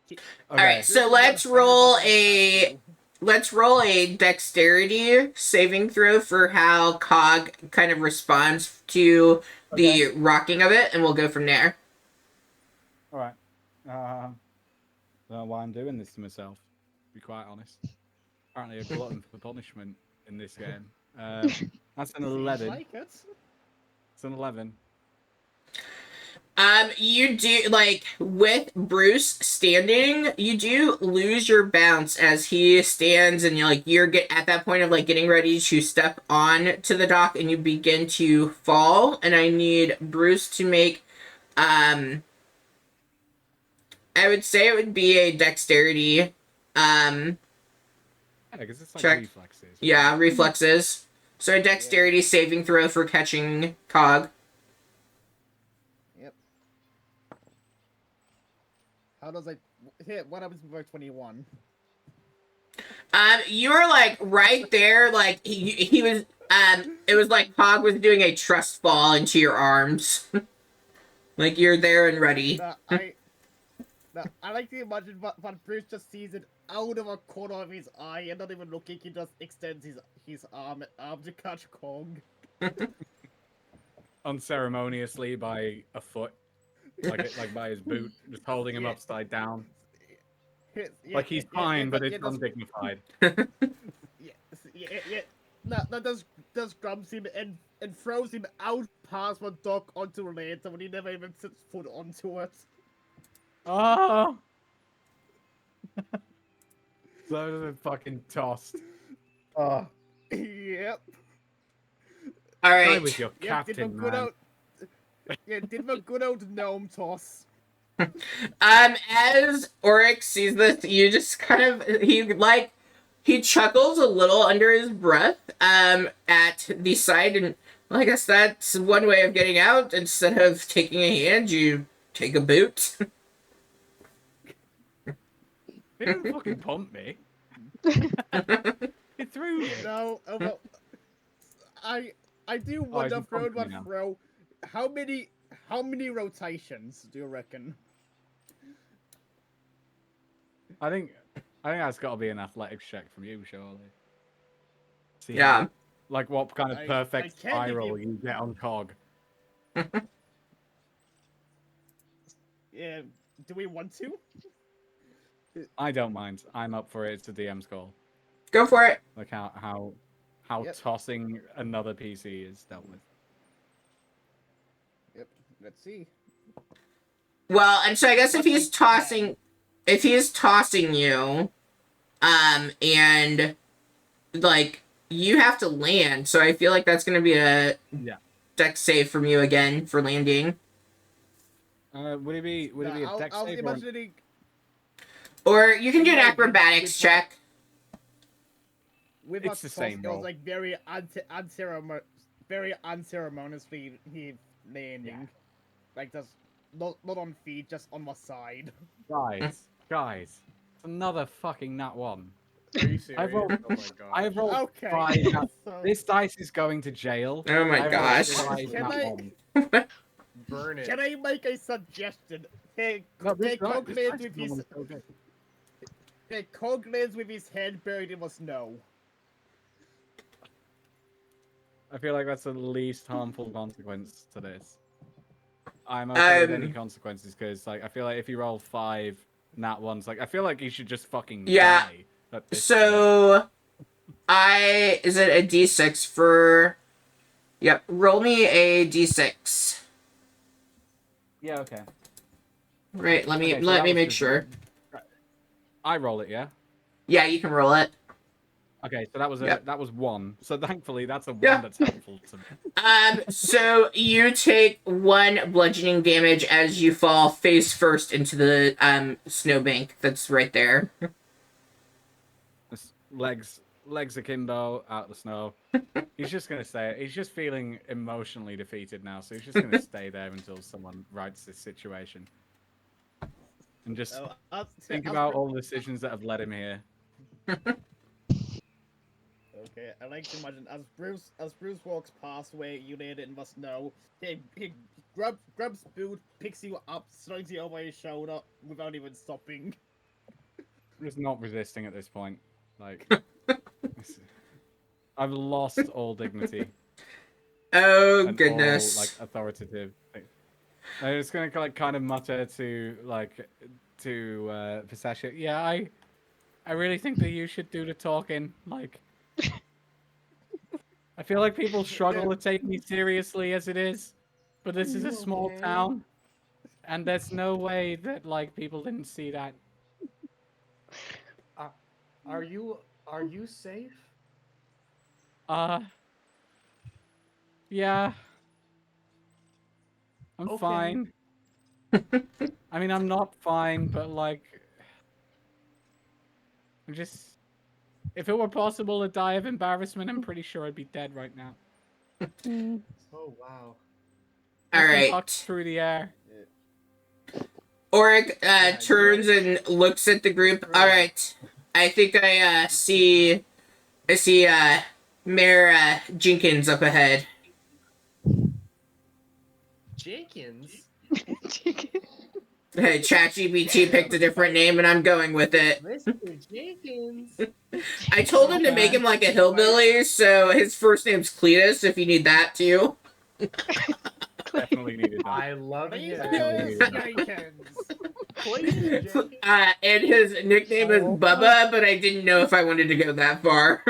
Okay. All right, so Bruce let's 100% roll has a to. let's roll a dexterity saving throw for how Cog kind of responds to the rocking of it, and we'll go from there. All right. I don't know why I'm doing this to myself. To be quite honest. Apparently, a glutton for punishment in this game. That's an 11. Like it. It's an 11. You do, like, with Bruce standing, you do lose your bounce as he stands, and you're at that point of, like, getting ready to step on to the dock, and you begin to fall, and I need Bruce to make, I would say it would be a dexterity, Yeah, because it's like check. reflexes. Yeah, reflexes. So a dexterity saving throw for catching Cog. Yep. How does I hit? What happens before 21? You were like right there, like he was. It was like Cog was doing a trust fall into your arms, like you're there and ready. I like to imagine, but Bruce just sees it out of a corner of his eye, and not even looking, he just extends his arm to catch Kong. Unceremoniously by a foot, like by his boot, just holding him upside down. Like he's fine, but it's undignified. Yeah. That does grabs him and throws him out past the dock onto land, when he never even sets foot onto it. Oh! So they're fucking tossed. Oh. Yep. All Guy right. with your captain, man. Did the good old gnome toss. As Oryx sees this, you just kind of he chuckles a little under his breath at the sight, and well, I guess that's one way of getting out. Instead of taking a hand, you take a boot. He didn't fucking pump me. He threw me. No, well, I do wonder, throw by throw, how many rotations do you reckon? I think that's got to be an athletics check from you, surely. See Yeah. Like what kind of perfect spiral you get on Cog. Yeah. Do we want to? I don't mind. I'm up for it. It's the DM's call. Go for it. Like how tossing another PC is dealt with. Yep. Let's see. Well, and so I guess if he's tossing you, and like you have to land, so I feel like that's gonna be a dex save from you again for landing. Would it be a dex save? Or you can do an acrobatics check. With it's the same roll. It was like very unceremoniously landing. Yeah. Like just not on feet, just on my side. Guys, it's another fucking nat one. Are you serious? I've rolled 5. This dice is going to jail. Oh my gosh. Burn it. Can I make a suggestion? Cog lands with his head buried in the snow. I feel like that's the least harmful consequence to this. I'm okay with any consequences because, like, I feel like if you roll 5 nat ones, like, I feel like you should just fucking die. So, is it a d6 for? Yep. Roll me a d6. Yeah. Okay. Right. Let me make sure. I roll it, yeah. Yeah, you can roll it. Okay, so that was 1. So thankfully, that's a 1 that's helpful to me. So you take 1 bludgeoning damage as you fall face first into the snowbank that's right there. Legs akimbo out the snow. He's just gonna stay. He's just feeling emotionally defeated now, so he's just gonna stay there until someone rights this situation. And just think about all the decisions that have led him here. Okay, I like to imagine as Bruce walks past where you landed in the snow, he grabs boot, picks you up, slings you over his shoulder without even stopping. Just not resisting at this point. Like, I've lost all dignity Oh and goodness. all like authoritative. I'm just gonna like kind of mutter to Pistachio. Yeah, I really think that you should do the talking. Like, I feel like people struggle to take me seriously as it is, but this is a small town, and there's no way that like people didn't see that. Are you safe? Yeah, I'm Okay. fine. I mean, I'm not fine, but like, I'm just. If it were possible to die of embarrassment, I'm pretty sure I'd be dead right now. Mm. Oh wow. All Just been right. hucked through the air. Auric Yeah, turns and looks at the group. All right. I think I see Mayor Jenkins up ahead. Jenkins? Hey, ChatGPT picked a different name and I'm going with it. Mr. Jenkins. I told him to make him like a hillbilly, so his first name's Cletus if you need that too. Definitely needed that. I love Please, it. Jenkins. Please, Jenkins. And his nickname is Bubba, but I didn't know if I wanted to go that far.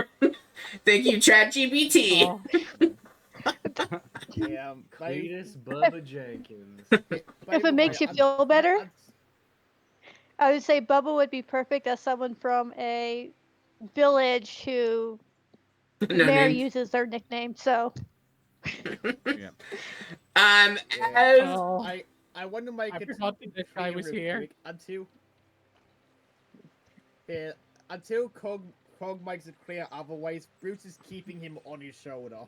Thank you, ChatGPT. Oh. Yeah, Cletus Bubba Jenkins. If it makes you feel better, I would say Bubba would be perfect as someone from a village who No Mayor name. uses their nickname. So Yeah. As Oh, I want to make I it forgot that this guy was real here. quick until Cog makes it clear otherwise, Bruce is keeping him on his shoulder.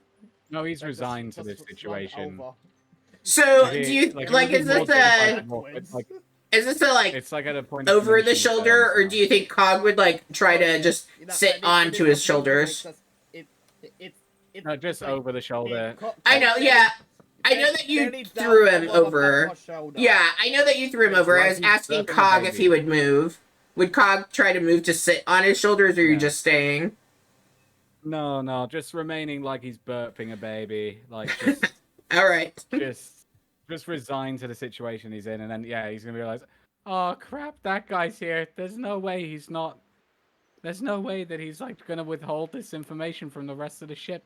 No, he's Like, resigned to just this slide situation. over. So Like, do you like, like it is would be this more a difficult, it's like is this a like it's like at a point of over the diminishing shoulder, returns or now. do you think Cog would like try to just You know, sit it onto is his completely shoulders? makes us- it- No, just it's like- over the shoulder. I know, yeah. I know that you threw him over. Yeah, I know that you threw him over. I was asking Cog if he would move. Would Cog try to move to sit on his shoulders, or are you Yeah. just staying? No, just remaining like he's burping a baby. Like just All right. just resign to the situation he's in, and then yeah, he's gonna realize, oh crap, that guy's here. There's no way he's not. There's no way that he's like gonna withhold this information from the rest of the ship.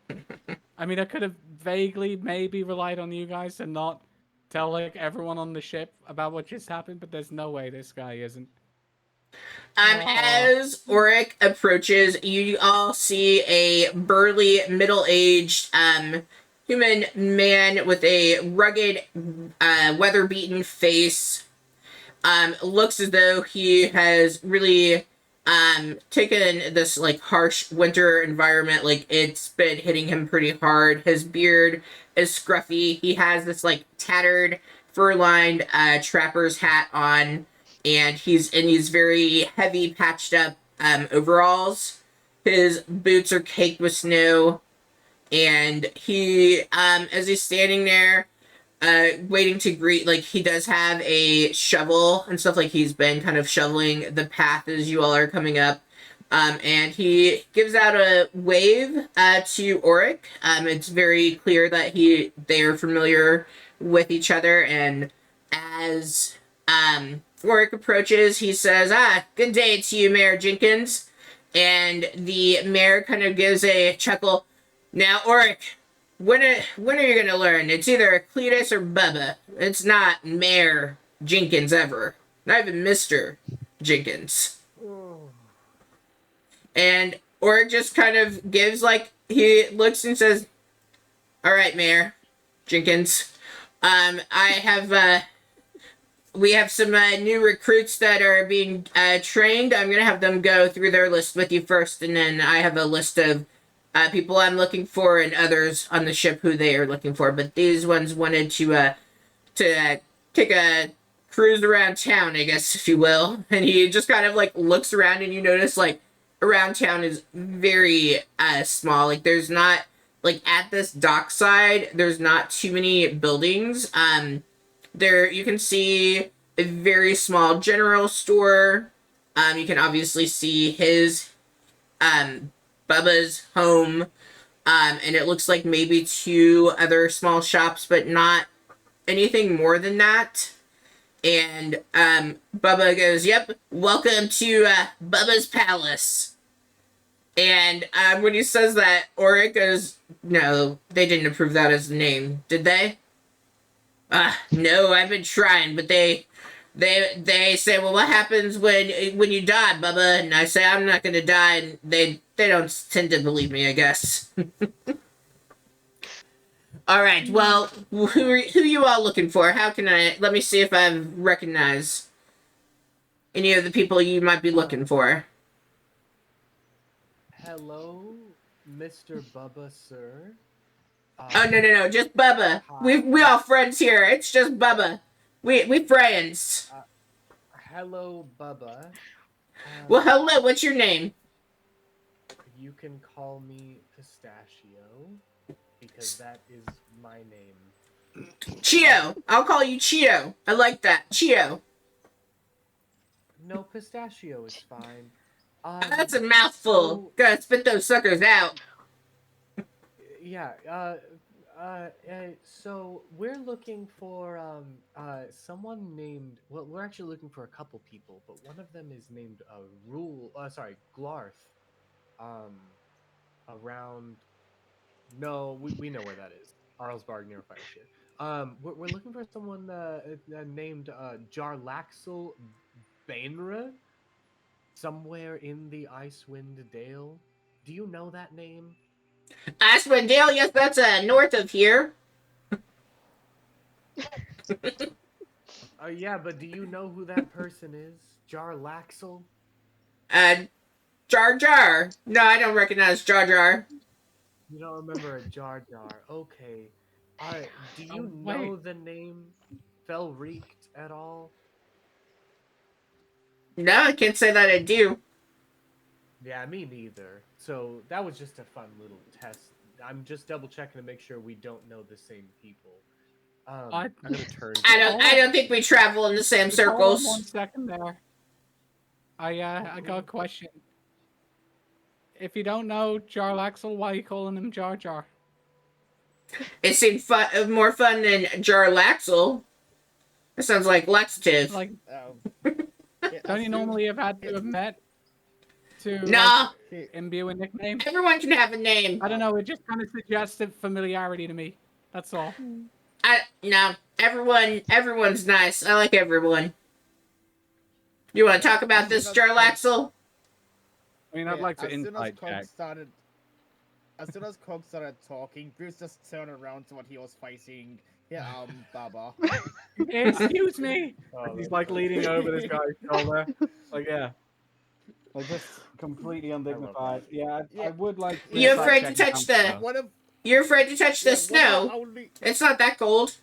I mean, I could have vaguely maybe relied on you guys to not tell like everyone on the ship about what just happened, but there's no way this guy isn't. As Auric approaches, you all see a burly, middle-aged, human man with a rugged, weather-beaten face. Looks as though he has really, taken this, like, harsh winter environment. Like, it's been hitting him pretty hard. His beard is scruffy. He has this, like, tattered, fur-lined, trapper's hat on. And he's in these very heavy, patched up overalls. His boots are caked with snow. And he, as he's standing there, waiting to greet, like, he does have a shovel and stuff. Like, he's been kind of shoveling the path as you all are coming up. And he gives out a wave to Auric. It's very clear that they are familiar with each other. And as Auric approaches, he says, good day to you, Mayor Jenkins. And the mayor kind of gives a chuckle. Now, Auric, when are you going to learn? It's either Cletus or Bubba. It's not Mayor Jenkins ever. Not even Mr. Jenkins. And Auric just kind of gives, like, he looks and says, all right, Mayor Jenkins. We have some new recruits that are being trained. I'm going to have them go through their list with you first, and then I have a list of people I'm looking for and others on the ship who they are looking for. But these ones wanted to take a cruise around town, I guess, if you will. And he just kind of, like, looks around, and you notice, like, around town is very small. Like, there's not like at this dockside, there's not too many buildings. There you can see a very small general store. You can obviously see his Bubba's home. And it looks like maybe 2 other small shops, but not anything more than that. And Bubba goes, "Yep, welcome to Bubba's Palace." And when he says that, Oric goes, "No, they didn't approve that as the name, did they?" No, I've been trying, but they say, "Well, what happens when you die, Bubba?" And I say, "I'm not gonna die," and they don't tend to believe me, I guess. All right. Well, who you all looking for? How can I? Let me see if I recognize any of the people you might be looking for. Hello, Mr. Bubba, sir. Oh no, just Bubba. We all friends here. It's just Bubba. We friends. Hello, Bubba. Well, hello. What's your name? You can call me Pistachio, because that is my name. Chio. I'll call you Chio. I like that. Chio. No, Pistachio is fine. That's a mouthful. Gotta spit those suckers out. Yeah, so we're looking for someone named, well, we're actually looking for a couple people, but one of them is named Glarth. Around, no, we know where that is. Arlsbarg near Fireshare. We're looking for someone named Jarlaxle Bainra, somewhere in the Icewind Dale. Do you know that name? Icewind Dale, yes, that's north of here. Yeah, but do you know who that person is? Jarlaxle? Jar Jar. No, I don't recognize Jar Jar. You don't remember a Jar Jar. Okay. Do you wait. know the name Felreeked at all? No, I can't say that I do. Yeah, me neither. So that was just a fun little test. I'm just double checking to make sure we don't know the same people. I'm gonna turn. I don't think we travel in the same Just hold on circles. 1 second there. I got a question. If you don't know Jarlaxle, why are you calling him Jar Jar? It seemed more fun than Jarlaxle. That sounds like laxative. Like, Yeah, don't you normally have had to have met to No, imbue a nickname? everyone can have a name. I don't know. It just kind of suggested familiarity to me. That's all. No, everyone's nice. I like everyone. You want to talk about this, Jarlaxle? I mean, I'd like to as soon as insight Cog check. started, as soon as Cog started talking, Bruce just turned around to what he was facing. Yeah, Baba. Excuse me. Oh, He's that's like funny. leaning over this guy's shoulder. Like, yeah. Like just completely undignified. that. Yeah, I would like. to You're insight afraid check to his touch the- answer. One of You're afraid to touch the snow. It's not that cold.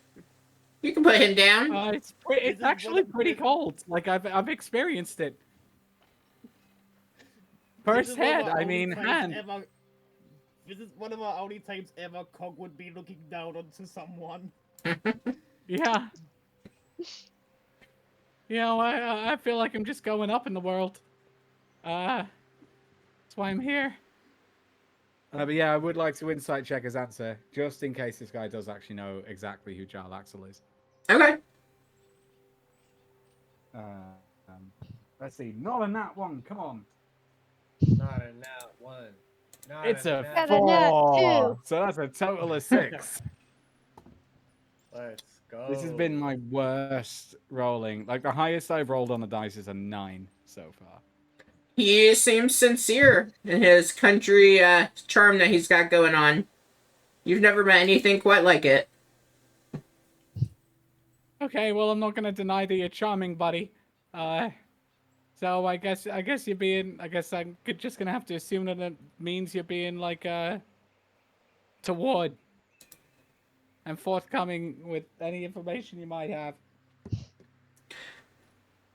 You can put him down. It's This is actually one of- pretty cold. Like I've experienced it This is one of firsthand. our I only mean, times hand. ever- This is one of our only times ever Cog would be looking down onto someone. Yeah. You know, I feel like I'm just going up in the world. That's why I'm here. But yeah, I would like to insight check his answer, just in case this guy does actually know exactly who Jarlaxle is. Okay. Let's see. Not a nat one. Come on. Not a nat one. It's a Got a nat 4. two. So that's a total of 6. Let's go. This has been my worst rolling. Like the highest I've rolled on the dice is a 9 so far. He seems sincere in his country charm that he's got going on. You've never met anything quite like it. Okay, well I'm not gonna deny that you're charming, buddy. So I guess you're being. I guess I'm just gonna have to assume that it means you're being like toward and forthcoming with any information you might have.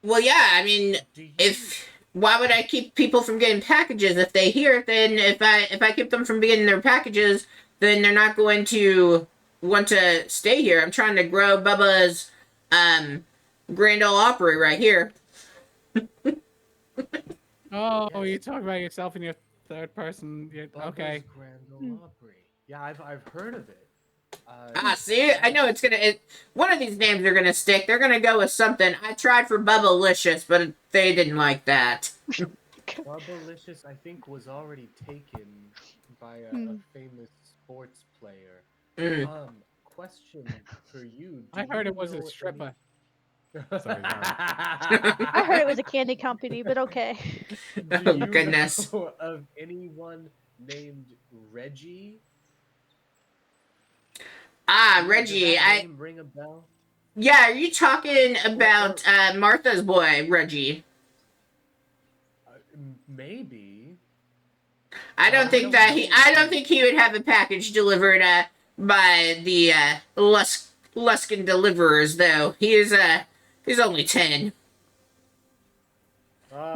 Well, yeah, I mean, why would I keep people from getting packages if they hear it? Then if I keep them from getting their packages, then they're not going to want to stay here. I'm trying to grow Bubba's Grand Ole Opry right here. Oh, Yes. you talk about yourself in your third person. Okay. Bubba's Grand Ole Opry. Yeah, I've heard of it. See, I know it's gonna. One of these names are gonna stick. They're gonna go with something. I tried for Bubbalicious, but they didn't like that. Bubbalicious, I think, was already taken by a famous sports player. Question for you. I heard it was a stripper. Sorry. I heard it was a candy company, but okay. Do Oh, you goodness. know of anyone named Reggie? Does Reggie. that name ring a bell? Yeah, are you talking about Martha's boy, Reggie? Maybe. I don't think he would have a package delivered by the Luskin deliverers though. He's only 10.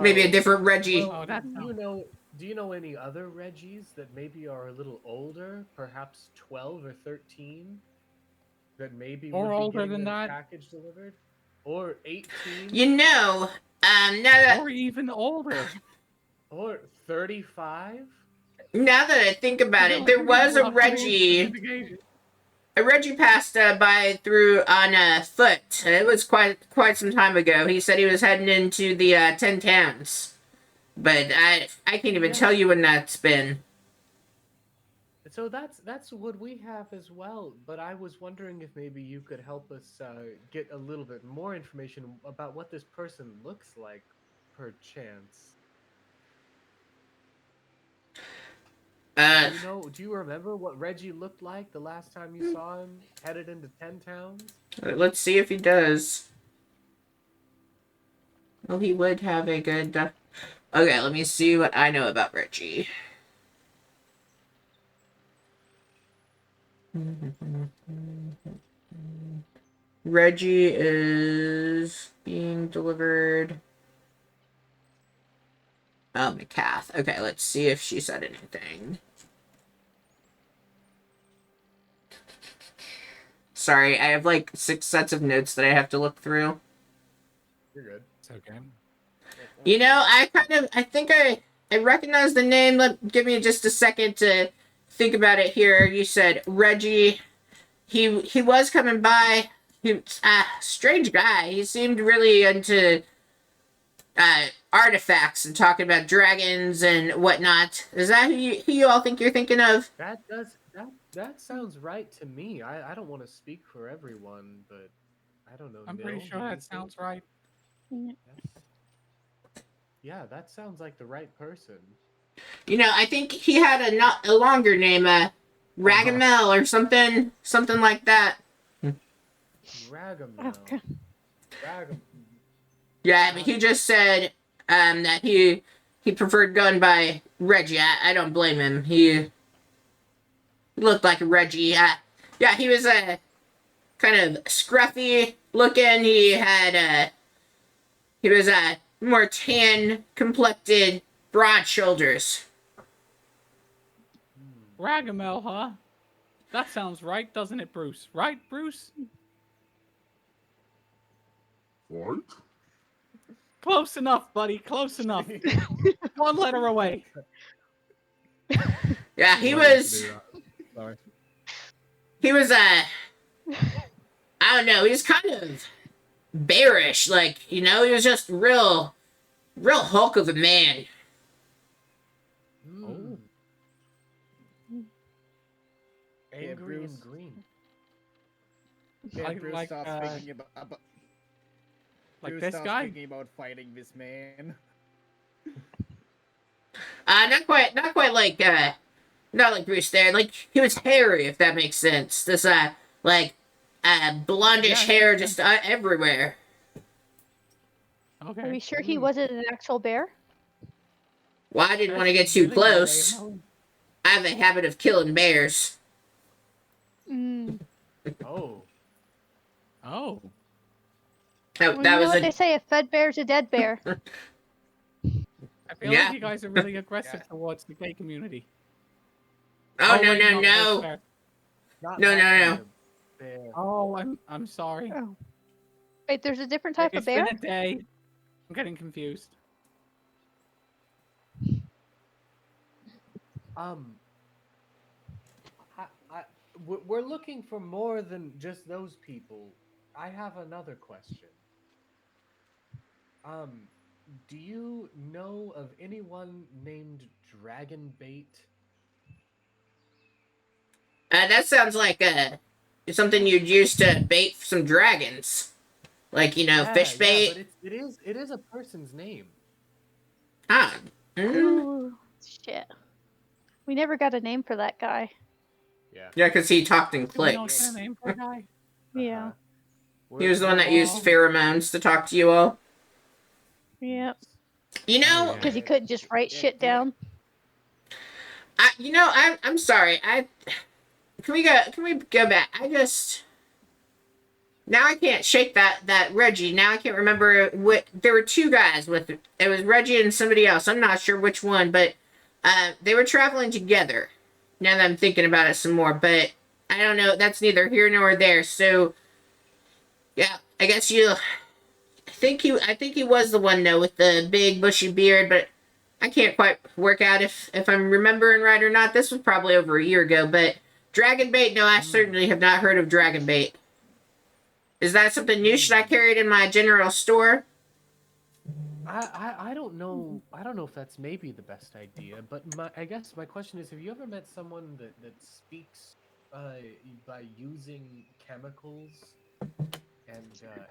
Maybe a different Reggie. Well, Oh, do you know any other Reggies that maybe are a little older, perhaps 12 or 13, that maybe Or would be older getting than their that? package delivered? Or 18? You know, now that or even older. Or 35? now that I think about it, there was a Reggie. A Reggie passed by through on foot. It was quite some time ago. He said he was heading into the 10 towns, but I can't even tell you when that's been. So that's what we have as well. But I was wondering if maybe you could help us get a little bit more information about what this person looks like, perchance. Do you remember what Reggie looked like the last time you saw him headed into 10 towns? Let's see if he does. Well, he would have a good. Okay, let me see what I know about Reggie. Reggie is being delivered. Oh, McCath. Okay, let's see if she said anything. Sorry, I have like 6 sets of notes that I have to look through. You're good. It's okay. You know, I think I recognize the name. Give me just a second to think about it here. You said Reggie. He was coming by. Strange guy. He seemed really into artifacts and talking about dragons and whatnot. Is that who you all think you're thinking of? That sounds right to me. I don't want to speak for everyone, but I don't know. I'm pretty sure that sounds right. Yeah, that sounds like the right person. You know, I think he had a longer name, Ragamel or something like that. Ragamel. Okay. Yeah, but he just said that he preferred going by Reggie. I don't blame him. He looked like a Reggie. Yeah, he was kind of scruffy looking. He was more tan complected, broad shoulders. Ragamel, huh? That sounds right, doesn't it, Bruce? Right, Bruce? What? Close enough, buddy. Close enough. 1 letter away. Yeah, he was. Sorry. He was I don't know. He was kind of bearish, like he was just real hulk of a man. Oh. Angry and green. Yeah, Like- Bruce like, starts thinking about Like Bruce this starts guy? thinking about fighting this man. Not quite like not like Bruce there. Like he was hairy, if that makes sense. This like blondish hair just everywhere. Okay. Are we sure he wasn't an actual bear? Well, I didn't want to get too close. I have a habit of killing bears. Mm. Oh. Oh. That Well, you know was what a they say, a fed bear's a dead bear. I feel Yeah. like you guys are really aggressive towards the gay community. Oh, no, wait, no, not the no. bear. Not No, that no, kind no. of bear. Oh, I'm sorry. Oh. Wait, there's a different type of It's bear? been a day. I'm getting confused. Um, we're looking for more than just those people. I have another question. Um, do you know of anyone named Dragonbait? That sounds like something you'd use to bait some dragons. Like, fish Yeah, bait. but it is a person's name. Ah. Mm. Ooh, shit. We never got a name for that guy. Yeah. Yeah, because he talked in Do we not clicks. get a name for a guy? Yeah. He was the one that used pheromones to talk to you all. Yeah. You know, Because he couldn't just write shit down. I'm sorry. Can we go back? Now I can't shake that Reggie. Now I can't remember what. There were two guys with it. It was Reggie and somebody else. I'm not sure which one, but they were traveling together. Now that I'm thinking about it some more, but I don't know. That's neither here nor there. So yeah, I guess you. I think he was the one though with the big bushy beard, but I can't quite work out if I'm remembering right or not. This was probably over a year ago, but Dragon Bait, no, I certainly have not heard of Dragon Bait. Is that something new? Should I carry it in my general store? I don't know. I don't know if that's maybe the best idea, but I guess my question is: have you ever met someone that speaks by using chemicals and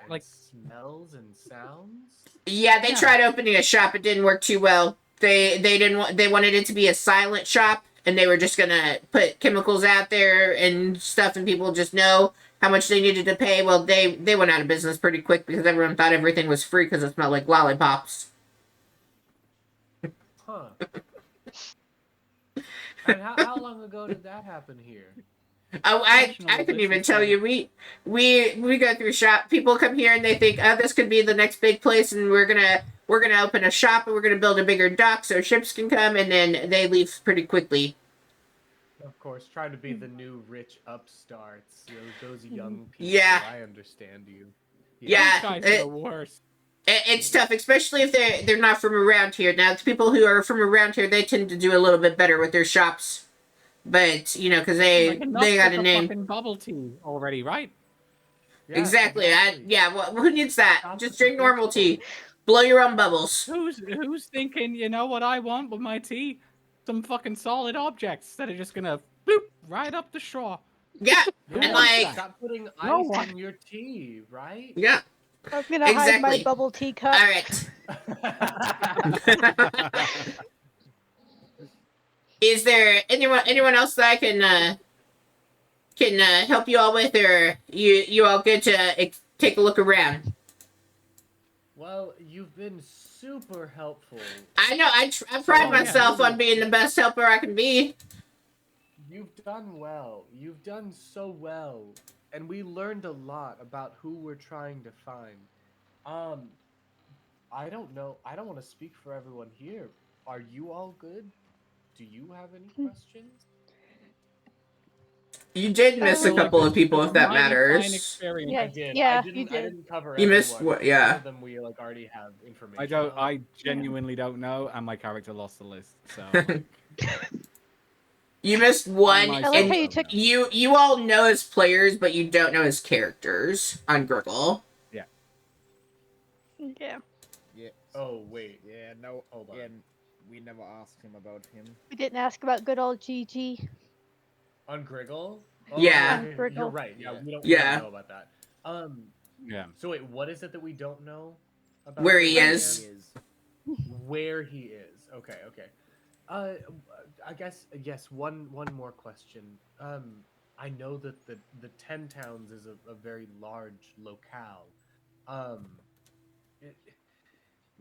Like- smells and sounds? Yeah, they tried opening a shop. It didn't work too well. They didn't want. They wanted it to be a silent shop, and they were just gonna put chemicals out there and stuff, and people just know how much they needed to pay. Well, they went out of business pretty quick because everyone thought everything was free because it smelled like lollipops. Huh. And how long ago did that happen here? Oh, I couldn't even tell you. We go through shop. People come here and they think, oh, this could be the next big place, and we're gonna open a shop and we're gonna build a bigger dock so ships can come, and then they leave pretty quickly. Of course, trying to be the new rich upstarts, those young people. Yeah. I understand you. Yeah, These guys are the worst. It's tough, especially if they're not from around here. Now, the people who are from around here, they tend to do a little bit better with their shops. But, because they got a name. Fucking bubble tea already, right? Yeah, Exactly. Well, who needs that? Stop Just with drink the normal principle. tea. Blow your own bubbles. Who's thinking? You know what I want with my tea? Some fucking solid objects that are just gonna boop right up the straw. Yeah. Yeah, And like, stop putting No ice one. in your tea, right? yeah. I'm gonna hide my Exactly. bubble tea cup. All right. Is there anyone else that I can help you all with, or you all good to take a look around? Well, you've been super helpful. I know. I pride Oh, yeah. myself on being the best helper I can be. You've done well. You've done so well. And we learned a lot about who we're trying to find. I don't know. I don't want to speak for everyone here. Are you all good? Do you have any questions? You did miss a couple of people, if that Mighty fine matters. experience. Yeah, I did. yeah, I you didn't. did. I didn't cover. You missed everyone. what- yeah. Some of them we already have information. I genuinely don't know, and my character lost the list. So You missed one, I I like and how you took. you all know his players, but you don't know his characters on Griggle. Yeah. Yeah. Oh wait. Yeah. No. Hold on. Yeah, we never asked him about him. We didn't ask about good old GG. On Griggle. Yeah. On Griggle. You're right. Yeah. We don't Yeah. know about that. yeah. So wait, what is it that we don't know about? Where he Griggle is. again? Where he is. Okay. Okay. I guess yes. One more question. I know that the 10 Towns is a very large locale.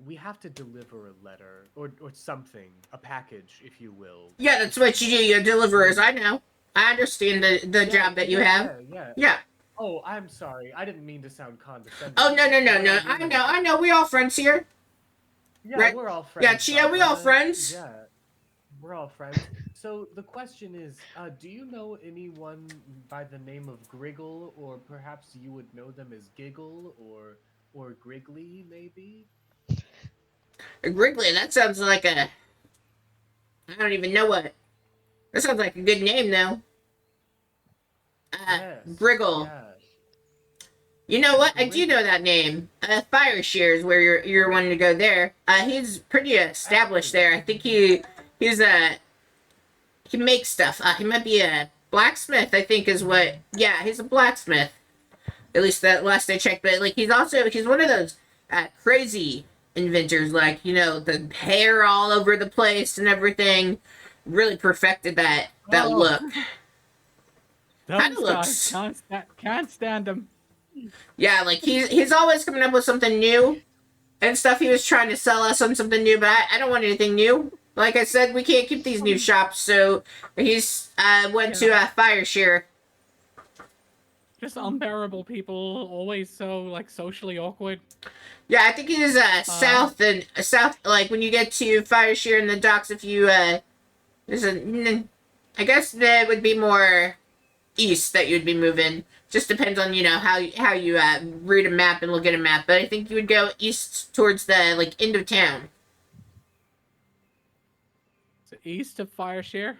We have to deliver a letter or something, a package, if you will. Yeah, that's what you do. You're deliverers. I know. I understand the job that you have. Yeah. Yeah. Oh, I'm sorry. I didn't mean to sound condescending. Oh, no. What I mean- I know. We all friends here. Yeah, Right. we're all friends. Yeah, Chia, we all Barbara. friends. Yeah, we're all friends. So the question is, do you know anyone by the name of Griggle, or perhaps you would know them as Giggle or Griggly, maybe? Wrigley, that sounds like a. I don't even know what. That sounds like a good name, though. Yes. Griggle. Yeah. You know what? I do Griggle. know that name. Fire Shears, where you're wanting to go there. He's pretty established there. I think he's he makes stuff. He might be a blacksmith. I think is what. Yeah, he's a blacksmith. At least that last I checked. But like he's one of those crazy inventors. Like the hair all over the place and everything. Really perfected that Oh. look. Those Kinda looks- guys can't stand them. Yeah, like he's always coming up with something new and stuff. He was trying to sell us on something new, but I don't want anything new. Like I said, we can't keep these new shops, so he's went to Fire Shear. Just unbearable people, always so like socially awkward. Yeah, I think he's south and south. Like when you get to Fire Shear in the docks, if you there's I guess that would be more east that you'd be moving. Just depends on how you read a map and look at a map. But I think you would go east towards the like end of town. So east of Fireshare.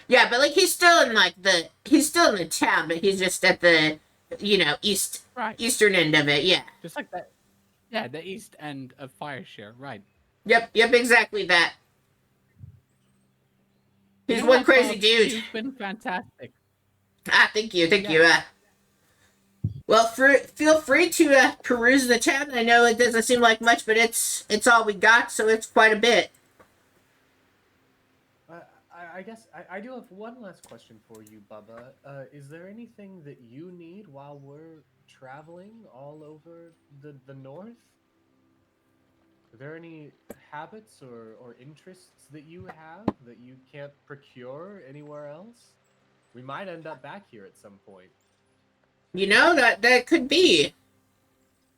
Yeah, but like he's still in the town, but he's just at the east Right. eastern end of it. Yeah. Just like that. Yeah, the east end of Fireshare, right. Yep, exactly that. He's You know one what, crazy Bob? dude. You've been fantastic. Thank you. Well, feel free to peruse the town. I know it doesn't seem like much, but it's all we got, so it's quite a bit. I guess I do have one last question for you, Bubba. Is there anything that you need while we're traveling all over the north? Are there any habits or interests that you have that you can't procure anywhere else? We might end up back here at some point. That could be.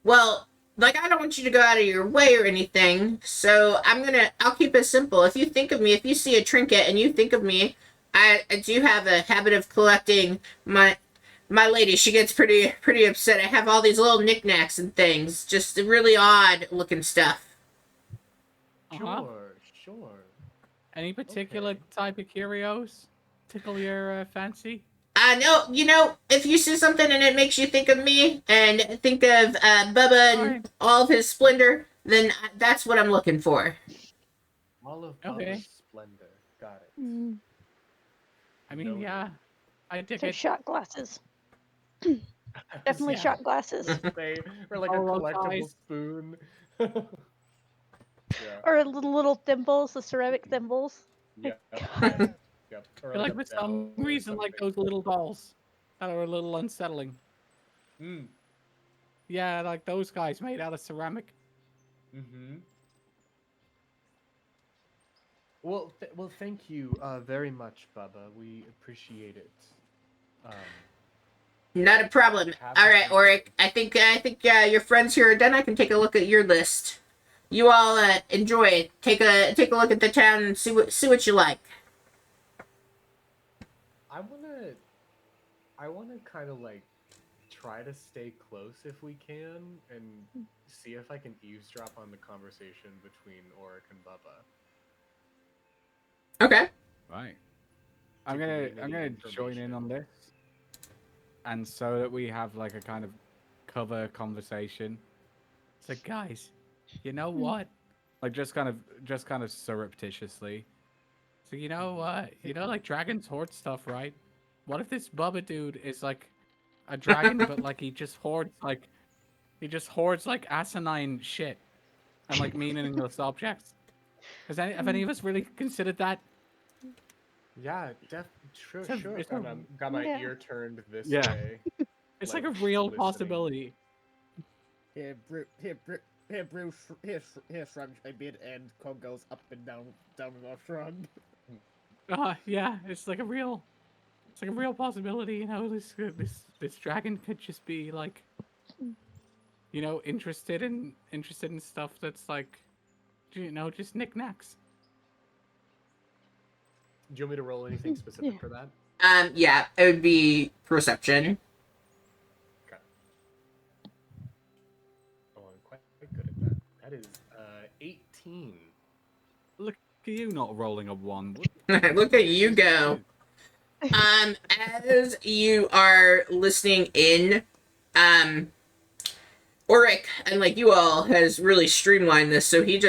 Well, like I don't want you to go out of your way or anything, so I'll keep it simple. If you think of me, if you see a trinket and you think of me, I do have a habit of collecting my lady. She gets pretty upset. I have all these little knickknacks and things, just really odd looking stuff. Uh-huh. Sure. Any particular type of curios tickle your fancy? No, if you see something and it makes you think of me and think of Bubba and all of his splendor, then that's what I'm looking for. All of Okay. Bubba's splendor. Got it. I mean, Noted. yeah. I dig So it. shot glasses. Definitely Yeah. shot glasses. Or like a Polo collectible ties. spoon. Yeah. Or little thimbles, the ceramic thimbles. Yep. God. Yep. I Or feel like a for bell some or reason, like something. those little dolls that are a little unsettling. Mm. Yeah, like those guys made out of ceramic. Mm-hmm. Well, thank you very much, Bubba. We appreciate it. Not a problem. All right, Oric. I think your friends here are done. I can take a look at your list. You all enjoy it. Take a look at the town and see what you like. I wanna kind of like try to stay close if we can and see if I can eavesdrop on the conversation between Oric and Bubba. Okay. Right. I'm To gonna glean any join in on this, and so that we have like a kind of cover conversation. So guys, you know what? Like just kind of surreptitiously. So you know what? Like dragons hoard stuff, right? What if this Bubba dude is like a dragon, but like he just hoards like asinine shit and like meaningless objects? Have any of us really considered that? Yeah, sure. It's a- Got my Yeah. ear turned this Yeah. way. It's like a Like, real listening. possibility. Here, shrug a bit, and Cog goes up and down with our shrug. Yeah, it's like a real possibility. This dragon could just be like, interested in stuff that's like, just knickknacks. Do you want me to roll anything specific Yeah. for that? Yeah, it would be perception. Okay. Oh, I'm quite good at that. That is 18. Look at you not rolling a 1. Look at you go. As you are listening in, Oric, and like you all, has really streamlined this. So he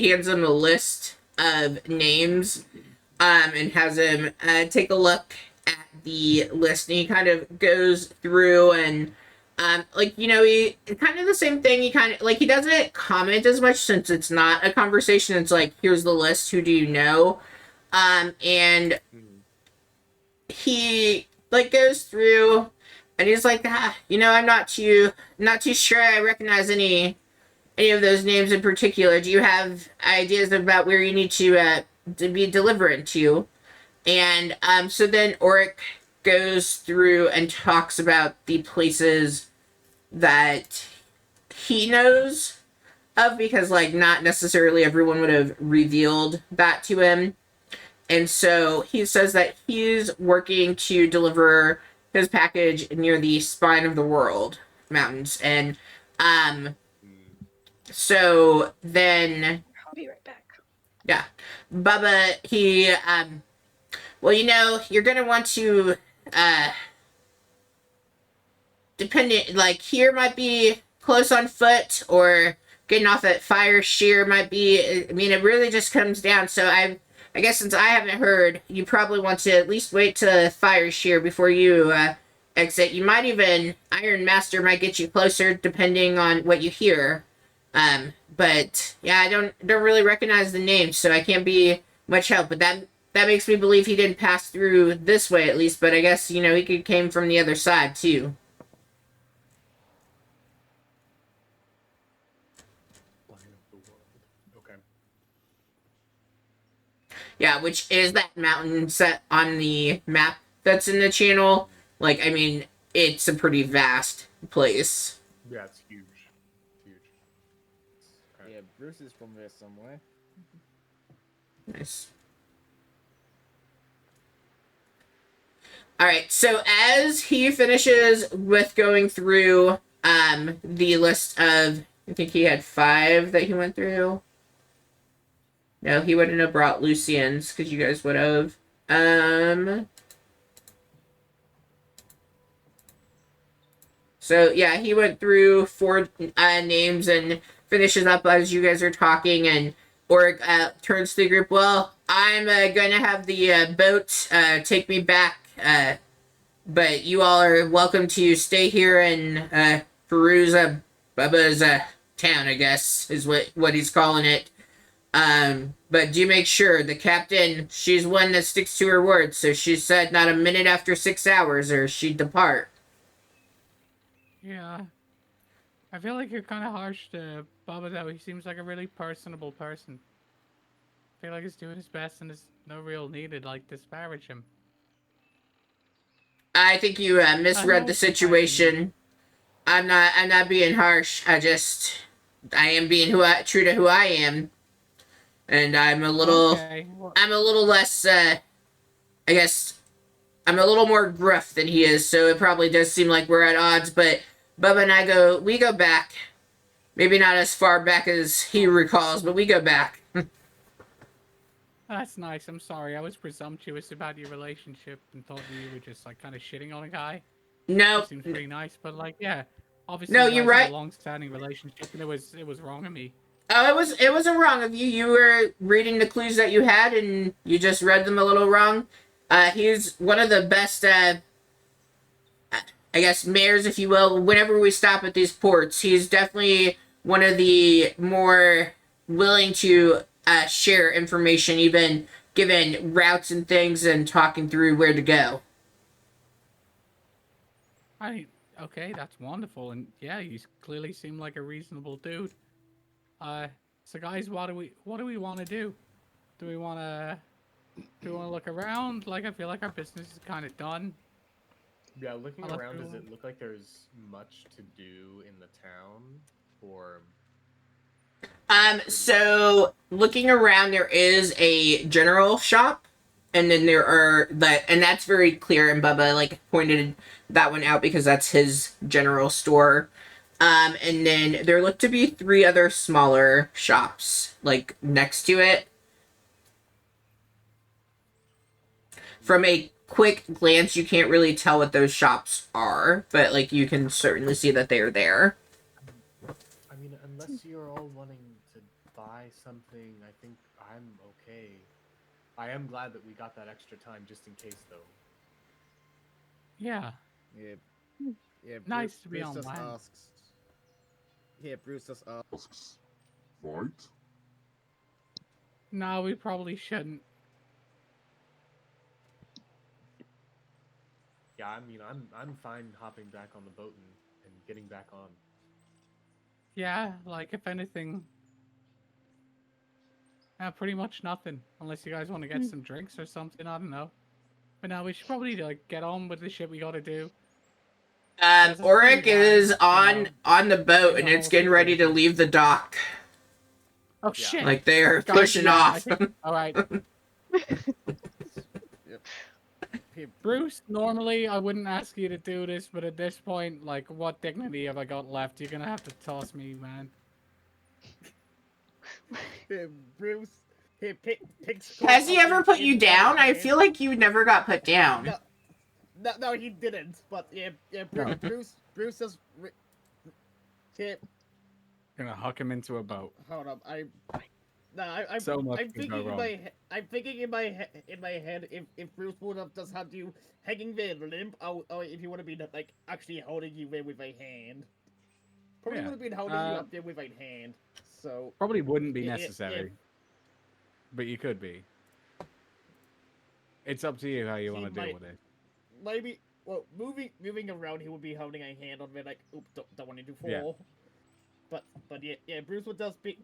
hands him a list of names, and has him take a look at the list, and he kind of goes through and. Like, you know, he kind of the same thing. He kind of like he doesn't comment as much since it's not a conversation. It's like, here's the list. Who do you know? And he like goes through and he's like, you know, I'm not too sure I recognize any of those names in particular. Do you have ideas about where you need to be deliverant to? And so then Oric goes through and talks about the places that he knows of, because like not necessarily everyone would have revealed that to him. And so he says that he's working to deliver his package near the Spine of the World mountains. And so then I'll be right back. yeah, Bubba, he well, you know, you're gonna want to depending, like, here might be close on foot, or getting off at Fire Sheer might be. I mean, it really just comes down. So I guess since I haven't heard, you probably want to at least wait to Fire Sheer before you exit. You might even, Iron Master might get you closer depending on what you hear. But yeah, I don't really recognize the name, so I can't be much help. But that makes me believe he didn't pass through this way at least. But I guess, you know, he came from the other side too. Yeah, which is that mountain set on the map that's in the channel. Like, I mean, it's a pretty vast place. Yeah, it's huge. Huge. Okay. Yeah, Bruce is from there somewhere. Nice. Alright, so as he finishes with going through the list of, I think he had 5 that he went through. No, he wouldn't have brought Lucian's, because you guys would have. So, yeah, he went through 4 names and finishes up as you guys are talking, and Oric turns to the group. Well, I'm going to have the boat take me back, but you all are welcome to stay here and peruse Bubba's town, I guess, is what he's calling it. But do make sure the captain, she's one that sticks to her word, so she said not a minute after 6 hours or she'd depart. Yeah. I feel like you're kind of harsh to Bubba, though. He seems like a really personable person. I feel like he's doing his best and there's no real need to, like, disparage him. I think you misread the situation. I'm not being harsh. I am being true to who I am. And I'm a little, Okay. Well, I'm a little less, I guess, I'm a little more gruff than he is, so it probably does seem like we're at odds, but Bubba and we go back. Maybe not as far back as he recalls, but we go back. that's nice. I'm sorry. I was presumptuous about your relationship and thought you were just, like, kind of shitting on a guy. No. It seems pretty nice, but, like, yeah. Obviously, No, you you're guys had right. a long-standing relationship, and it was wrong of me. Oh, it wasn't wrong of you. You were reading the clues that you had, and you just read them a little wrong. He's one of the best, I guess, mayors, if you will. Whenever we stop at these ports, he's definitely one of the more willing to share information, even given routes and things, and talking through where to go. Okay, that's wonderful, and yeah, you clearly seem like a reasonable dude. So guys, what do we want to do? Do we want to look around? Like, I feel like our business is kind of done. Yeah, looking I'll let around, does everyone- it look like there's much to do in the town? Or So looking around, there is a general shop. and then there are and that's very clear, and Bubba like pointed that one out because that's his general store. And then there look to be 3 other smaller shops like next to it. From a quick glance, you can't really tell what those shops are, but like you can certainly see that they are there. I mean, unless you're all wanting to buy something, I think I'm okay. I am glad that we got that extra time just in case, though. Yeah. Yeah. Yeah. Nice to be Bruce on just land. asks. Yeah, Bruce just asks. Asks, fight? No, we probably shouldn't. Yeah, I mean, I'm fine hopping back on the boat and getting back on. Yeah, like if anything, pretty much nothing. Unless you guys want to get some drinks or something, I don't know. But no, we should probably like get on with the shit we gotta do. Oric is on the boat, in and the it's whole getting ready to situation. leave the dock. Oh Yeah. shit! Like they are Guys, pushing yeah, I off. think- all right, Bruce. Normally, I wouldn't ask you to do this, but at this point, like, what dignity have I got left? You're gonna have to toss me, man. Yeah, Bruce. He picks. Has he up ever in- put in you one down? I hand. feel like you never got put down. No, he didn't. But yeah, No. Bruce just. Yeah, Gonna huck him into a boat. hold up. I'm So much I'm could thinking go in wrong. I'm thinking in my head if Bruce would have just had you hanging there limp, or if he would have been like actually holding you there with a hand. Probably Yeah, would have been holding you up there with a hand. So Probably wouldn't be Yeah, necessary, but you could be. It's up to you how you He want to deal might- with it. maybe moving around, he would be holding a hand on me like, oop, don't want you to fall. Yeah. But yeah, Bruce would just pick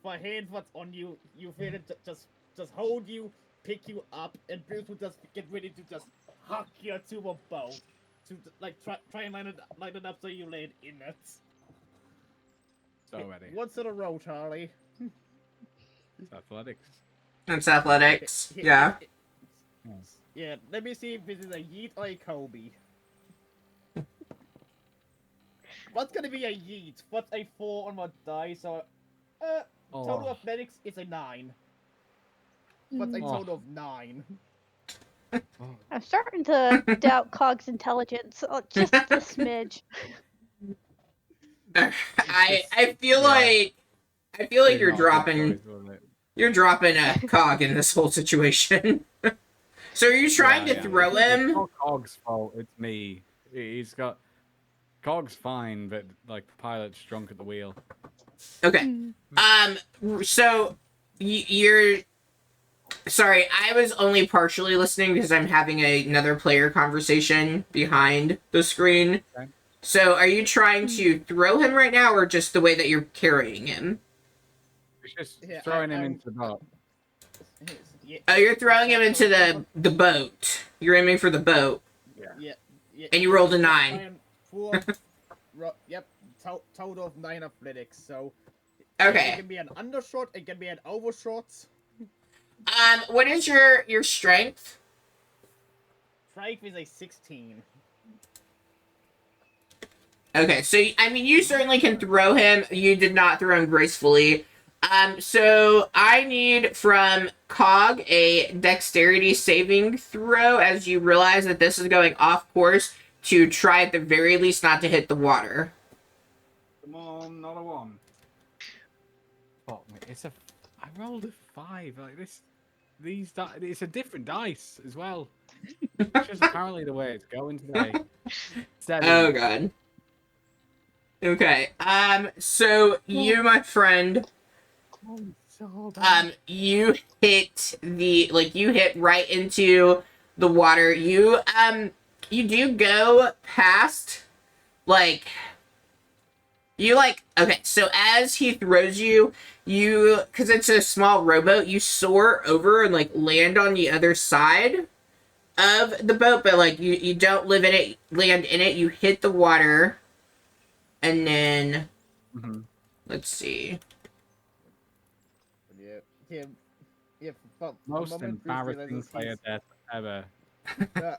for hand what's on you. You feel it just hold you, pick you up, and Bruce would just get ready to just huck you to a boat to like try and line it up so you land in it. So ready. Once in a row, Charlie. It's athletics. It's athletics. Okay, Yeah. Yeah, let me see if this is a yeet or a Kobe. What's gonna be a yeet? What's a 4 on my die? So, total Oh. athletics is a 9. What's a Oh. total of 9? I'm starting to doubt Cog's intelligence just a smidge. I feel Yeah. like you're It's not a good dropping choice, wasn't it? you're dropping a cog in this whole situation. So are you trying to throw him? It's not Cog's fault. It's me. He's got Cog's fine, but like the pilot's drunk at the wheel. Okay. So you're sorry. I was only partially listening because I'm having another player conversation behind the screen. Okay. So are you trying to throw him right now, or just the way that you're carrying him? It's just Yeah, throwing him I'm- into the boat. Yeah, Oh, you're throwing him into the boat. You're aiming for the boat, Yeah. and you rolled a 9. 4. Yep. Total of 9 athletics. So. It Okay. can be an undershot. It can be an overshot. What is your strength? Strike is a 16. Okay, so I mean, you certainly can throw him. You did not throw him gracefully. So I need from Cog a dexterity saving throw as you realize that this is going off course to try at the very least not to hit the water. Come on, not a 1. Oh, it's a. I rolled a 5. Like this, it's a different dice as well. It's just apparently the way it's going today. Oh god. Okay. So you, my friend, you hit you hit right into the water. You do go past okay, so as he throws you, because it's a small rowboat, you soar over and land on the other side of the boat, but you don't land in it. You hit the water, and then let's see. Yeah. but Most the moment Bruce embarrassing realizes player he's- death ever. the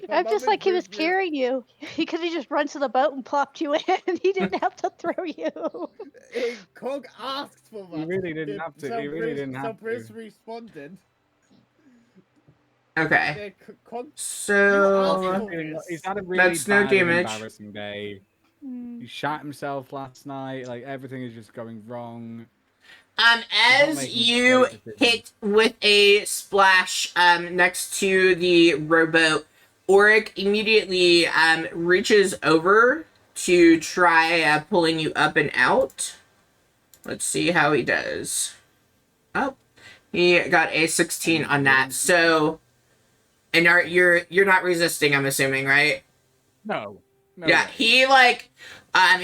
I'm just moment like he was Bruce real- carrying you. He could have just run to the boat and plopped you in. He didn't have to throw you. Hey, Cog asked for that. He really didn't have to. So He really Bruce, didn't so have Bruce to. responded. Okay. Yeah, Cog, So for this. He's had a really That's no bad and damage. embarrassing day. Mm. He shot himself last night. Like everything is just going wrong. not As making you great decisions. hit with a splash next to the rowboat, Auric immediately reaches over to try pulling you up and out. Let's see how he does. Oh, he got a 16 on that. So, and you're not resisting, I'm assuming, right? No. Yeah, way.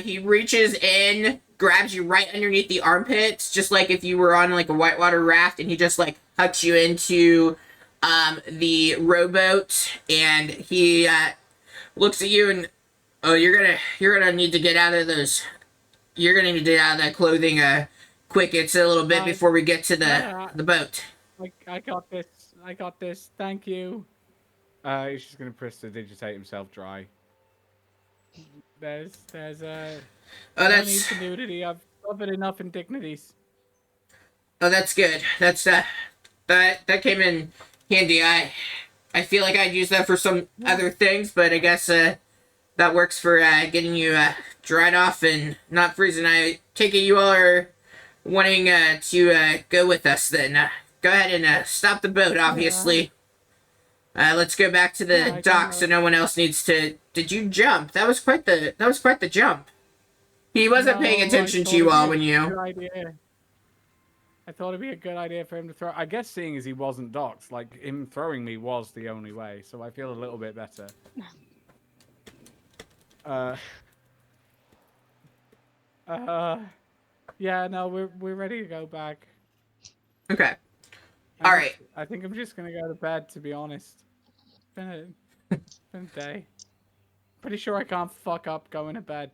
he reaches in, grabs you right underneath the armpits, just like if you were on like a whitewater raft, and he just like hucks you into the rowboat, and he looks at you and, oh, you're gonna need to get out of those. You're gonna need to get out of that clothing quick. It's a little bit before we get to the boat. I got this. I got this. Thank you. He's just gonna prestidigitate himself dry. There's Oh, no need that's for nudity. I've suffered enough indignities. that's good. That came in handy. I feel like I'd use that for some other things, but I guess that works for getting you dried off and not freezing. I take it you all are wanting to go with us. Then go ahead and stop the boat. Obviously, let's go back to the dock so no one else needs to. Did you jump? That was quite the jump. He wasn't paying attention to you all when you. Good idea. I thought it'd be a good idea for him to throw. I guess seeing as he wasn't docked, like him throwing me was the only way, so I feel a little bit better. Yeah, no, we're ready to go back. Okay. All right. I think I'm just gonna go to bed, to be honest. Been a day. Pretty sure I can't fuck up going to bed.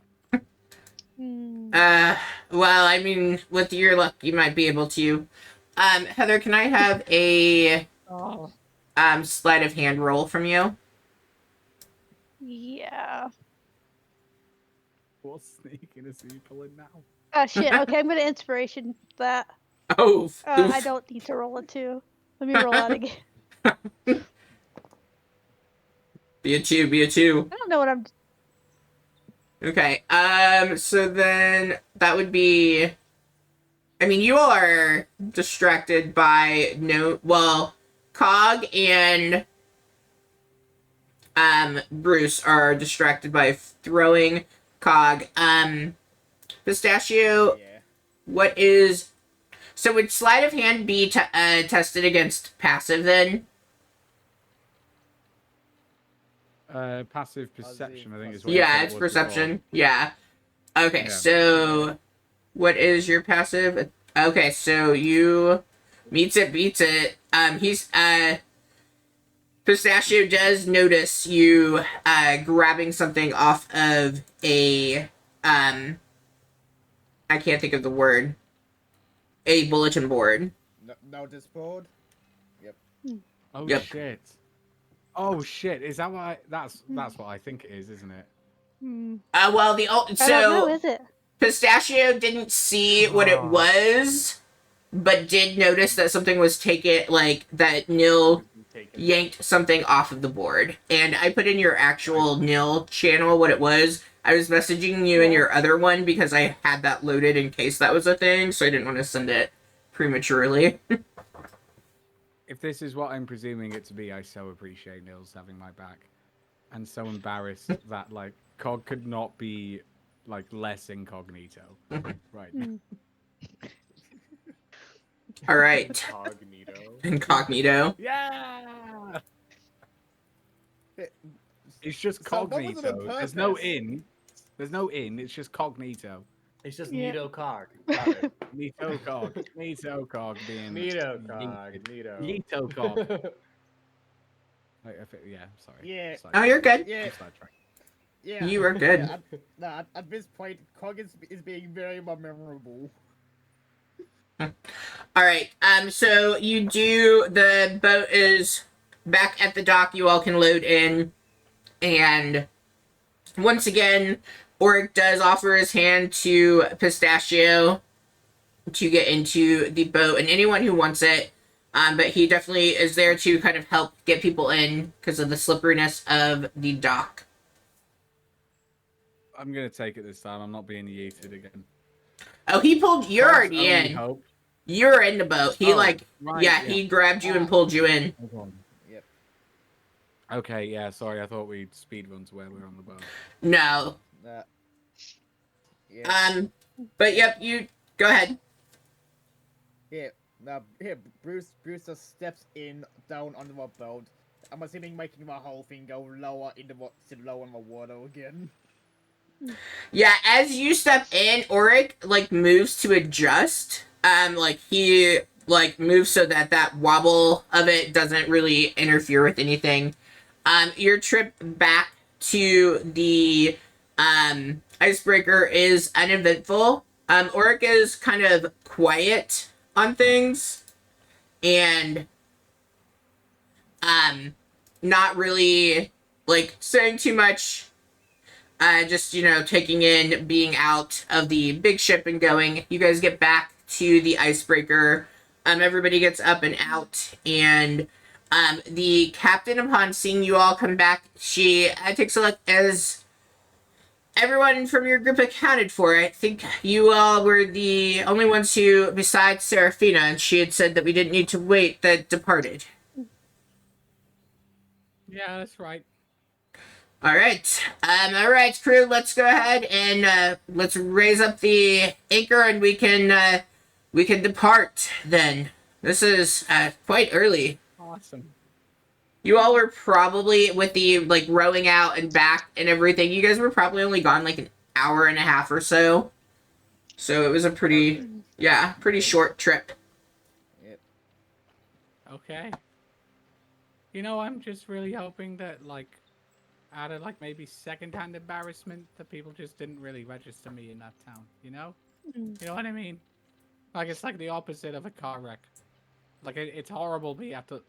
Mm. Well, I mean, with your luck, you might be able to. Heather, can I have a sleight of hand roll from you? Yeah. What's sneaking is he pulling now? Oh shit. Okay, I'm gonna inspiration that. Oh, I don't need to roll a 2. Let me roll that again. Be a 2, be a 2. I don't know what I'm. Okay, so then that would be... I mean, you all are distracted by Cog and Bruce are distracted by throwing Cog. Pistachio, Yeah. what is... So would sleight of hand be tested against passive then? Passive perception, I think is what Yeah, you it's said was perception. before. Yeah. Okay, Yeah. so what is your passive? Okay, so you beats it. He's Pistachio does notice you grabbing something off of a I can't think of the word. A bulletin board. Notice board. Oh Yep. shit. Oh shit. Is that what that's what I think it is, isn't it? Well, I don't know, is it? Pistachio didn't see what it was, but did notice that something was taken, like that Nil yanked something off of the board. And I put in your actual Nil channel what it was. I was messaging you in your other one because I had that loaded in case that was a thing, so I didn't want to send it prematurely. If this is what I'm presuming it to be, I so appreciate Nils having my back. And so embarrassed that like Cog could not be like less incognito. Right. All right. Incognito. Yeah. It's just So what was it on cognito. There's no purpose? in. There's no in. It's just cognito. It's just Yeah. Nito Cog. Got it. Nito cog. Nito cog being. Nito Cog. Nito. Nito cog. Yeah, sorry. Yeah. Oh, you're good. Yeah. I'm sidetracked. Yeah. You are good. At this point, Cog is being very memorable. All right. So you do. The boat is back at the dock. You all can load in, and once again, Oric does offer his hand to Pistachio to get into the boat, and anyone who wants it. But he definitely is there to kind of help get people in because of the slipperiness of the dock. I'm gonna take it this time. I'm not being yeeted again. Oh, he pulled. You're God's already only in. hope. You're in the boat. He Right, he grabbed you and pulled you in. Hold on. Yep. Okay, yeah, sorry, I thought we'd speed run to where we were on the boat. No. Yeah. But yep, you go ahead. Here, now, here, Bruce just steps in, down on the boat. I'm assuming making the whole thing go lower in the lower in the water again. Yeah, as you step in, Oric like moves to adjust. Like he like moves so that that wobble of it doesn't really interfere with anything. Your trip back to the icebreaker is uneventful. Oric is kind of quiet on things, and not really like saying too much. Just, you know, taking in being out of the big ship and going. You guys get back to the icebreaker. Everybody gets up and out, and the captain, upon seeing you all come back, she takes a look. As everyone from your group accounted for, I think you all were the only ones who, besides Serafina, and she had said that we didn't need to wait, that departed. Yeah, that's right. All right, crew. Let's go ahead and let's raise up the anchor, and we can depart. Then this is quite early. Awesome. You all were probably with the like rowing out and back and everything. You guys were probably only gone like an hour and a half or so. So it was a pretty short trip. Yep. Okay. You know, I'm just really hoping that, like, out of, like, maybe second-hand embarrassment, that people just didn't really register me in that town, you know? Mm. You know what I mean? Like, it's like the opposite of a car wreck. Like, it's horrible to be at the...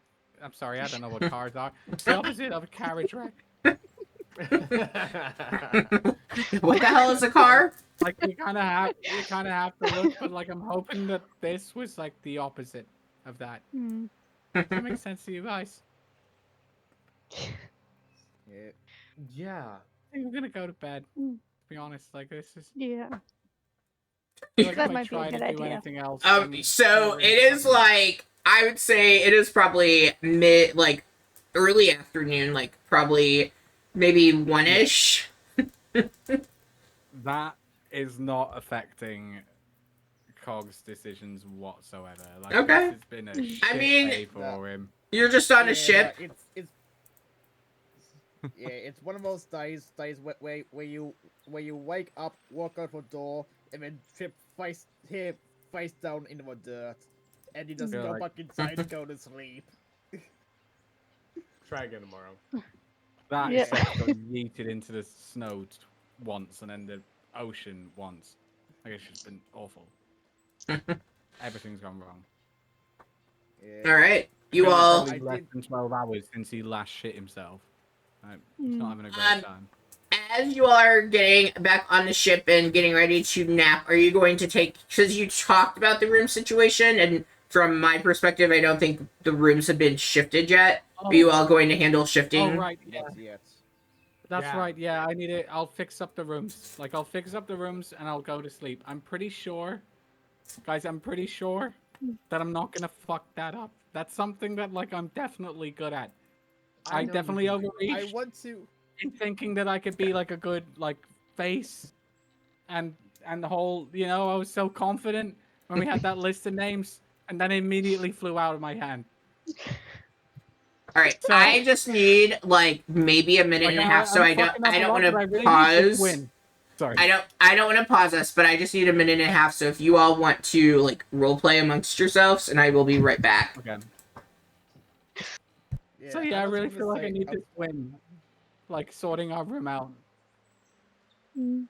I'm sorry, I don't know what cars are. It's the opposite of a carriage wreck. What the hell is a car? Like, you kind of have to look, but, like, I'm hoping that this was, like, the opposite of that. Mm. Does that make sense to you guys? Yep. Yeah. I think I'm gonna go to bed. Mm. To be honest, like this is. Yeah. I feel like That if I might be a try to good do idea. anything else. So it is like, I would say it is probably early afternoon, like probably maybe 1-ish. That is not affecting Cog's decisions whatsoever. Like, Okay. This has been a shit I mean, day for him. You're just on a ship. It's one of those days where you wake up, walk out the door, and then trip face down into the dirt, and you just You're go like- back inside and go to sleep. Try again tomorrow. That Yeah. except got yeeted into the snow once and then the ocean once. Like, it's just been awful. Everything's gone wrong. Yeah. All right, you It's been all. probably less than 12 hours since he last shit himself. He's not having a great time. As you all are getting back on the ship and getting ready to nap, are you going to take? Because you talked about the room situation, and from my perspective, I don't think the rooms have been shifted yet. Are you all going to handle shifting? Oh, right. Yeah. Yes. That's Yeah. right. Yeah, I need it. I'll fix up the rooms. Like, I'll fix up the rooms and I'll go to sleep. I'm pretty sure, guys, I'm pretty sure that I'm not gonna fuck that up. That's something that, like, I'm definitely good at. I know you definitely can do I overreached want to. in thinking that I could be, like, a good, like, face. And the whole, you know, I was so confident when we had that list of names, and then it immediately flew out of my hand. All right, So- I just need like maybe a minute Like, and a half, so I'm I don't fucking up a want lot, to but I really need pause. win. Sorry. I don't want to pause us, but I just need a minute and a half. So if you all want to like role play amongst yourselves, and I will be right back. Okay. Yeah, So yeah, I was really gonna feel like I say, need this win. Like, sorting our room out. Mm.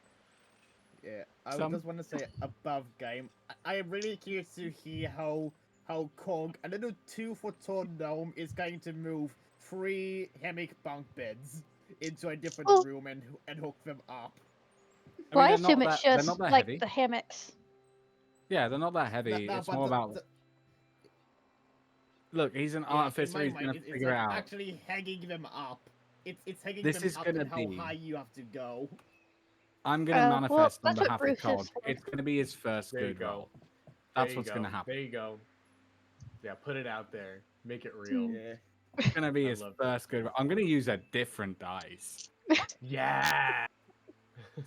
Yeah, I Some. just want to say above game. I am really curious to hear how Kong, a little 2-foot tall gnome, is going to move 3 hammock bunk beds into a different Oh. room and hook them up. Well, I they're not assume it's that- they're just not that like heavy. the hammocks. Yeah, they're not that heavy. No, It's but more about. Look, he's an in artificer. my He's gonna mind, it's figure like it out. actually hanging them up. It's hanging This them is up gonna and how be- high you have to go. I'm gonna Well, manifest on that's what behalf of Bruce Cog. is for. It's gonna be his first There you good go. roll. There That's you what's go. gonna happen. There you go. Yeah, put it out there. Make it real. Yeah. It's gonna be I his love first good. I'm gonna use a different dice. Yeah.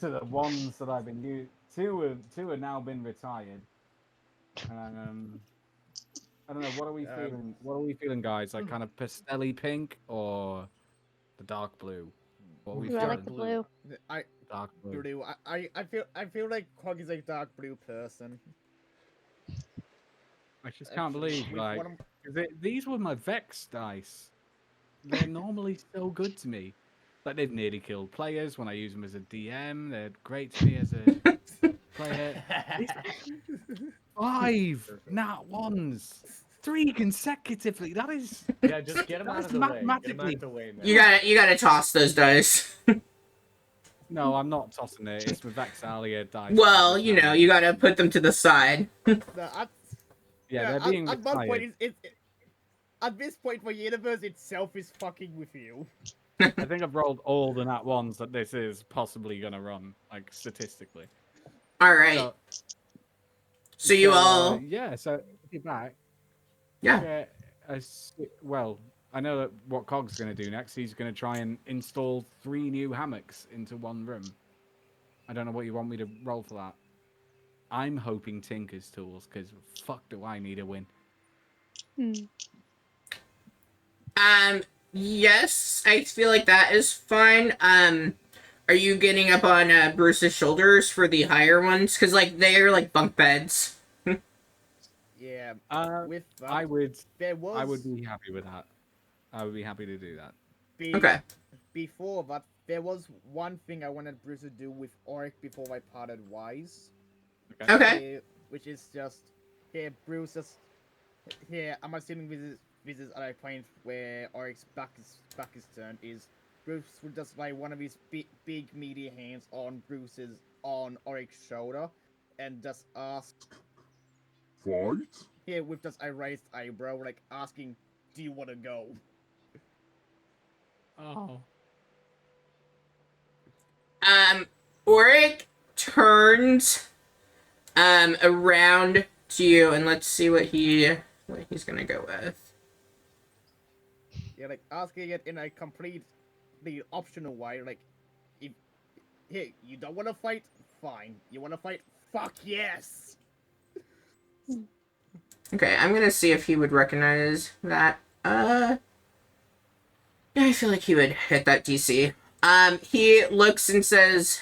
To the ones that I've been using. Two have now been retired. I don't know. What are we feeling? What are we feeling, guys? Like kind of pastelly pink or the dark blue? What are we Ooh, I feeling? like the blue. I Dark blue. blue. I feel like Kog is a dark blue person. I just can't believe With like one of- 'cause these were my Vex dice. They're normally so good to me. Like they've nearly killed players when I use them as a DM. They're great to me as a player. These 5 nat ones, 3 consecutively. That is Yeah, just get him that out is of the way. Get him out mathematically. of the way, man. You gotta toss those dice. No, I'm not tossing it. It's with Vexalia dice. Well, you know, you gotta put them to the side. Yeah, they're being at one point, retired. at this point, the universe itself is fucking with you. I think I've rolled all the nat ones that this is possibly gonna run, like statistically. All right. So you all, yeah. So get back. yeah. Well, I know that what Cog's gonna do next. He's gonna try and install 3 new hammocks into one room. I don't know what you want me to roll for that. I'm hoping Tinker's tools, because fuck do I need a win. Yes, I feel like that is fine. Are you getting up on Bruce's shoulders for the higher ones? Because like they're like bunk beds. Yeah. With that, I would there was. I would be happy with that. I would be happy to do that. Okay. Before that, there was one thing I wanted Bruce to do with Oric before I parted ways. Okay. Which is just here, Bruce. Here, I'm assuming this is other point where Oric's back is turned. Is Bruce would just lay one of his big meaty hands on Oric's shoulder, and just ask. Fight? Here with just a raised eyebrow, like asking, "Do you want to go?" Oh. Oric turns around to you, and let's see what he's gonna go with. Yeah, like asking it in a completely optional way. Like, if hey, you don't want to fight, fine. You want to fight, fuck yes. Okay, I'm gonna see if he would recognize that. Yeah, I feel like he would hit that DC. He looks and says,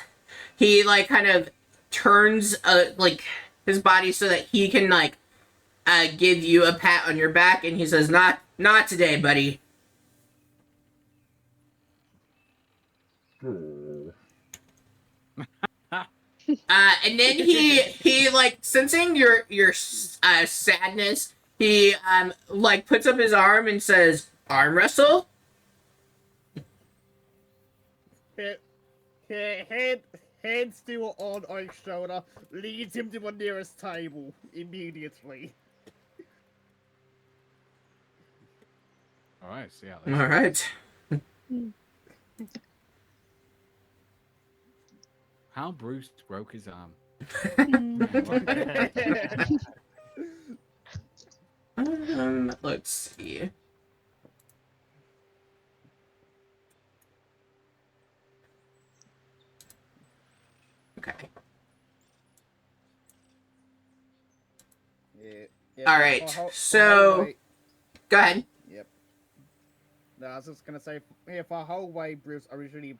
he like kind of turns like his body so that he can like give you a pat on your back, and he says, not today, buddy. Oh. And then he like sensing your sadness, he like puts up his arm and says, arm wrestle. Hand still on Oak's shoulder, leads him to the nearest table immediately. All right. So yeah. All right. How Bruce broke his arm. Let's see. Okay. Yeah, All right. for So, whole way- go ahead. Yep. No, I was just gonna say, yeah, for a whole way, Bruce originally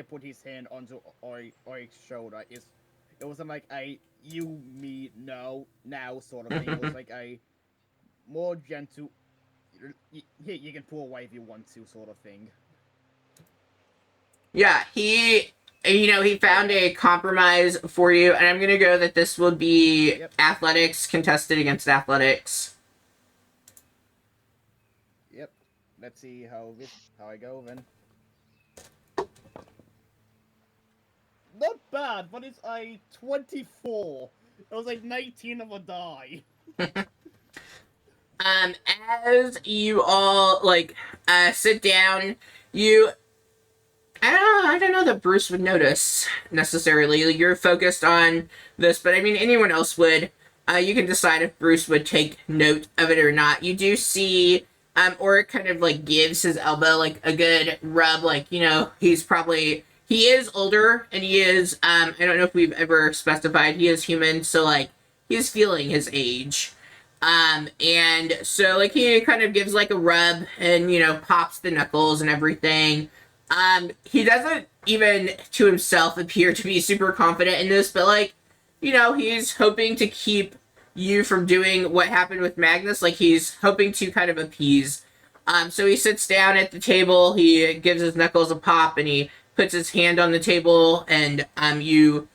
put his hand onto Oik's shoulder. It wasn't like a you, me, no, now sort of thing. It was like a more gentle, here, you can pull away if you want to sort of thing. Yeah, he he found a compromise for you, and I'm gonna go that this will be Yep. athletics contested against athletics. Yep. Let's see how I go then. Not bad, but it's a 24. It was like 19 of a die. As you all sit down, I don't know that Bruce would notice necessarily. You're focused on this, but I mean anyone else would. You can decide if Bruce would take note of it or not. You do see, Oric kind of gives his elbow a good rub, he is older and he is, I don't know if we've ever specified, he is human, so he's feeling his age. And so he kind of gives a rub and, pops the knuckles and everything. He doesn't even to himself appear to be super confident in this, but he's hoping to keep you from doing what happened with Magnus. He's hoping to kind of appease. So he sits down at the table, he gives his knuckles a pop, and he puts his hand on the table, and you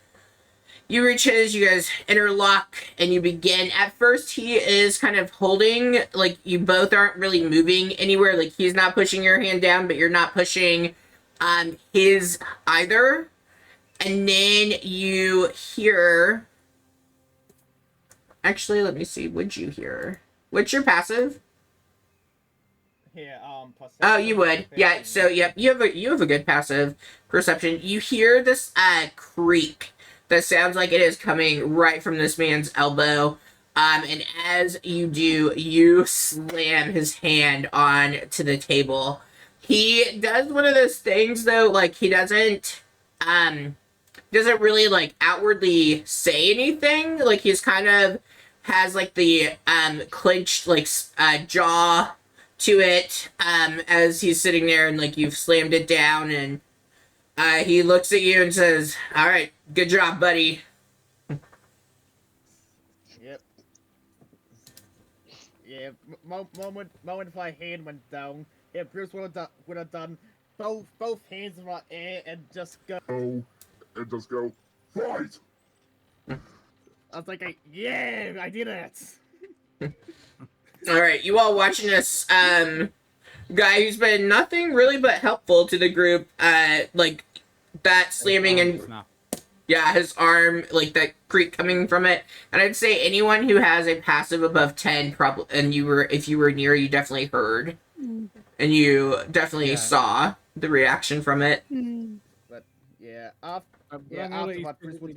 reach his, you guys interlock, and you begin. At first, he is kind of holding, you both aren't really moving anywhere. He's not pushing your hand down, but you're not pushing his either. And then you hear... Actually, let me see. Would you hear? What's your passive? Here, Oh, you would. Yeah, so, yep, you have a good passive perception. You hear this, creak that sounds like it is coming right from this man's elbow. And as you do, you slam his hand on to the table. He does one of those things, though, he doesn't really, outwardly say anything. He's kind of has, the, clenched, jaw to it, as he's sitting there and, you've slammed it down, and, he looks at you and says, "All right, good job, buddy." Yep. Yeah, moment my hand went down. Yeah, Bruce would have done both hands in my air and just go. Go and just go. Fight! I was like, yeah, I did it. All right, you all watching this guy who's been nothing really but helpful to the group, that slamming and yeah, his arm, that creak coming from it. And I'd say anyone who has a passive above 10 probably, and if you were near, you definitely heard. And you definitely saw the reaction from it. But yeah, after that, Bruce would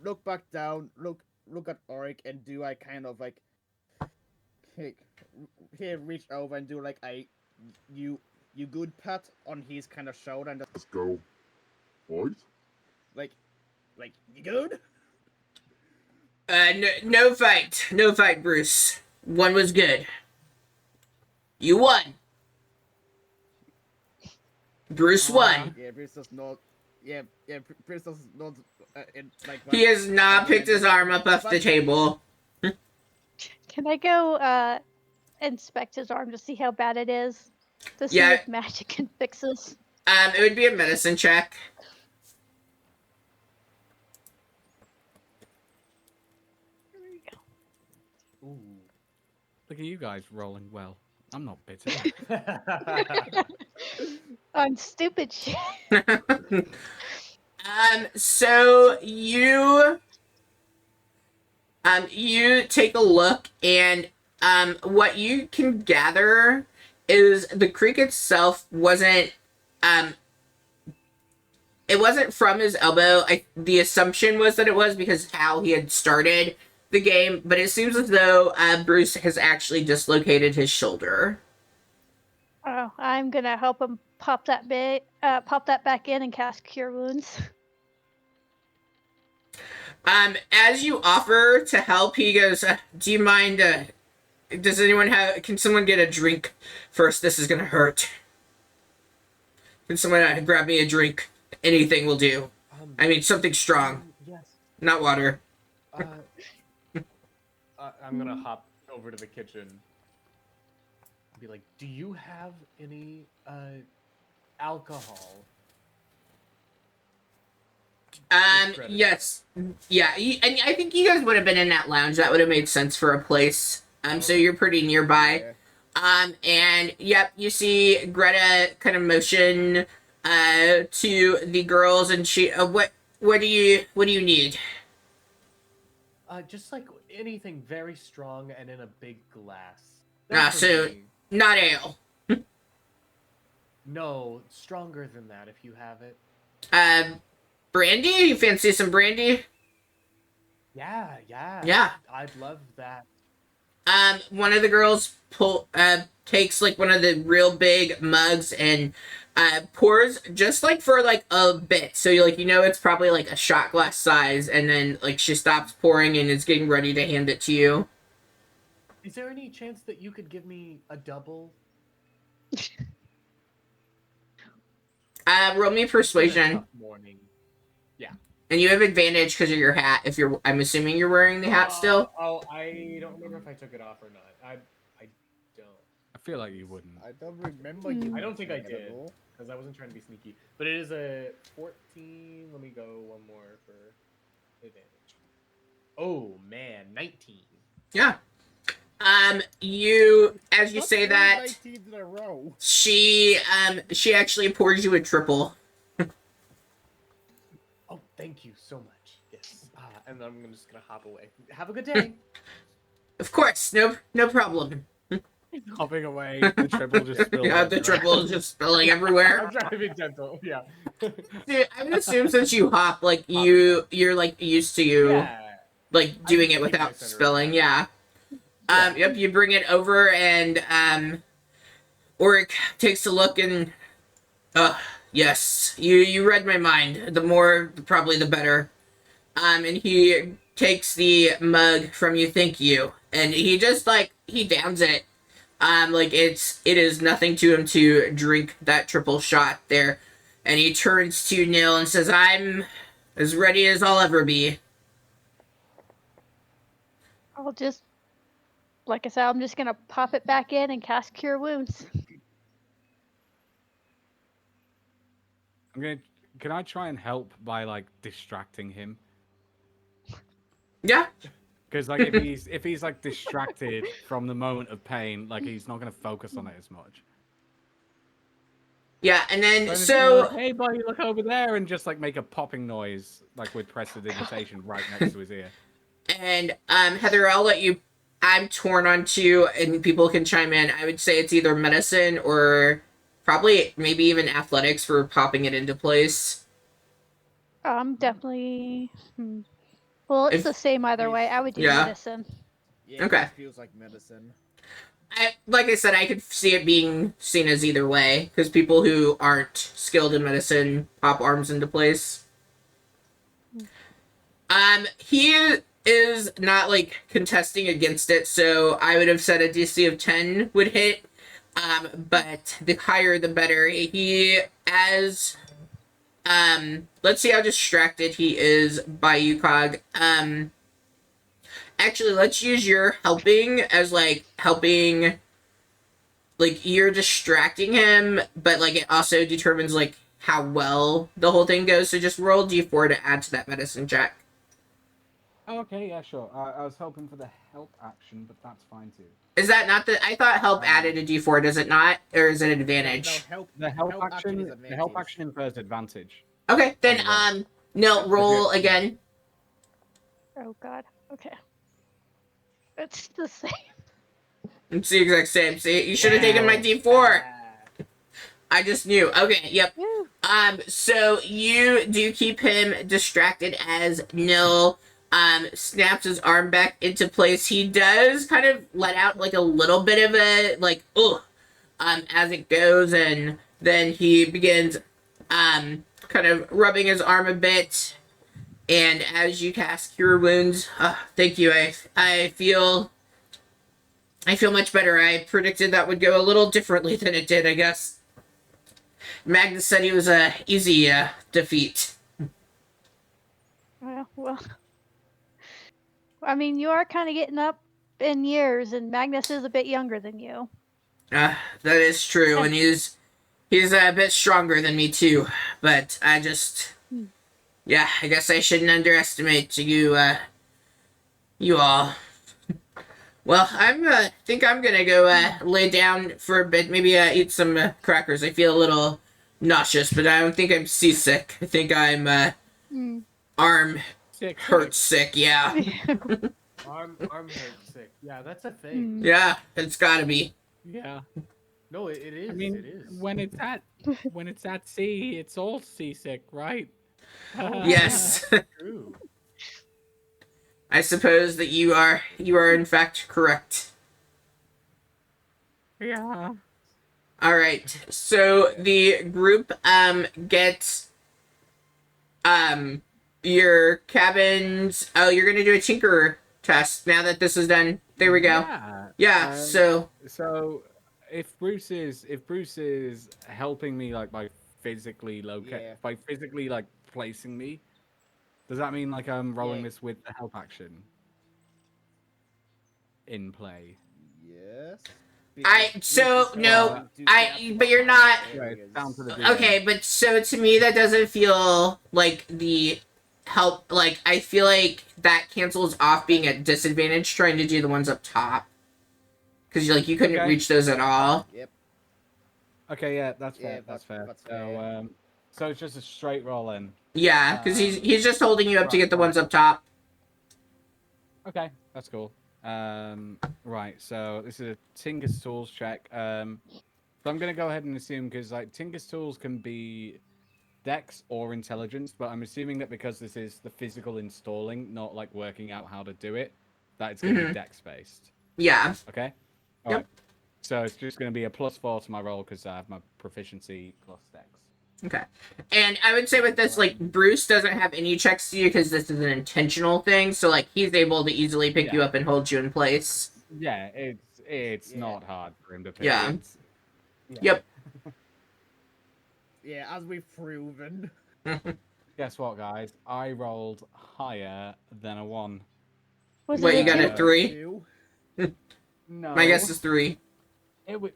look back down, look at Oric, and do I kind of here reach over and do a you good pat on his kind of shoulder and Just go. Fight? You good? No fight, Bruce. One was good. You won. Bruce won. Yeah, Bruce does not. Yeah, Bruce does not. He has not picked his arm up off the table. Can I go inspect his arm to see how bad it is? To see Yeah. if magic can fix this? It would be a medicine check. Ooh. Look at you guys rolling well. I'm not bitter. On stupid shit. So you take a look, and what you can gather is the creak itself wasn't it wasn't from his elbow. The assumption was that it was because how he had started the game, but it seems as though Bruce has actually dislocated his shoulder. Oh, I'm gonna help him pop that back in and cast Cure Wounds. As you offer to help, he goes, "Do you mind? Can someone get a drink first? This is gonna hurt. Can someone grab me a drink? Anything will do. I mean, something strong, Yes. not water." I'm gonna hop over to the kitchen. Be like, do you have any alcohol? credit. Yes. Yeah, and I think you guys would have been in that lounge. That would have made sense for a place. So you're pretty nearby. And yep, you see Greta kind of motion to the girls, and she what do you need? Just like anything very strong and in a big glass. Ah, For so me. not ale. No, stronger than that if you have it. Brandy? You fancy some brandy? Yeah. Yeah. I'd love that. One of the girls takes like one of the real big mugs and pours just like for like a bit. So you know it's probably like a shot glass size, and then like she stops pouring and is getting ready to hand it to you. Is there any chance that you could give me a double? Roll me persuasion. Tough morning. And you have advantage because of your hat. I'm assuming you're wearing the hat still. Oh, I don't remember if I took it off or not. I don't. I feel like you wouldn't. I don't remember you. I don't think I at did all. because I wasn't trying to be sneaky. But it is a 14. Let me go one more for advantage. Oh man, 19. Yeah. You as you Not say three that, 19s in a row. she actually pours you a triple. Oh, thank you so much. Yes. And I'm just gonna hop away. Have a good day. Of course, no problem. Hopping away, the triple just spilled. Yeah, the everywhere. triple is just spilling everywhere. I'm trying to be gentle. Yeah. Dude, I would assume since you hop, like you're like used to Yeah. like doing I it keep my without center of spilling. Yeah. Yeah. Yep. You bring it over, and Oric takes a look, and yes, you read my mind. The more, probably the better. And he takes the mug from you. Thank you, and he just like he downs it. Like it is nothing to him to drink that triple shot there, and he turns to Nil and says, "I'm as ready as I'll ever be." I'll just, like I said, I'm just gonna pop it back in and cast Cure Wounds. Can I try and help by like distracting him? Yeah. Because like if he's like distracted from the moment of pain, like he's not gonna focus on it as much. Yeah, and then Like, so hey buddy, look over there, and just like make a popping noise, like with prestidigitation right next to his ear. and Heather, I'll let you. I'm torn on two, and people can chime in. I would say it's either medicine or probably maybe even athletics for popping it into place. Definitely. Well, it's If- the same either way. I would do Yeah. medicine. Yeah, Okay. It feels like medicine. Like I said, I could see it being seen as either way, because people who aren't skilled in medicine pop arms into place. He is not, like, contesting against it, so I would have said a DC of 10 would hit, but the higher the better. Let's see how distracted he is by you, Cog. Actually, let's use your helping as, like, you're distracting him, but, like, it also determines, like, how well the whole thing goes. So just roll D4 to add to that medicine check. Oh, okay, yeah, sure. I was hoping for the help action, but that's fine too. Is that not the... I thought help added a D4, does it not? Or is it advantage? No, help. The help is action advantage. infers advantage. Okay, then, Oh, no, roll again. Oh God. Okay. It's the same. It's the exact same. See, you should have taken my D4. I just knew. Okay, yep. Woo. So you do keep him distracted as Nil snaps his arm back into place. He does kind of let out like a little bit of a like as it goes, and then he begins kind of rubbing his arm a bit. And as you cast Cure Wounds, thank you. I feel much better. I predicted that would go a little differently than it did, I guess. Magnus said he was a easy defeat. Well. I mean, you are kind of getting up in years, and Magnus is a bit younger than you. That is true, and he's a bit stronger than me too. But I just Yeah, I guess I shouldn't underestimate you all. Well, think I'm gonna go lay down for a bit. Maybe eat some crackers. I feel a little nauseous, but I don't think I'm seasick. I think I'm Mm. arm Sick. hurt sick. Yeah, I'm hurt sick. Yeah, that's a thing. Mm. yeah, it's gotta be. Yeah. No, it is. I mean, it is. when it's at sea, it's all seasick, right? Yes, True. I suppose that you are in fact correct. Yeah. All right, so the group gets your cabins. Oh, you're gonna do a tinker test now that this is done. There we go. Yeah. So So if Bruce is helping me like by physically like placing me, does that mean like I'm rolling Yeah. this with the help action in play? Yes. but you're not. Right, it's down to the DM. Okay, but so to me that doesn't feel like the help. Like I feel like that cancels off being at disadvantage trying to do the ones up top because you couldn't Okay. reach those at all. Yep. Okay, yeah, that's fair. Yeah, that's fair. that's So fair. so it's just a straight roll in. Yeah, because he's just holding you up to Right, get the right. ones up top. Okay, that's cool. Right, so this is a Tinker's Tools check. So I'm gonna go ahead and assume because like Tinker's Tools can be Dex or Intelligence, but I'm assuming that because this is the physical installing, not like working out how to do it, that it's gonna be Dex based. Yeah. Okay. Yep. Alright. So it's just gonna be a +4 to my roll because I have my proficiency plus Dex. Okay. And I would say with this, like, Bruce doesn't have any checks to you because this is an intentional thing, so, like, he's able to easily pick you up and hold you in place. Yeah, it's Yeah. not hard for him to pick. Yeah. Yeah. Yep. Yeah, as we've proven. Guess what, guys? I rolled higher than a 1. Was What, it you got a two? 3? Two. No. My guess is 3. It was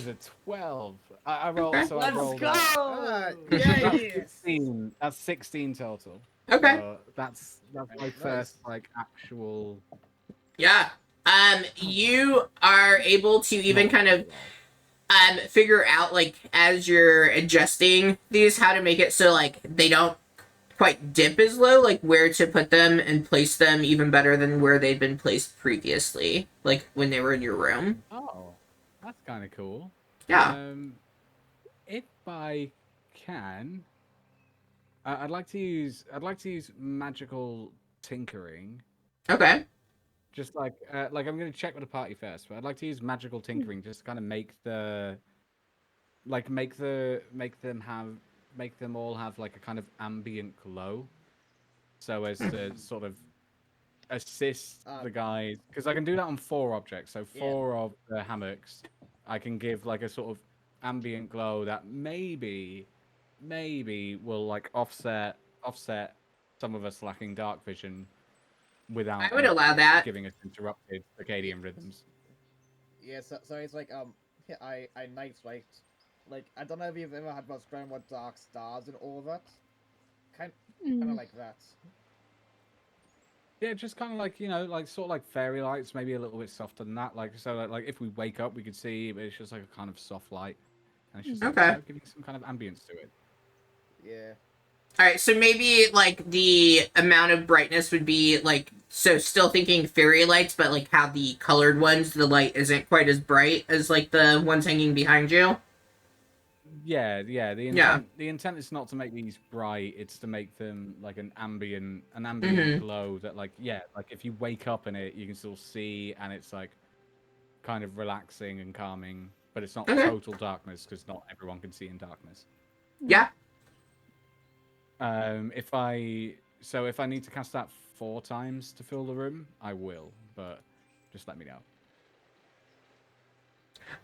a 12. I rolled. Okay. So I rolled. Yeah, That's yes. 16. That's 16 total. Okay. So that's my Nice. first like actual. Yeah. You are able to even not kind of roll. figure out, like, as you're adjusting these, how to make it so, like, they don't quite dip as low, like, where to put them and place them even better than where they'd been placed previously, like, when they were in your room. Oh, that's kind of cool. Yeah. If I can, I'd like to use magical tinkering. Okay. Just like I'm gonna check with the party first, but I'd like to use magical tinkering just to kind of make them all have like a kind of ambient glow, so as to sort of assist the guys, because I can do that on 4 objects. So 4 of the hammocks, I can give like a sort of ambient glow that maybe will like offset some of us lacking dark vision without I would allow that. giving us interrupted circadian rhythms. Yeah, so it's like yeah, I night sight. Like I don't know if you've ever had much going with dark stars and all that. Kind of like that. Yeah, just kind of like, like sort of like fairy lights, maybe a little bit softer than that. Like so, like if we wake up, we could see, but it's just like a kind of soft light, and it's just like, Okay. giving some kind of ambience to it. Yeah. Alright, so maybe, like, the amount of brightness would be, like, so still thinking fairy lights, but, like, how the colored ones, the light isn't quite as bright as, like, the ones hanging behind you? Yeah. The intent is not to make these bright; it's to make them like an ambient glow that, like, like if you wake up in it, you can still see, and it's like kind of relaxing and calming. But it's not total darkness because not everyone can see in darkness. Yeah. If I need to cast that 4 times to fill the room, I will. But just let me know.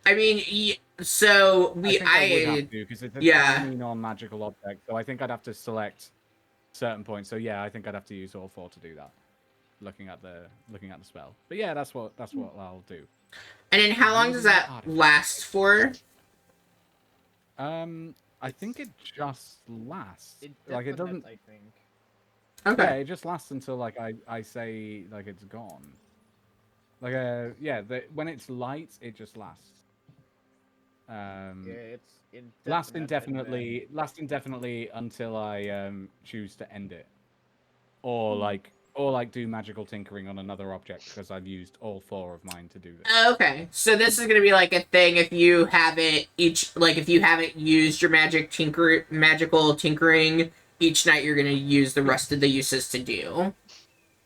I mean, so I would have to because it's a tiny non-magical object, so I think I'd have to select certain points. So yeah, I think I'd have to use all 4 to do that. Looking at the spell, but yeah, that's what I'll do. And then how long does that last for? I think it just lasts. It Like it doesn't. I think. Okay. Yeah, it just lasts until like I say like it's gone. Like yeah, when it's light, it just lasts. Yeah, it's Last indefinite. last indefinitely until I choose to end it, or like do magical tinkering on another object because I've used all 4 of mine to do this. Okay, so this is gonna be like a thing if you haven't if you haven't used your magical tinkering each night, you're gonna use the rest of the uses to do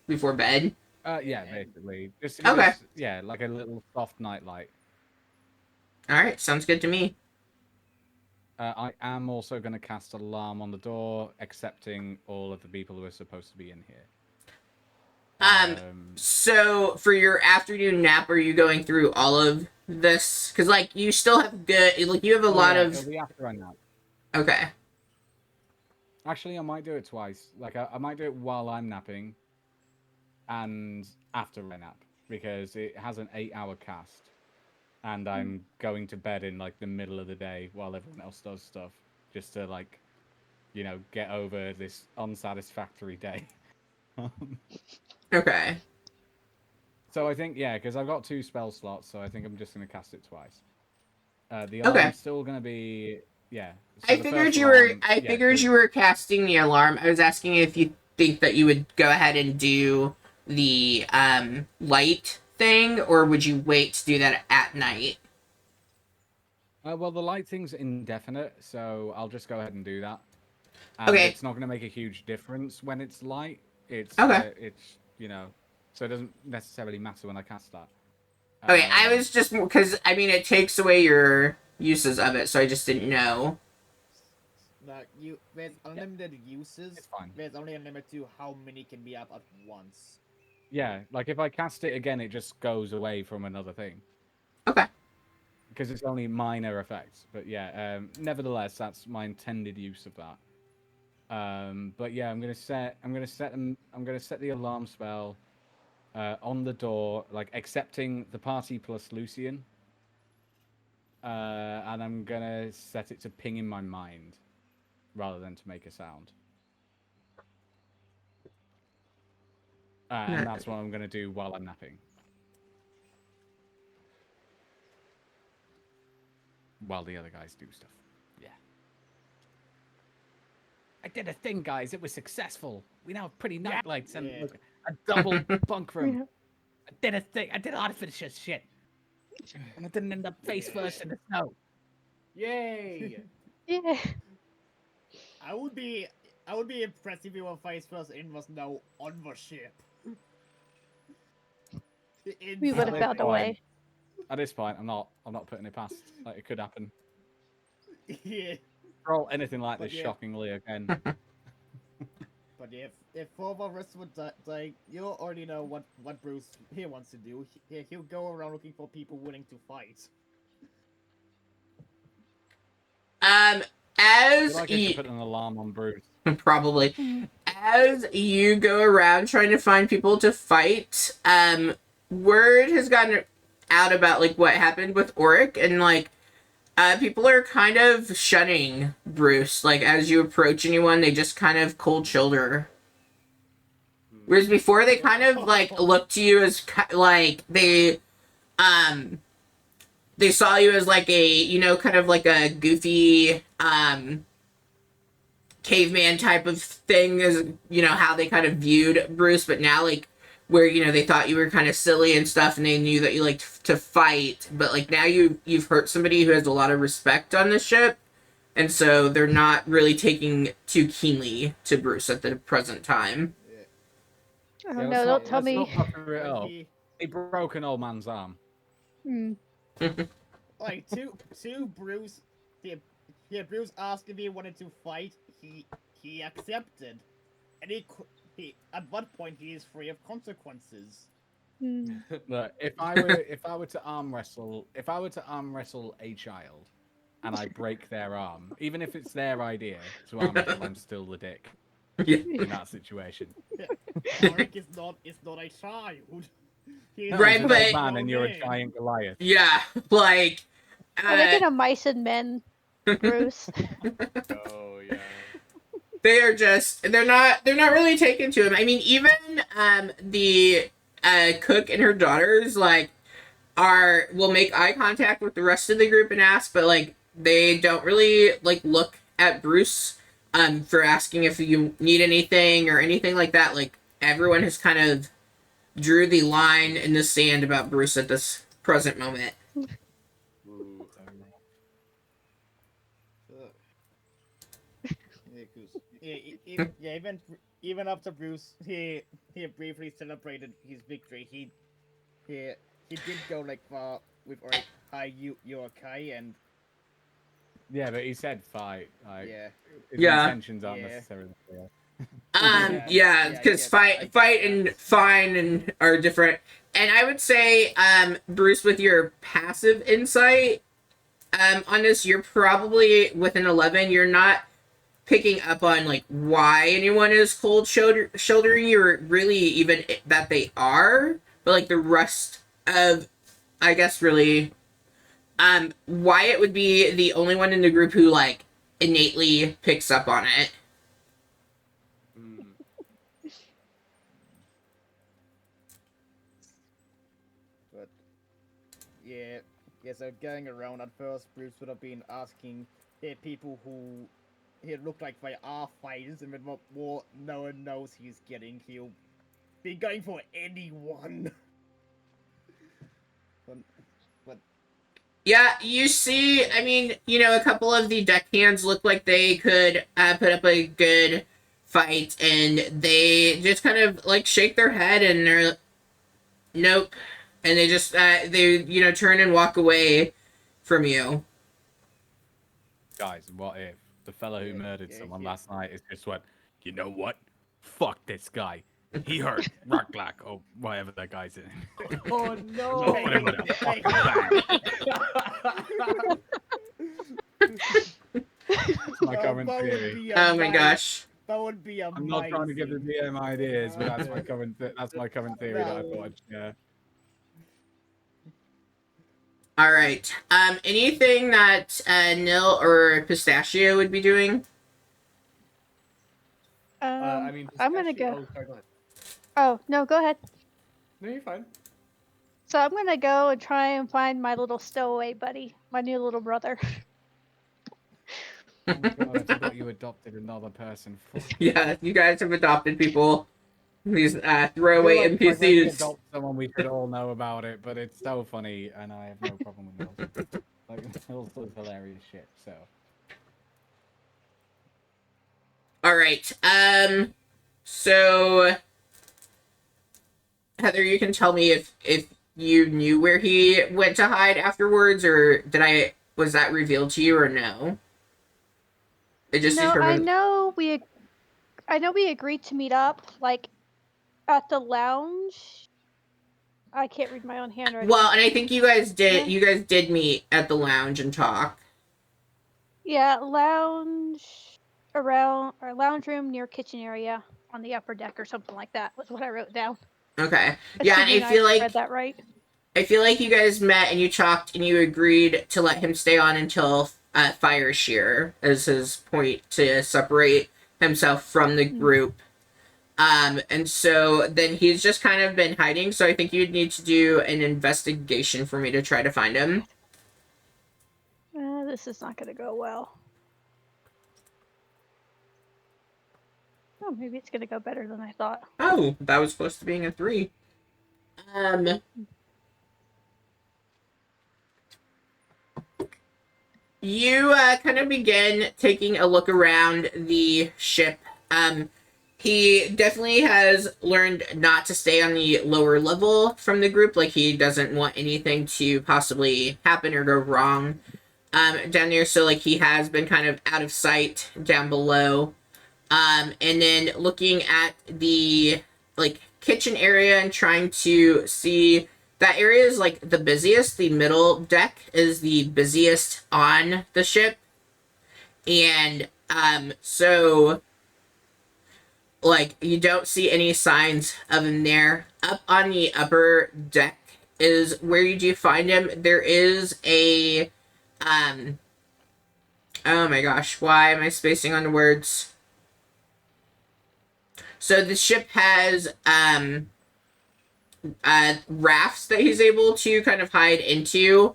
before bed. Yeah, basically, just Okay. yeah, like a little soft nightlight. All right, sounds good to me. I am also going to cast alarm on the door, accepting all of the people who are supposed to be in here. So for your afternoon nap, are you going through all of this? Because like you still have you have a lot of. It'll be after I nap. Okay. Actually, I might do it twice. Like I might do it while I'm napping, and after I nap, because it has an 8-hour cast, and I'm going to bed in like the middle of the day while everyone else does stuff, just to like, get over this unsatisfactory day. Okay. So I think, yeah, because I've got 2 spell slots, so I think I'm just going to cast it twice. The Okay. alarm's still going to be, yeah. So I the figured first you were. alarm- I yeah, figured so- you were casting the alarm. I was asking if you think that you would go ahead and do the light thing, or would you wait to do that at night? Well, the light thing's indefinite, so I'll just go ahead and do that. And Okay. it's not going to make a huge difference when it's light. It's Okay. So it doesn't necessarily matter when I cast that. Okay, I was just because I mean it takes away your uses of it, so I just didn't know. Like there's unlimited uses. It's fine. There's only a limit to how many can be up at once. Yeah, like if I cast it again, it just goes away from another thing. Okay. Because it's only minor effects. But yeah, nevertheless, that's my intended use of that. But yeah, I'm gonna set the alarm spell on the door, like accepting the party plus Lucian. And I'm gonna set it to ping in my mind rather than to make a sound. And that's what I'm gonna do while I'm napping. While the other guys do stuff. Yeah. I did a thing, guys. It was successful. We now have pretty night lights and Yeah. look, a double bunk room. I did a thing. I did artificial shit. And I didn't end up face first in the snow. Yay! Yeah. I would be impressed if your face first in was now on the ship. We would have Inside. found a way. At this point, I'm not putting it past. Like it could happen. Yeah, Roll anything like But this yeah. shockingly again. but if Forvarus would die, you already know what Bruce here wants to do. He'll go around looking for people willing to fight. As I should put an alarm on Bruce. probably as you go around trying to find people to fight, word has gotten out about like what happened with Auric, and like people are kind of shunning Bruce. Like as you approach anyone, they just kind of cold shoulder. Whereas before they kind of like looked to you as like they saw you as like a kind of like a goofy caveman type of thing, is how they kind of viewed Bruce, but now like where they thought you were kind of silly and stuff, and they knew that you liked to fight, but like now you've hurt somebody who has a lot of respect on the ship, and so they're not really taking too keenly to Bruce at the present time. Oh no, don't tell me. He broke an old man's arm. Hmm. Like to Bruce, Bruce asked if he wanted to fight. He accepted, and he at what point he is free of consequences. Hmm. Look, if I were to arm wrestle a child, and I break their arm, even if it's their idea to arm wrestle, I'm still the dick in that situation. Auric is not a child. He is Right, He's an but- old man, and you're a giant Goliath. Yeah, like Are they gonna mice and men, Bruce? Oh yeah. they're not really taken to him. I mean, even the cook and her daughters like will make eye contact with the rest of the group and ask, but like they don't really like look at Bruce for asking if you need anything or anything like that. Like everyone has kind of drew the line in the sand about Bruce at this present moment. Even after Bruce, he briefly celebrated his victory. He did go like far with like, "Hi, you're okay," and Yeah, but he said fight. Like, yeah, his Yeah. intentions aren't Yeah. necessarily clear. Yeah, because fight and fine and are different. And I would say, Bruce, with your passive insight, on this, you're probably with an 11. You're not picking up on like why anyone is cold shouldering you, or really even that they are, but like the rest of, I guess, really, Wyatt would be the only one in the group who like innately picks up on it. but yeah. So going around at first, Bruce would have been asking people who look like they are fighters, and with what more no one knows he's getting, he'll be going for anyone. but Yeah, you see, I mean, a couple of the deckhands look like they could put up a good fight, and they just kind of like shake their head and they're nope, and they just they turn and walk away from you. Guys, what if the fellow who Yeah, murdered yeah, someone yeah. last night is just went, you know what? Fuck this guy. He hurt Rocklack or whatever that guy's in. Oh no! I'll put him in a fucking bag. That's my current theory. Oh my gosh. That would be amazing. I'm not trying to give the DM ideas, but that's my current theory that I thought I'd share. All right. Anything that Nil or Pistachio would be doing? I mean, I'm gonna Pistachio- go. Oh, sorry, go ahead. Oh no, go ahead. No, you're fine. So I'm gonna go and try and find my little stowaway buddy, my new little brother. Oh God, I forgot you adopted another person. Yeah, you guys have adopted people. These I throwaway feel like when we NPCs. adopt someone, we should all know about it, but it's so funny, and I have no problem with Mills. Like, Mills does hilarious shit, so. All right. So Heather, you can tell me if you knew where he went to hide afterwards, or was that revealed to you, or no? It just No, determined. I know we agreed to meet up like at the lounge. I can't read my own handwriting. Well, and I think you guys did. Yeah. You guys did meet at the lounge and talk. Yeah, lounge room near kitchen area on the upper deck or something like that was what I wrote down. Okay. Yeah, and Assuming I feel like read that right. I feel like you guys met and you talked and you agreed to let him stay on until Fire Shear as his point to separate himself from the group. And so then he's just kind of been hiding. So I think you'd need to do an investigation for me to try to find him. This is not going to go well. Oh, maybe it's going to go better than I thought. Oh, that was close to being a 3. You kind of begin taking a look around the ship. He definitely has learned not to stay on the lower level from the group. Like, he doesn't want anything to possibly happen or go wrong down there. So, like, he has been kind of out of sight down below. And then looking at the, like, kitchen area and trying to see... That area is, like, the busiest. The middle deck is the busiest on the ship. And, so... Like, you don't see any signs of him there. Up on the upper deck is where you do find him. There is a, oh my gosh, why am I spacing on the words? So the ship has rafts that he's able to kind of hide into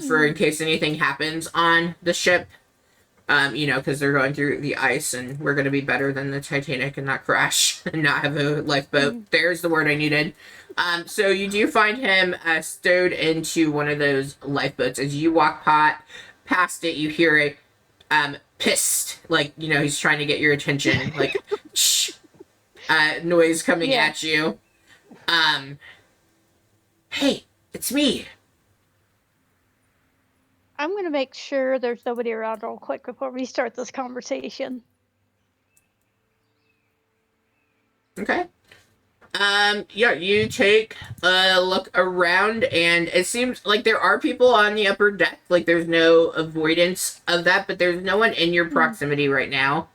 for in case anything happens on the ship. You know, because they're going through the ice, and we're going to be better than the Titanic and not crash and not have a lifeboat. There's the word I needed. So you do find him stowed into one of those lifeboats. As you walk past it, you hear a pissed, like, you know, he's trying to get your attention, like, shh, noise coming at you. Hey, it's me. I'm going to make sure there's nobody around real quick before we start this conversation. Okay. Yeah, you take a look around, and it seems like there are people on the upper deck. Like, there's no avoidance of that, but there's no one in your proximity right now.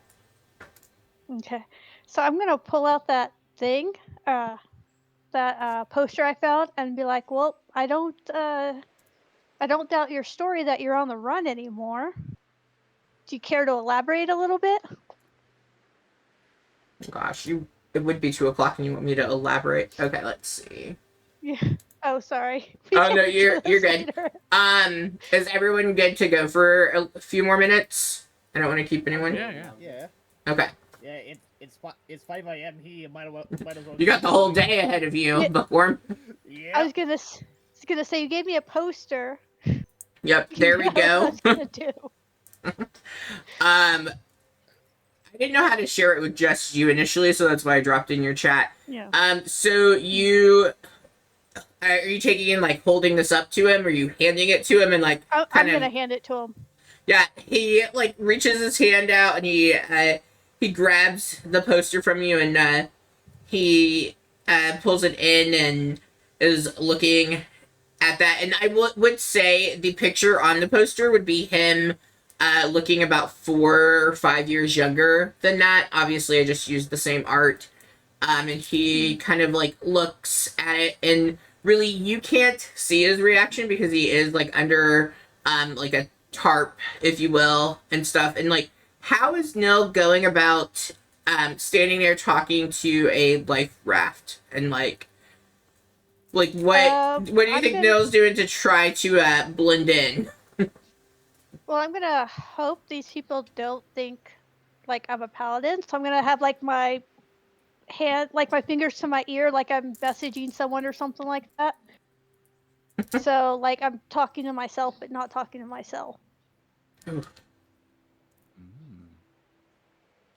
Okay. So I'm going to pull out that thing, that poster I found, and be like, well, I don't doubt your story that you're on the run anymore. Do you care to elaborate a little bit? Gosh, it would be 2:00 and you want me to elaborate. Okay, let's see. Yeah. Oh, sorry. Oh no, you're good. Later. Is everyone good to go for a few more minutes? I don't want to keep anyone. Yeah. Okay. Yeah, it's 5 a.m. here. Might as well. You got the whole day ahead of you, Yeah. Bookworm. Yeah. I was gonna say you gave me a poster. Yep, there we You know what go. I was gonna do. I didn't know how to share it with just you initially, so that's why I dropped in your chat. Yeah. So you are you taking in, like, holding this up to him? Or are you handing it to him and, like, I'm kind of? gonna hand it to him. Yeah, he, like, reaches his hand out and he grabs the poster from you, and he pulls it in and is looking at that. And I would say the picture on the poster would be him looking about 4 or 5 years younger than that. Obviously, I just used the same art. And he kind of, like, looks at it, and really you can't see his reaction because he is, like, under like a tarp, if you will, and stuff. And, like, how is Nil going about standing there talking to a life raft? And, like what do you think Nil's doing to try to blend in? Well, I'm gonna hope these people don't think like I'm a paladin, so I'm gonna have like my hand, like my fingers to my ear, like I'm messaging someone or something like that. So like I'm talking to myself, but not talking to myself.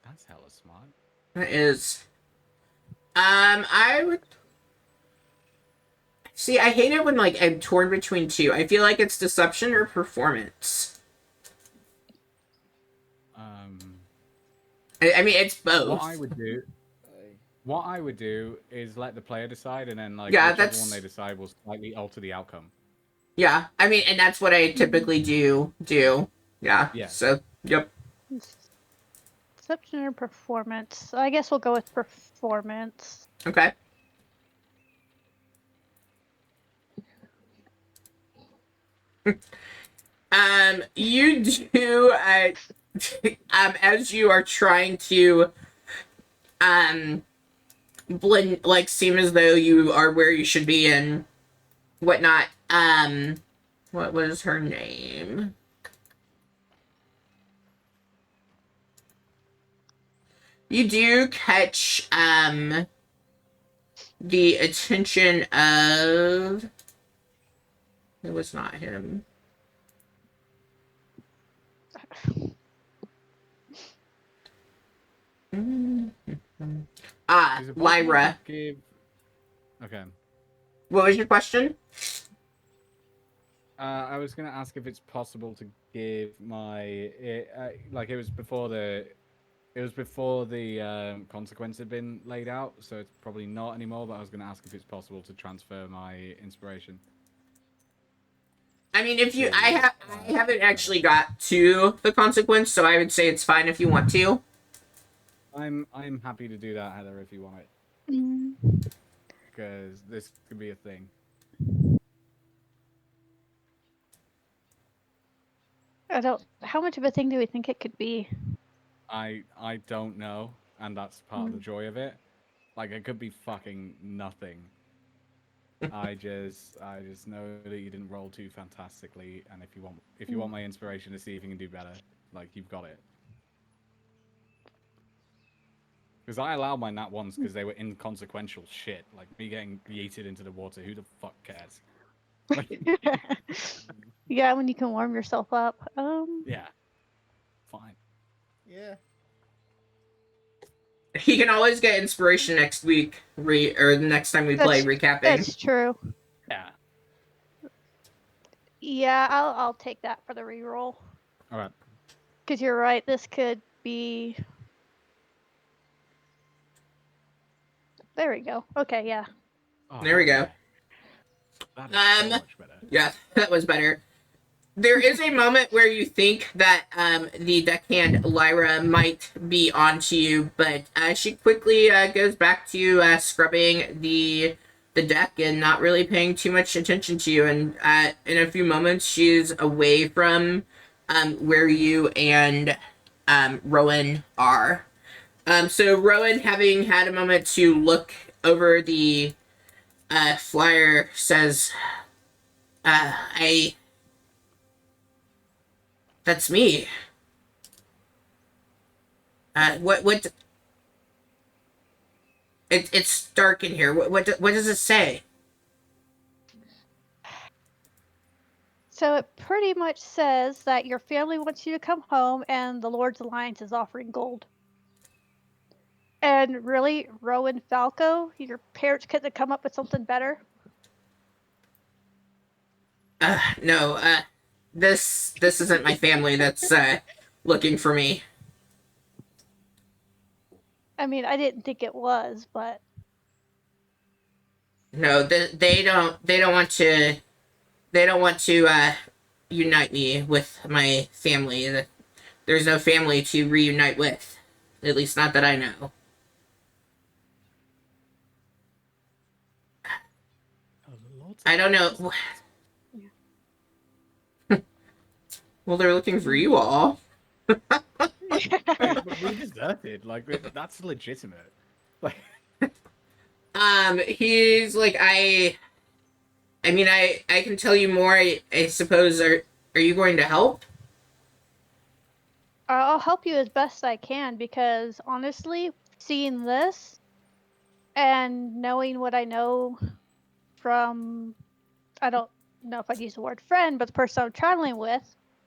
That's hella smart. That is. I would see. I hate it when, like, I'm torn between two. I feel like it's deception or performance. I mean, it's both. What I would do is let the player decide, and then, like, whichever one they decide will slightly alter the outcome. Yeah, I mean, and that's what I typically do. Yeah. So, yep. Deception or performance? I guess we'll go with performance. Okay. You do, as you are trying to, blend, like, seem as though you are where you should be and whatnot, what was her name? You do catch, the attention of... It was not him. Lyra. Okay. What was your question? I was going to ask if it's possible to give my... like, it was before the consequence had been laid out, so it's probably not anymore, but I was going to ask if it's possible to transfer my inspiration. I mean, if you... I haven't actually got to the consequence, so I would say it's fine if you want to. I'm happy to do that, Heather, if you want it. Because this could be a thing. How much of a thing do we think it could be? I don't know. and that's part of the joy of it. Like, it could be fucking nothing. I just know that you didn't roll too fantastically, and if you want my inspiration to see if you can do better, like, you've got it. Because I allowed my nat ones because they were inconsequential shit. Like, me getting yeeted into the water, who the fuck cares? Yeah, when you can warm yourself up. Yeah. Fine. Yeah. He can always get inspiration next week, or the next time we play, recapping. That's true. Yeah. Yeah, I'll take that for the reroll. All right. Because you're right, this could be. There we go. Okay, yeah. Oh, There we go. That is so much better. Yeah, that was better. There is a moment where you think that the deckhand Lyra might be onto you, but she quickly goes back to scrubbing the deck and not really paying too much attention to you. And in a few moments, she's away from where you and Rowan are. So Rowan, having had a moment to look over the flyer, says, That's me. What? It's dark in here. What does it say? So it pretty much says that your family wants you to come home and the Lord's Alliance is offering gold. And really, Rowan Falco, your parents couldn't have come up with something better? No, this isn't my family that's looking for me. I mean, I didn't think it was, but No, they don't want to unite me with my family. There's no family to reunite with. At least not that I know. I don't know. Well, they're looking for you all. But we deserted. Like, that's legitimate. Like, He's like, I mean, I can tell you more. I suppose. Are you going to help? I'll help you as best I can because honestly, seeing this and knowing what I know from, I don't know if I'd use the word friend, but the person I'm traveling with,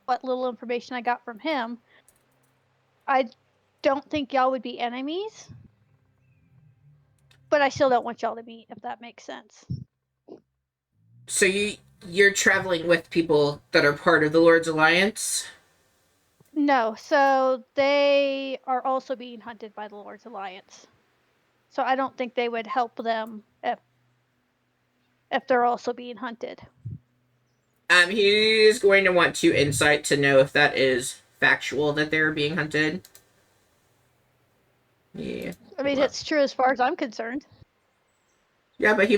what little information I got from him, I don't think y'all would be enemies, but I still don't want y'all to meet, if that makes sense. So you're traveling with people that are part of the Lord's Alliance? No, so they are also being hunted by the Lord's Alliance. So I don't think they would help them if they're also being hunted. He's going to want to insight to know if that is factual that they're being hunted. Yeah. I mean, it's true as far as I'm concerned. Yeah, but he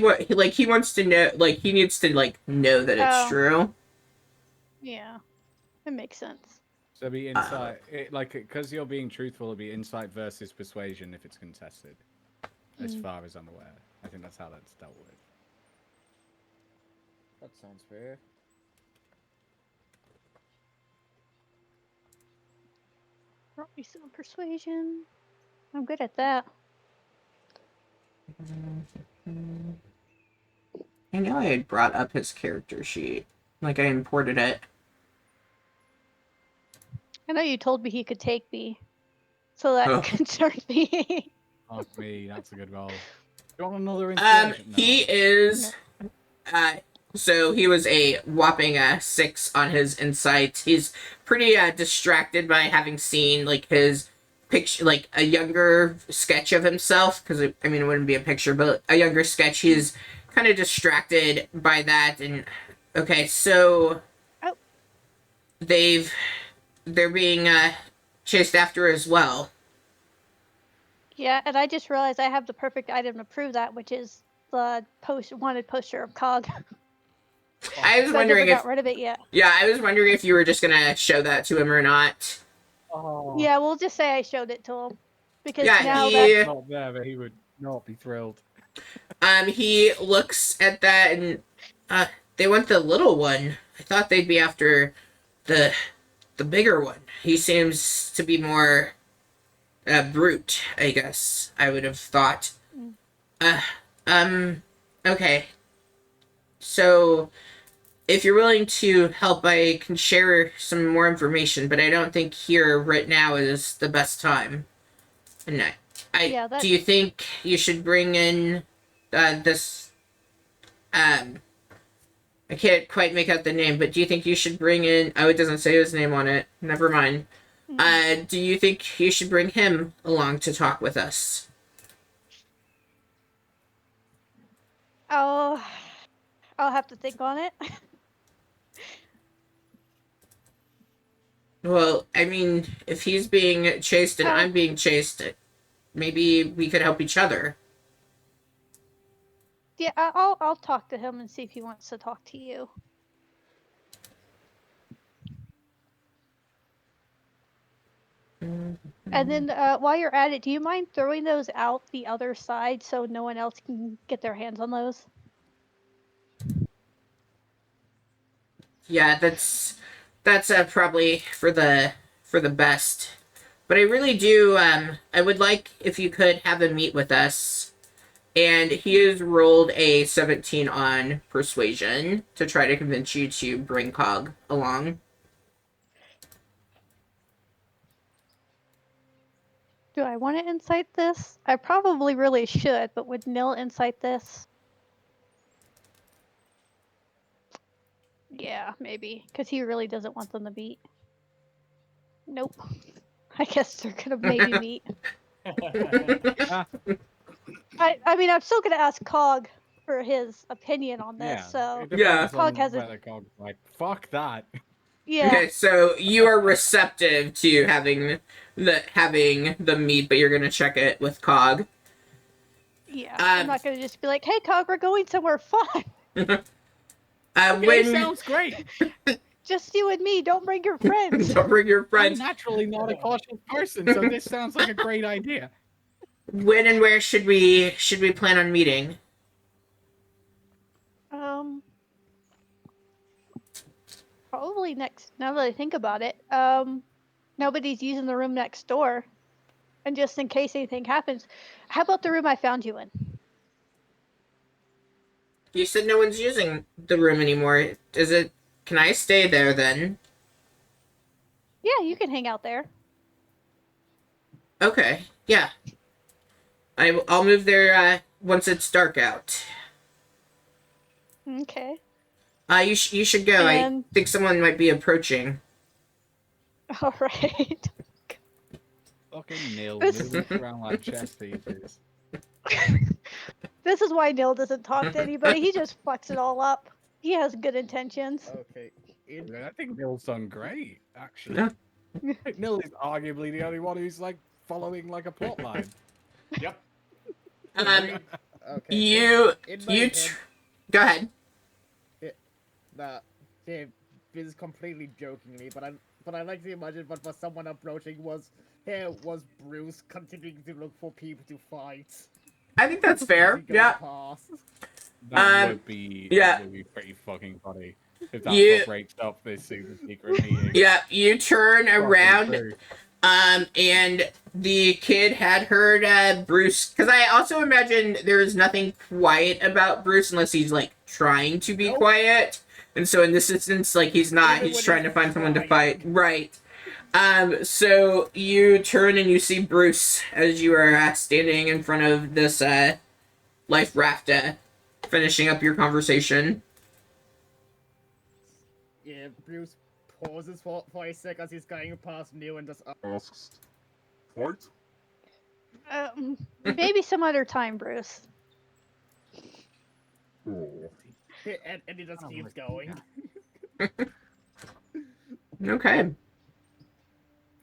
wants to know, like, he needs to, like, know that it's true. Yeah, it makes sense. So be insight, because you're being truthful, it'll be insight versus persuasion if it's contested. As far as I'm aware, I think that's how that's dealt with. That sounds fair. Roll me some persuasion. I'm good at that. I know I had brought up his character sheet. Like, I imported it. I know you told me he could take me, so that concerned me. Fuck me, that's a good roll. You want another inspiration? No. He is... So he was a whopping 6 on his insight. He's pretty distracted by having seen, like, his picture, like, a younger sketch of himself, because, I mean, it wouldn't be a picture, but a younger sketch. He's kind of distracted by that, and... Okay, so... They're being chased after as well. Yeah, and I just realized I have the perfect item to prove that, which is the wanted poster of Cog. I was wondering if got rid of it yet. Yeah, I was wondering if you were just gonna show that to him or not. Oh. Yeah, we'll just say I showed it to him Because Yeah, now he- that's Not there, but he would not be thrilled. He looks at that and they want the little one. I thought they'd be after the bigger one. He seems to be more brute, I guess. I would have thought. Okay. So if you're willing to help, I can share some more information, but I don't think here right now is the best time. And Yeah, do you think you should bring in this I can't quite make out the name, but do you think you should bring in oh, it doesn't say his name on it. Never mind. Do you think you should bring him along to talk with us? I'll have to think on it. Well, I mean, if he's being chased and I'm being chased, maybe we could help each other. Yeah, I'll talk to him and see if he wants to talk to you. And then while you're at it, do you mind throwing those out the other side so no one else can get their hands on those? Yeah, that's probably for the best. But I really do I would like if you could have him meet with us. And he has rolled a 17 on persuasion to try to convince you to bring Cog along. Do I want to incite this? I probably really should, but would Nil incite this? Yeah, maybe. Because he really doesn't want them to meet. Nope. I guess they're gonna maybe meet. I mean, I'm still gonna ask Cog for his opinion on this, so... it depends Yeah. on Cog has a- whether Cog's like, fuck that. Yeah. Okay, so you are receptive to having the meet, but you're gonna check it with Cog. Yeah. I'm not gonna just be like, hey, Cog, we're going somewhere fun. Okay, sounds great. Just you and me, don't bring your friends. Don't bring your I'm friends. naturally not a cautious person, so this sounds like a great idea. When and where should we plan on meeting? Probably next, now that I think about it, nobody's using the room next door. And just in case anything happens, how about the room I found you in? You said no one's using the room anymore. Can I stay there then? Yeah, you can hang out there. Okay, yeah. I'll move there once it's dark out. Okay. You should go. And- I think someone might be approaching. All right. Fucking Nil, This- moving around like chess pieces. This is why Neil doesn't talk to anybody. He just fucks it all up. He has good intentions. Okay. I think Nil's done great, actually. Yeah. Nil is arguably the only one who's like following like a plot line. Yep. Okay. You in my you head, go ahead. this is completely jokingly, but I like to imagine what was someone approaching was Bruce continuing to look for people to fight. I think that's fair. As he goes Yeah. past. That would be yeah. that would be pretty fucking funny. If that's You- what breaks up this super secret meeting. Yeah, you turn Fucking around, true. and the kid had heard Bruce. Because I also imagine there's nothing quiet about Bruce unless he's like trying to be Nope. quiet. And so in this instance, like he's not. Even He's when trying to he's find someone to trying. fight. Right. So you turn and you see Bruce as you are standing in front of this life raft, finishing up your conversation. Yeah, Bruce pauses for a sec as he's going past Neil and just Asks, fight? Maybe some other time, Bruce. Oh. and he just Oh keeps my going. God. Okay.